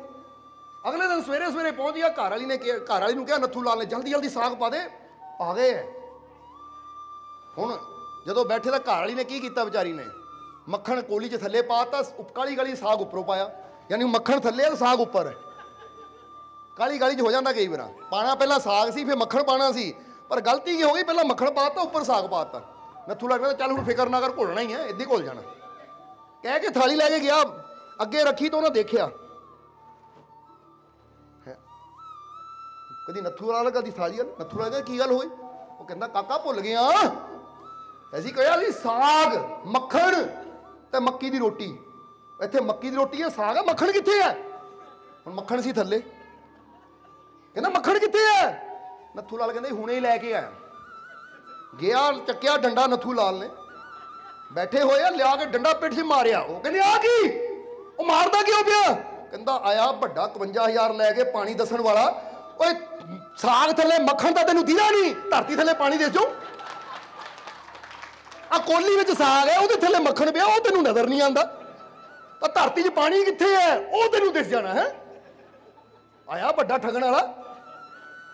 अगले दिन सवेरे सवेरे पहुँच गया, घर वाली ने घर वाली कहा नत्थू लाल ने जल्दी जल्दी साग पा दे, आ गए। हुण जदों बैठे तो घर वाली ने की कीता बेचारी ने, मक्खण कोली च थल्ले पाता, काली काली साग उपरों पाया, यानी मक्खण थल्ले है साग उपर है, काली काली च हो जाता कई बार। पाना पहला साग सी फिर मक्खण पाना सी, पर गलती की हो गई पहला मक्खण पाता उपर साग पाता। नत्थू लाल कहता चल हुण फिक्र ना कर, घुलना ही है, इद्दां ही घुल जाना, कह के थाली लैके गया, अगे रखी तो उन्हें देखिया कदी नत्थू लाल कदी थाली। नत्थू लाल की गल होई, वो कहंदा काका भुल गया, ऐसी कहा सी साग मक्खण ते मक्की दी रोटी, इत्थे मक्की दी रोटी है, साग है, मक्खण कित्थे है? हुण मक्खण सी थल्ले, कहंदा मक्खण कित्थे है? नत्थू लाल कहंदा हुणे ही लैके आया। गया चक्या डंडा नत्थू लाल ने, बैठे होए लिया के डंडा पिठ च मारिया। वो कहंदे आ की, वो मारदा क्यों पिया? कहंदा आया बड़ा 51,000 लैके पानी दसन वाला, ओए साग थल्ले मक्खण दा तैनूं दिदा नहीं, धरती थल्ले पानी दे जाओ, आ कोली विच साग है, ਉਹਦੇ थल्ले मक्खण पिया, ਉਹ ਤੈਨੂੰ नजर नहीं आंदा, ਤਾਂ ਧਰਤੀ 'ਚ पानी कित्थे है ਉਹ ਤੈਨੂੰ दिस जाना है। आया बड़ा ठगण वाला,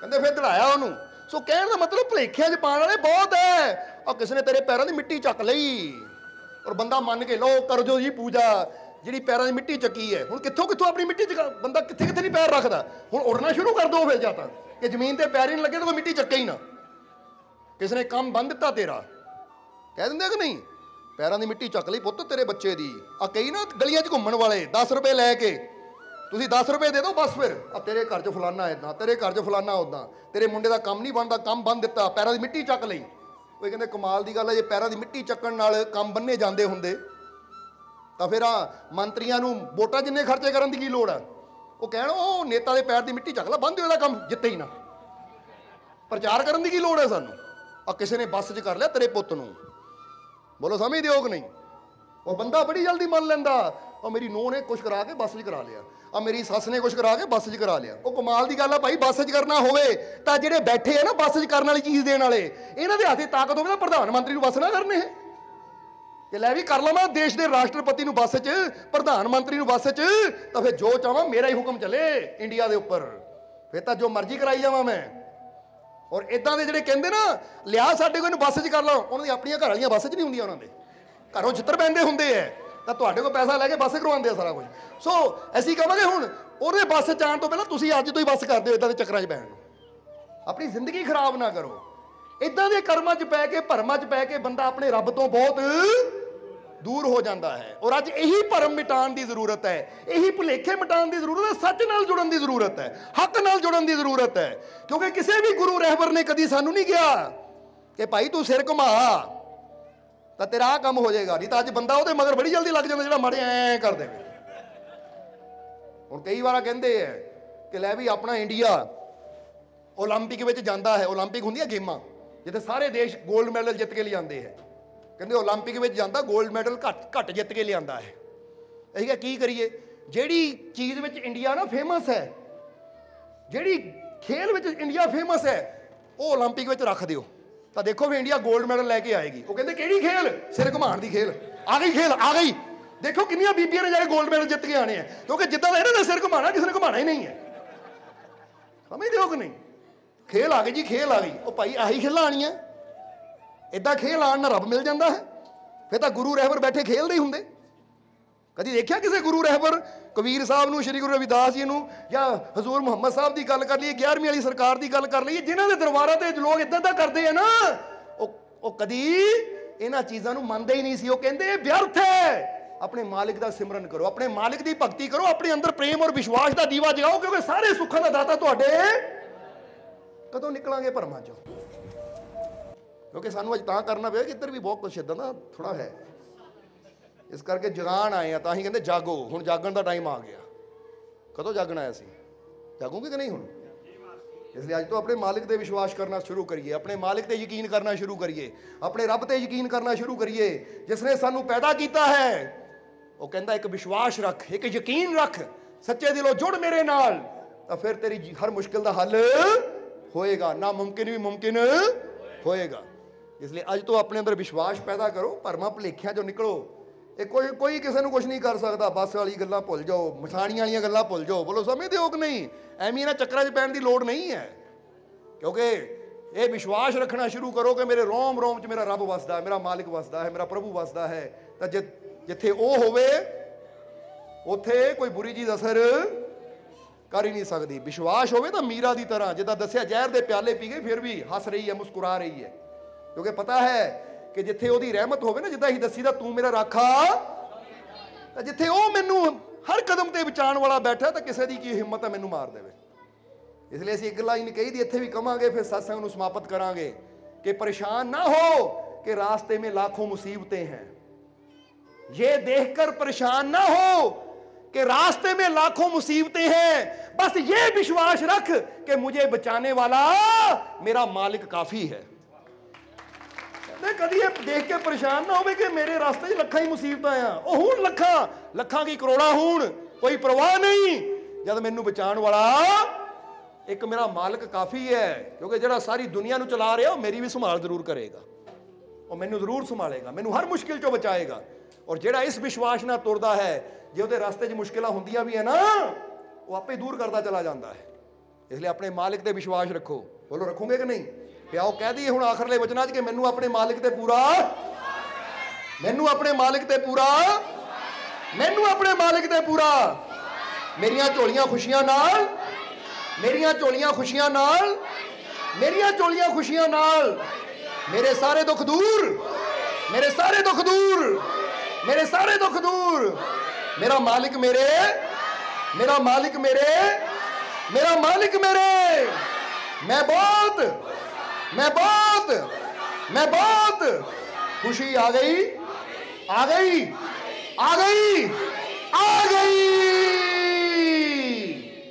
कहंदे फिर दड़ाया ਉਹਨੂੰ। सो कहण दा मतलब भुलेखिਆਂ 'ਚ पाण वाले बहुत है। और किसी ने तेरे पैरों की मिट्टी चक लई और बंदा मन के लो कर जो जी पूजा, जिहड़ी पैरों की मिट्टी चकी है। हुण कित्थों कित्थों अपनी मिट्टी चका, बंदा कित्थे कित्थे नहीं पैर रखदा। हुण उड़ना शुरू कर दो फिर, जाता कि जमीन ते पैर ही नहीं लगे तो कोई मिट्टी चके ही ना। किसी ने काम बंद दिता तेरा, कह देंगे कि नहीं, पैरों की मिट्टी चक ली पुत्त तेरे बच्चे की। आ कई ना गलियां 'ਚ घूमण वाले 10 रुपए लैके ਤੁਸੀਂ 10 ਰੁਪਏ ਦੇ ਦਿਓ ਬਸ, ਫਿਰ ਆ ਤੇਰੇ ਘਰ 'ਚ ਫਲਾਨਾ ਇਦਾਂ, ਤੇਰੇ ਘਰ 'ਚ ਫਲਾਨਾ ਉਦਾਂ, ਤੇਰੇ ਮੁੰਡੇ ਦਾ ਕੰਮ ਨਹੀਂ ਬਣਦਾ, ਕੰਮ ਬੰਨ ਦਿੱਤਾ, ਪੈਰਾਂ ਦੀ ਮਿੱਟੀ ਚੱਕ ਲਈ। ਉਹ ਕਹਿੰਦੇ ਕਮਾਲ ਦੀ ਗੱਲ ਹੈ, ਜੇ ਪੈਰਾਂ ਦੀ ਮਿੱਟੀ ਚੱਕਣ ਨਾਲ ਕੰਮ ਬੰਨੇ ਜਾਂਦੇ ਹੁੰਦੇ ਤਾਂ ਫਿਰ ਆ ਮੰਤਰੀਆਂ ਨੂੰ ਵੋਟਾਂ ਜਿੰਨੇ ਖਰਚੇ ਕਰਨ ਦੀ ਕੀ ਲੋੜ ਆ? ਉਹ ਕਹਿਣ ਉਹ ਨੇਤਾ ਦੇ ਪੈਰ ਦੀ ਮਿੱਟੀ ਚੱਕ ਲਾ, ਬੰਦ ਦਿਓ ਇਹਦਾ ਕੰਮ, ਜਿੱਤੇ ਹੀ ਨਾ। ਪ੍ਰਚਾਰ ਕਰਨ ਦੀ ਕੀ ਲੋੜ ਹੈ ਸਾਨੂੰ? ਆ ਕਿਸੇ ਨੇ ਬੱਸ 'ਚ ਕਰ ਲਿਆ ਤੇਰੇ ਪੁੱਤ ਨੂੰ, ਬੋਲੋ ਸਮਝਦੇ ਹੋ ਕਿ ਨਹੀਂ? ਉਹ ਬੰਦਾ ਬੜੀ ਜਲਦੀ ਮੰਨ ਲੈਂਦਾ, ਉਹ ਮੇਰੀ ਨੂੰਹ ਨੇ ਕੁਛ ਕਰਾ ਕੇ ਬੱਸ 'ਚ ਕਰਾ ਲਿਆ, ਆ ਮੇਰੀ ਸੱਸ ਨੇ ਕੁਛ ਕਰਾ ਕੇ ਬੱਸ 'ਚ ਕਰਾ ਲਿਆ। ਉਹ ਕਮਾਲ ਦੀ ਗੱਲ ਆ ਭਾਈ, ਬੱਸ 'ਚ ਕਰਨਾ ਹੋਵੇ ਤਾਂ ਜਿਹੜੇ ਬੈਠੇ ਆ ਨਾ ਬੱਸ 'ਚ ਕਰਨ ਵਾਲੀ ਚੀਜ਼ ਦੇਣ ਵਾਲੇ, ਇਹਨਾਂ ਦੇ ਹੱਥੇ ਤਾਕਤ ਹੋਵੇ ਤਾਂ ਪ੍ਰਧਾਨ ਮੰਤਰੀ ਨੂੰ ਬੱਸ ਨਾ ਕਰਨੇ ਹੈ ਕਿ ਲੈ ਵੀ ਕਰ ਲਵਾਂ ਦੇਸ਼ ਦੇ ਰਾਸ਼ਟਰਪਤੀ ਨੂੰ ਬੱਸ 'ਚ, ਪ੍ਰਧਾਨ ਮੰਤਰੀ ਨੂੰ ਬੱਸ 'ਚ, ਤਾਂ ਫਿਰ ਜੋ ਚਾਹਾਂ ਮੇਰਾ ਹੀ ਹੁਕਮ ਚੱਲੇ ਇੰਡੀਆ ਦੇ ਉੱਪਰ, ਫਿਰ ਤਾਂ ਜੋ ਮਰਜ਼ੀ ਕਰਾਈ ਜਾਵਾਂ ਮੈਂ। ਔਰ ਇਦਾਂ ਦੇ ਜਿਹੜੇ ਕਹਿੰਦੇ ਨਾ ਲਿਆ ਸਾਡੇ ਕੋਲ ਇਹਨੂੰ ਬੱਸ 'ਚ ਕਰ ਲਾ, ਉਹਨਾਂ ਦੀ ਆਪਣੀਆਂ ਘਰ ਵਾਲੀਆਂ ਬੱਸ 'ਚ ਨਹੀਂ ਹੁੰਦੀਆਂ, ਉਹਨਾਂ ਦੇ ਘਰੋਂ ਛਿੱਤਰ ਪੈਂਦੇ ਹੁੰਦੇ ਐ, ਤਾਂ ਤੁਹਾਡੇ ਕੋਲ ਪੈਸਾ ਲੈ ਕੇ ਬੱਸ ਕਰਵਾਉਂਦੇ ਆ ਸਾਰਾ ਕੁਝ। ਸੋ ਅਸੀਂ ਕਹਾਂਗੇ ਹੁਣ ਉਹਦੇ ਬੱਸ 'ਚ ਜਾਣ ਤੋਂ ਪਹਿਲਾਂ ਤੁਸੀਂ ਅੱਜ ਤੋਂ ਹੀ ਬੱਸ ਕਰ ਦਿਓ ਇਦਾਂ ਦੇ ਚੱਕਰਾਂ 'ਚ ਪੈਣ ਨੂੰ, ਆਪਣੀ ਜ਼ਿੰਦਗੀ ਖਰਾਬ ਨਾ ਕਰੋ। ਇਦਾਂ ਦੇ ਕਰਮਾਂ 'ਚ ਪੈ ਕੇ, ਭਰਮਾਂ 'ਚ ਪੈ ਕੇ ਬੰਦਾ ਆਪਣੇ ਰੱਬ ਤੋਂ ਬਹੁਤ ਦੂਰ ਹੋ ਜਾਂਦਾ ਹੈ। ਔਰ ਅੱਜ ਇਹੀ ਭਰਮ ਮਿਟਾਉਣ ਦੀ ਜ਼ਰੂਰਤ ਹੈ, ਇਹੀ ਭੁਲੇਖੇ ਮਿਟਾਉਣ ਦੀ ਜ਼ਰੂਰਤ ਹੈ, ਸੱਚ ਨਾਲ ਜੁੜਨ ਦੀ ਜ਼ਰੂਰਤ ਹੈ, ਹੱਕ ਨਾਲ ਜੁੜਨ ਦੀ ਜ਼ਰੂਰਤ ਹੈ। ਕਿਉਂਕਿ ਕਿਸੇ ਵੀ ਗੁਰੂ ਰਹਿਬਰ ਨੇ ਕਦੀ ਸਾਨੂੰ ਨਹੀਂ ਕਿਹਾ ਕਿ ਭਾਈ ਤੂੰ ਸਿਰ ਘੁਮਾ ਤਾਂ ਤੇਰਾ ਆਹ ਕੰਮ ਹੋ ਜਾਏਗਾ, ਨਹੀਂ ਤਾਂ ਅੱਜ ਬੰਦਾ ਉਹਦੇ ਮਗਰ ਬੜੀ ਜਲਦੀ ਲੱਗ ਜਾਂਦਾ ਜਿਹੜਾ ਮਾੜੇ ਐਂ ਕਰ ਦੇਵੇ। ਹੁਣ ਕਈ ਵਾਰ ਕਹਿੰਦੇ ਆ ਕਿ ਲੈ ਵੀ ਆਪਣਾ ਇੰਡੀਆ ਓਲੰਪਿਕ ਵਿੱਚ ਜਾਂਦਾ ਹੈ, ਓਲੰਪਿਕ ਹੁੰਦੀਆਂ ਗੇਮਾਂ ਜਿੱਥੇ ਸਾਰੇ ਦੇਸ਼ ਗੋਲਡ ਮੈਡਲ ਜਿੱਤ ਕੇ ਲਿਆਉਂਦੇ ਹੈ, ਕਹਿੰਦੇ ਓਲੰਪਿਕ ਵਿੱਚ ਜਾਂਦਾ ਗੋਲਡ ਮੈਡਲ ਘੱਟ ਜਿੱਤ ਕੇ ਲਿਆਂਦਾ ਹੈ। ਅਸੀਂ ਕਿਹਾ ਕੀ ਕਰੀਏ, ਜਿਹੜੀ ਚੀਜ਼ ਵਿੱਚ ਇੰਡੀਆ ਨਾ ਫੇਮਸ ਹੈ, ਜਿਹੜੀ ਖੇਲ ਵਿੱਚ ਇੰਡੀਆ ਫੇਮਸ ਹੈ, ਉਹ ਓਲੰਪਿਕ ਵਿੱਚ ਰੱਖ ਦਿਓ ਤਾਂ ਦੇਖੋ ਵੀ ਇੰਡੀਆ ਗੋਲਡ ਮੈਡਲ ਲੈ ਕੇ ਆਏਗੀ। ਉਹ ਕਹਿੰਦੇ ਕਿਹੜੀ ਖੇਲ? ਸਿਰ ਘੁਮਾਉਣ ਦੀ ਖੇਲ। ਆ ਗਈ ਖੇਲ, ਆ ਗਈ, ਦੇਖੋ ਕਿੰਨੀਆਂ ਬੀਬੀਆਂ ਨੇ ਜਾ ਕੇ ਗੋਲਡ ਮੈਡਲ ਜਿੱਤ ਕੇ ਆਣੇ ਆ, ਕਿਉਂਕਿ ਜਿੱਦਾਂ ਦਾ ਇਹਨਾਂ ਦਾ ਸਿਰ ਘੁਮਾਉਣਾ ਕਿਸੇ ਨੇ ਘੁਮਾਉਣਾ ਹੀ ਨਹੀਂ ਹੈ। ਸਮਝਦੇ ਹੋ ਕਿ ਨਹੀਂ? ਖੇਲ ਆ ਗਈ ਜੀ, ਖੇਲ ਆ ਗਈ। ਉਹ ਭਾਈ ਆਹੀ ਖੇਲਾਂ ਆਣੀਆਂ, ਇਦਾਂ ਖੇਲ ਆਉਣ ਨਾਲ ਰੱਬ ਮਿਲ ਜਾਂਦਾ ਹੈ। ਫਿਰ ਤਾਂ ਗੁਰੂ ਰਹਿਬਰ ਬੈਠੇ ਖੇਲਦੇ ਹੀ ਹੁੰਦੇ। ਕਦੀ ਦੇਖਿਆ ਕਿਸੇ ਗੁਰੂ ਰਹਿਬਰ ਕਬੀਰ ਸਾਹਿਬ ਨੂੰ, ਸ਼੍ਰੀ ਗੁਰੂ ਰਵਿਦਾਸ ਜੀ ਨੂੰ, ਜਾਂ ਹਜ਼ੂਰ ਮੁਹੰਮਦ ਸਾਹਿਬ ਦੀ ਗੱਲ ਕਰ ਲਈਏ, 11ਵੀਂ ਵਾਲੀ ਸਰਕਾਰ ਦੀ ਗੱਲ ਕਰ ਲਈਏ, ਜਿਨ੍ਹਾਂ ਦੇ ਦਰਬਾਰਾਂ ਤੇ ਲੋਕ ਇਦਾਂ ਦਾ ਕਰਦੇ ਆ ਨਾ, ਉਹ ਕਦੀ ਇਹਨਾਂ ਚੀਜ਼ਾਂ ਨੂੰ ਮੰਨਦੇ ਹੀ ਨਹੀਂ ਸੀ। ਉਹ ਕਹਿੰਦੇ ਇਹ ਵਿਅਰਥ ਹੈ, ਆਪਣੇ ਮਾਲਿਕ ਦਾ ਸਿਮਰਨ ਕਰੋ, ਆਪਣੇ ਮਾਲਿਕ ਦੀ ਭਗਤੀ ਕਰੋ, ਆਪਣੇ ਅੰਦਰ ਪ੍ਰੇਮ ਔਰ ਵਿਸ਼ਵਾਸ ਦਾ ਦੀਵਾ ਜਗਾਓ, ਕਿਉਂਕਿ ਸਾਰੇ ਸੁੱਖਾਂ ਦਾ ਦਾਤਾ ਤੁਹਾਡੇ। ਕਦੋਂ ਨਿਕਲਾਂਗੇ ਭਰਮਾਂ ਚੋਂ? ਕਿਉਂਕਿ ਸਾਨੂੰ ਅੱਜ ਤਾਂ ਕਰਨਾ ਪਿਆ ਕਿ ਇੱਧਰ ਵੀ ਬਹੁਤ ਕੁਛ ਇਦਾਂ ਦਾ ਥੋੜਾ ਹੈ, ਇਸ ਕਰਕੇ ਜਗਾਣ ਆਏ ਆ। ਤਾਂ ਹੀ ਕਹਿੰਦੇ ਜਾਗੋ, ਹੁਣ ਜਾਗਣ ਦਾ ਟਾਈਮ ਆ ਗਿਆ। ਕਦੋਂ ਜਾਗਣਾ ਹੈ? ਅਸੀਂ ਜਾਗੋਗੇ ਕਿ ਨਹੀਂ ਹੁਣ? ਇਸ ਲਈ ਅੱਜ ਤੋਂ ਆਪਣੇ ਮਾਲਿਕ ਤੇ ਵਿਸ਼ਵਾਸ ਕਰਨਾ ਸ਼ੁਰੂ ਕਰੀਏ, ਆਪਣੇ ਮਾਲਿਕ ਤੇ ਯਕੀਨ ਕਰਨਾ ਸ਼ੁਰੂ ਕਰੀਏ, ਆਪਣੇ ਰੱਬ ਤੇ ਯਕੀਨ ਕਰਨਾ ਸ਼ੁਰੂ ਕਰੀਏ ਜਿਸ ਨੇ ਸਾਨੂੰ ਪੈਦਾ ਕੀਤਾ ਹੈ। ਉਹ ਕਹਿੰਦਾ ਇੱਕ ਵਿਸ਼ਵਾਸ ਰੱਖ, ਇੱਕ ਯਕੀਨ ਰੱਖ, ਸੱਚੇ ਦਿਲੋਂ ਜੁੜ ਮੇਰੇ ਨਾਲ, ਤਾਂ ਫਿਰ ਤੇਰੀ ਹਰ ਮੁਸ਼ਕਿਲ ਦਾ ਹੱਲ ਹੋਏਗਾ, ਨਾ ਮੁਮਕਿਨ ਵੀ ਮੁਮਕਿਨ ਹੋਏਗਾ। ਇਸ ਲਈ ਅੱਜ ਤੋਂ ਆਪਣੇ ਅੰਦਰ ਵਿਸ਼ਵਾਸ ਪੈਦਾ ਕਰੋ, ਭਰਮਾਂ ਭੁਲੇਖਿਆਂ ਚੋਂ ਨਿਕਲੋ। ਇਹ ਕੋਈ ਕਿਸੇ ਨੂੰ ਕੁਝ ਨਹੀਂ ਕਰ ਸਕਦਾ। ਬੱਸ ਵਾਲੀ ਗੱਲਾਂ ਭੁੱਲ ਜਾਓ, ਮਸਾਣੀਆਂ ਵਾਲੀਆਂ ਗੱਲਾਂ ਭੁੱਲ ਜਾਓ। ਬੋਲੋ ਸਮਝਦੇ ਹੋ ਕਿ ਨਹੀਂ? ਐਵੇਂ ਇਹਨਾਂ ਚੱਕਰਾਂ 'ਚ ਪੈਣ ਦੀ ਲੋੜ ਨਹੀਂ ਹੈ, ਕਿਉਂਕਿ ਇਹ ਵਿਸ਼ਵਾਸ ਰੱਖਣਾ ਸ਼ੁਰੂ ਕਰੋ ਕਿ ਮੇਰੇ ਰੋਮ ਰੋਮ 'ਚ ਮੇਰਾ ਰੱਬ ਵਸਦਾ ਹੈ, ਮੇਰਾ ਮਾਲਿਕ ਵਸਦਾ ਹੈ, ਮੇਰਾ ਪ੍ਰਭੂ ਵਸਦਾ ਹੈ। ਤਾਂ ਜਿੱਥੇ ਉਹ ਹੋਵੇ ਉੱਥੇ ਕੋਈ ਬੁਰੀ ਚੀਜ਼ ਅਸਰ ਕਰ ਹੀ ਨਹੀਂ ਸਕਦੀ। ਵਿਸ਼ਵਾਸ ਹੋਵੇ ਤਾਂ ਮੀਰਾ ਦੀ ਤਰ੍ਹਾਂ, ਜਿੱਦਾਂ ਦੱਸਿਆ, ਜ਼ਹਿਰ ਦੇ ਪਿਆਲੇ ਪੀ ਗਏ ਫਿਰ ਵੀ ਹੱਸ ਰਹੀ ਹੈ, ਮੁਸਕਰਾ ਰਹੀ ਹੈ, ਕਿਉਂਕਿ ਪਤਾ ਹੈ ਕਿ ਜਿੱਥੇ ਉਹਦੀ ਰਹਿਮਤ ਹੋਵੇ ਨਾ, ਜਿੱਦਾਂ ਹੀ ਦੱਸੀ ਦਾ ਤੂੰ ਮੇਰਾ ਰਾਖਾ, ਤਾਂ ਜਿੱਥੇ ਉਹ ਮੈਨੂੰ ਹਰ ਕਦਮ ਤੇ ਬਚਾਉਣ ਵਾਲਾ ਬੈਠਾ, ਤਾਂ ਕਿਸੇ ਦੀ ਕੀ ਹਿੰਮਤ ਹੈ ਮੈਨੂੰ ਮਾਰ ਦੇਵੇ। ਇਸ ਲਈ ਅਸੀਂ ਇੱਕ ਲਾਈਨ ਕਹੀ ਦੀ ਇੱਥੇ ਵੀ ਕਵਾਂਗੇ, ਫਿਰ ਸਤਸੰਗ ਨੂੰ ਸਮਾਪਤ ਕਰਾਂਗੇ ਕਿ ਪਰੇਸ਼ਾਨ ਨਾ ਹੋ ਕਿ ਰਾਸਤੇ में लाखों मुसीबतें हैं, ये देखकर परेशान ना हो कि रास्ते में लाखों मुसीबतें हैं, बस ये विश्वास रख कि मुझे बचाने वाला मेरा मालिक काफी है। कभी ये देख के परेशान ना हो कि मेरे रास्ते 'ਚ ਲੱਖਾਂ ਹੀ ਮੁਸੀਬਤਾਂ ਆ, ਉਹ ਹੁਣ ਲੱਖਾਂ ਕੀ ਕਰੋੜਾਂ ਹੋਣ, ਕੋਈ ਪਰਵਾਹ ਨਹੀਂ, ਜਦ ਮੈਨੂੰ ਬਚਾਉਣ ਵਾਲਾ ਇੱਕ ਮੇਰਾ ਮਾਲਕ ਕਾਫੀ ਹੈ। ਕਿਉਂਕਿ ਜਿਹੜਾ ਸਾਰੀ ਦੁਨੀਆ ਨੂੰ ਚਲਾ ਰਿਹਾ, ਉਹ ਮੇਰੀ ਵੀ ਸੰਭਾਲ ਜ਼ਰੂਰ ਕਰੇਗਾ, ਉਹ ਮੈਨੂੰ ਜ਼ਰੂਰ ਸੰਭਾਲੇਗਾ, ਮੈਨੂੰ ਹਰ ਮੁਸ਼ਕਿਲ 'ਚੋਂ ਬਚਾਏਗਾ। ਔਰ ਜਿਹੜਾ ਇਸ ਵਿਸ਼ਵਾਸ ਨਾਲ ਤੁਰਦਾ ਹੈ, ਜੇ ਉਹਦੇ ਰਸਤੇ 'ਚ ਮੁਸ਼ਕਿਲਾਂ ਹੁੰਦੀਆਂ ਵੀ ਹੈ ਨਾ, ਉਹ ਆਪੇ ਦੂਰ ਕਰਦਾ ਚਲਾ ਜਾਂਦਾ ਹੈ। ਇਸ ਲਈ ਆਪਣੇ ਮਾਲਿਕ ਤੇ ਵਿਸ਼ਵਾਸ ਰੱਖੋ। ਬੋਲੋ ਰੱਖੋਗੇ ਕਿ ਨਹੀਂ? ਪਿਆਓ ਕਹਿ ਦਈਏ ਹੁਣ ਆਖਰਲੇ ਵਚਨਾਂ 'ਚ ਕਿ ਮੈਨੂੰ ਆਪਣੇ ਮਾਲਿਕ ਤੇ ਪੂਰਾ, ਮੈਨੂੰ ਆਪਣੇ ਮਾਲਿਕ ਤੇ ਪੂਰਾ, ਮੈਨੂੰ ਆਪਣੇ ਮਾਲਿਕ ਤੇ ਪੂਰਾ, ਮੇਰੀਆਂ ਝੋਲੀਆਂ ਖੁਸ਼ੀਆਂ ਨਾਲ, ਮੇਰੀਆਂ ਝੋਲੀਆਂ ਖੁਸ਼ੀਆਂ ਨਾਲ, ਮੇਰੀਆਂ ਝੋਲੀਆਂ ਖੁਸ਼ੀਆਂ ਨਾਲ, ਮੇਰੇ ਸਾਰੇ ਦੁੱਖ ਦੂਰ, ਮੇਰੇ ਸਾਰੇ ਦੁੱਖ ਦੂਰ, ਮੇਰੇ ਸਾਰੇ ਦੁੱਖ ਦੂਰ, ਮੇਰਾ ਮਾਲਿਕ ਮੇਰੇ मेरा मालिक मेरे, मेरा मालिक मेरे, मैं बहुत, मैं बहुत, मैं बहुत, खुशी आ गई, आ गई, आ गई, आ गई।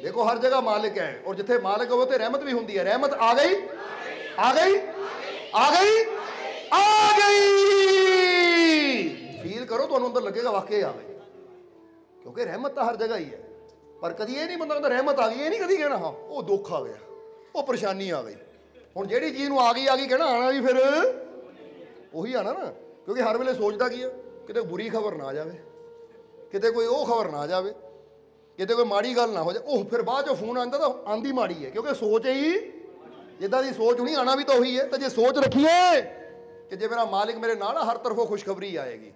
देखो हर जगह मालिक है, और जिथे मालिक हो तो रहमत भी होती है। रहमत आ गई, आ गई, आ गई, आ गई। फील करो, तो अंदर लगेगा वाकई आ गई, क्योंकि रहमत तो हर जगह ही है। पर कभी ये नहीं बंदा कहता रहमत आ गई, ये नहीं कभी कहना हाँ वो दुख आ गया, वो परेशानी आ गई। हुण जिहड़ी चीज़ नूं आ गई कहना, आना भी फिर ਉਹੀ आना ना, क्योंकि हर वेले सोचता की है किते बुरी खबर ना आ जाए, किते कोई वो खबर ना आ जाए, किते कोई माड़ी गल ना हो जाए। ਉਹ फिर बाद चो फोन आंदा तो आंदी माड़ी है, क्योंकि सोच ही जिदा की सोच होनी, आना भी तो वही है। तो जे सोच रखिए कि जे मेरा मालिक मेरे नाल, हर तरफों खुशखबरी आएगी,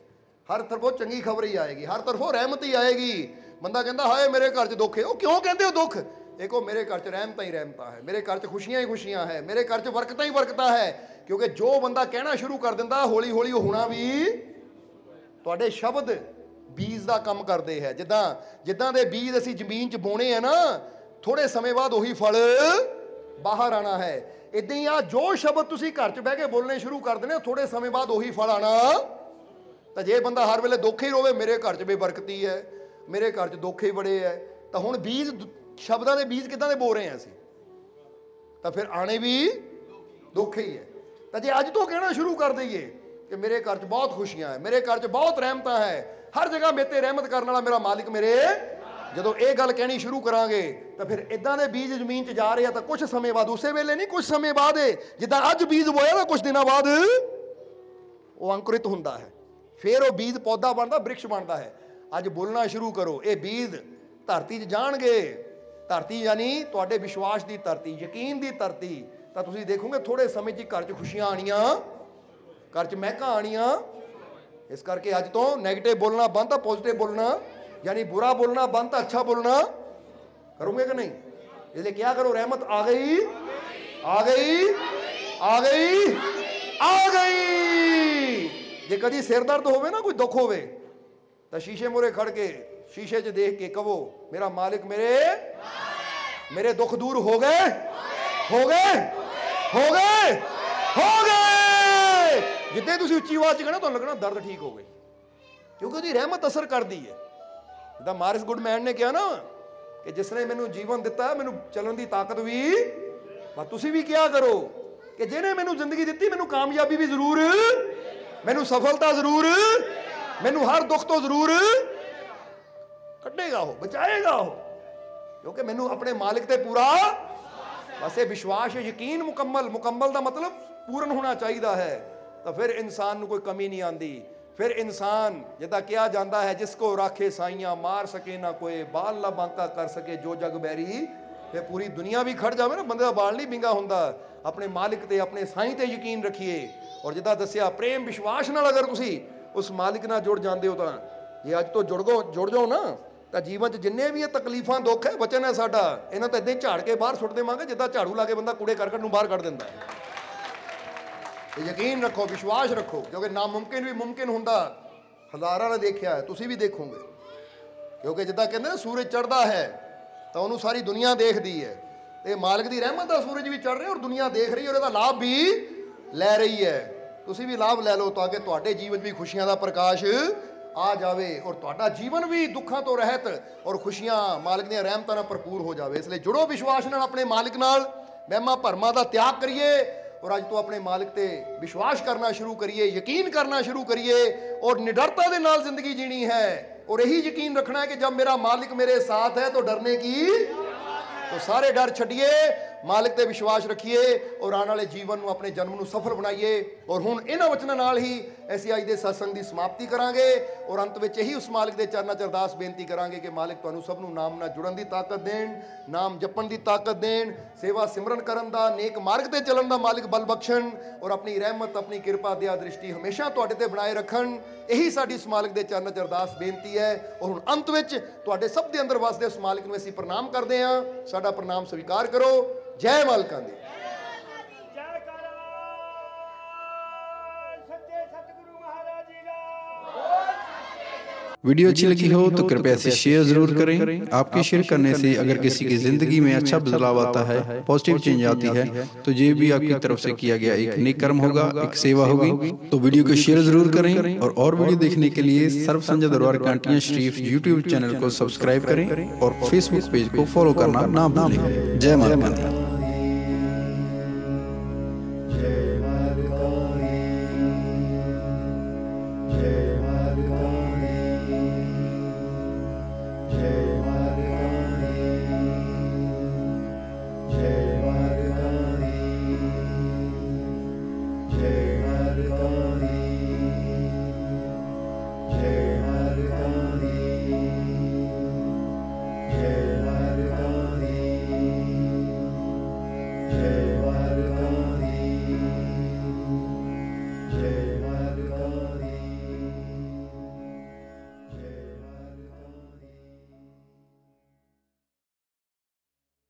हर तरफों चंगी खबर ही आएगी, हर तरफों रहमत ही आएगी। बंदा कहता हाय मेरे घर च दुख है, वो क्यों कहते हो दुख? देखो मेरे घर च रहमत ही रहमत है, मेरे घर च खुशियां ही खुशियां है, मेरे घर च बरकत ही बरकत है। क्योंकि जो बंदा कहना शुरू कर दिंदा, हौली हौली होना भी तुहाडे शब्द बीज का काम करते हैं। जिदा जिदा के बीज असी जमीन च बोने हैं ना, थोड़े समय बाद वही फल बाहर आना है। इदां ही आ जो शब्द तुसी घर च बह के बोलने शुरू कर देने, थोड़े समय बाद वही फल आना। तो जे बंदा हर वेले दुख ही रोवे, मेरे घर च बेबरकती है, मेरे घर च दुख ही बड़े है, तो हुण बीज शब्दां दे बीज किदां दे बो रहे हैं असीं? तो फिर आने भी दुख ही है। तो जे अज तो कहना शुरू कर दईए कि मेरे घर च बहुत खुशियां है, मेरे घर च बहुत रहमत है, हर जगह मेरे ते रहमत करने वाला मेरा मालिक मेरे, जदों ये गल कहनी शुरू करांगे तो फिर इदां दे बीज जमीन च जा रहे हैं। तो कुछ समय बाद, उसे वेले नहीं, कुछ समय बाद जिद्दां अज बीज बोया ना, कुछ दिनों बाद वो अंकुरित हुंदा है, फिर वो बीज पौधा बनता, वृक्ष बनता है। अज बोलना शुरू करो, ये बीज धरती च जाणगे। धरती यानी तुहाडे विश्वास की धरती, यकीन की धरती। तो तुसीं देखोगे थोड़े समय च घर च खुशियां आनियां, घर च महकां आनियां। इस करके अज तो नैगेटिव बोलना बंद, तो पॉजिटिव बोलना, यानी बुरा बोलना बंद, तो अच्छा बोलना करोगे कि नहीं? इसलिए क्या करो, रहमत आ गई, आ गई, आ गई, आ गई। जे कभी सिर दर्द होवे ना, कोई दुख होवे, तो शीशे मोरे खड़ के शीशे च देख के कहो, मेरा मालिक मेरे, मेरे दुख दूर हो गए, हो गए, हो गए, हो गए। जिद्दे तुसीं उच्ची आवाज़ च कहना, तो लगना दर्द ठीक हो गई, क्योंकि उसकी रहमत असर करती है। जिद्दां मारिस गुडमैन ने कहा ना कि जिसने मैनू जीवन दिता, मैनू चलन की ताकत भी, बस तुसीं भी क्या करो कि जिन्हें मैनू जिंदगी दी, मैनू कामयाबी भी जरूर, मैनू सफलता जरूर, मैनू हर दुख तो जरूर कड्डेगा, हो बचाएगा हो, क्योंकि मैनू अपने मालिक ते पूरा बस ये विश्वास यकीन मुकम्मल, मुकम्मल का मतलब पूर्ण होना चाहिए है। तो फिर इंसान को कोई कमी नहीं आती। फिर इंसान जिदा कहा जाता है, जिसको राखे साइयां मार सके ना कोई, बाल ना बांका कर सके जो जग बैरी। फिर पूरी दुनिया भी खड़ जाए ना, बंदे का बाल नहीं बिंगा होंदा। अपने मालिक ते, अपने साईं ते यकीन रखिए। और जिदा दसिया प्रेम विश्वास नाल अगर तुसी उस मालिक नाल जुड़ जाते हो, तो ये अज तो जुड़ जाओ ना, तो जीवन च जिन्ने भी तकलीफां दुख है, वचन है साडा, इन्हां तो इदां ही झाड़ के बाहर सुट देवांगे, जिद्दां झाड़ू ला के बंदा कूड़े करकट नूं बाहर कढ़ दिंदा है। यकीन रखो, विश्वास रखो, क्योंकि नामुमकिन भी मुमकिन होंदा। हज़ारां ने देखिया है, तुसीं भी देखोगे, क्योंकि जिद्दां कहंदे ना सूरज चढ़दा है तो उन्होंने सारी दुनिया देखती है। तो मालिक की रहमत दा सूरज भी चढ़ रहा है और दुनिया देख रही है, और इसका लाभ भी लै रही है। तुसीं भी लाभ लै लो, ताकि तुहाडे जीवन भी खुशियां दा प्रकाश आ जाए, और तुहाडा जीवन भी दुखों तो रहत और खुशियां मालिक दी रहमतां नाल भरपूर हो जाए। इसलिए जुड़ो विश्वास नाल अपने मालिक नाल, वहमां भरमां दा त्याग करिए, और अज तो अपने मालिक ते विश्वास करना शुरू करिए, यकीन करना शुरू करिए, और निडरता दे नाल जिंदगी जीनी है। और यही यकीन रखना है कि जब मेरा मालिक मेरे साथ है तो डरने की, तो सारे डर छड्डिए, मालिक ते विश्वास रखिए, और आने वाले जीवन में अपने जन्म को सफल बनाइए। और हुण इन्हां वचनां नाल ही असीं अज दे सत्संग की समाप्ति करांगे, और अंत में यही उस मालिक के चरनां च अरदास बेनती करांगे कि मालिक तुहानूं सब नूं नाम नाल जुड़न की ताकत देण, नाम जपण की ताकत देण, सेवा सिमरन करन दा, नेक मार्ग ते चलन दा मालिक बल बख्शण, और अपनी रहमत, अपनी किरपा, दया दृष्टि हमेशा तुहाडे ते बनाए रखण। यही साडी उस मालिक के चरनां च अरदास बेनती है। और हुण अंत विच तुहाडे सब दे अंदर वसदे उस मालिक नूं असीं प्रणाम करदे हां। साडा प्रणाम स्वीकार करो। जय मालकां दी। वीडियो अच्छी लगी हो तो कृपया इसे शेयर जरूर करें। आपके शेयर करने से अगर किसी की जिंदगी में अच्छा बदलाव आता है, पॉजिटिव चेंज आती है, तो ये भी आपकी तरफ से किया गया एक नेक कर्म होगा, एक सेवा होगी। तो वीडियो को शेयर जरूर करें और वीडियो देखने के लिए सर्व संजय दरबार कांटियां शरीफ यूट्यूब चैनल को सब्सक्राइब करें और फेसबुक पेज को फॉलो करना ना भूलें। जय माता दी।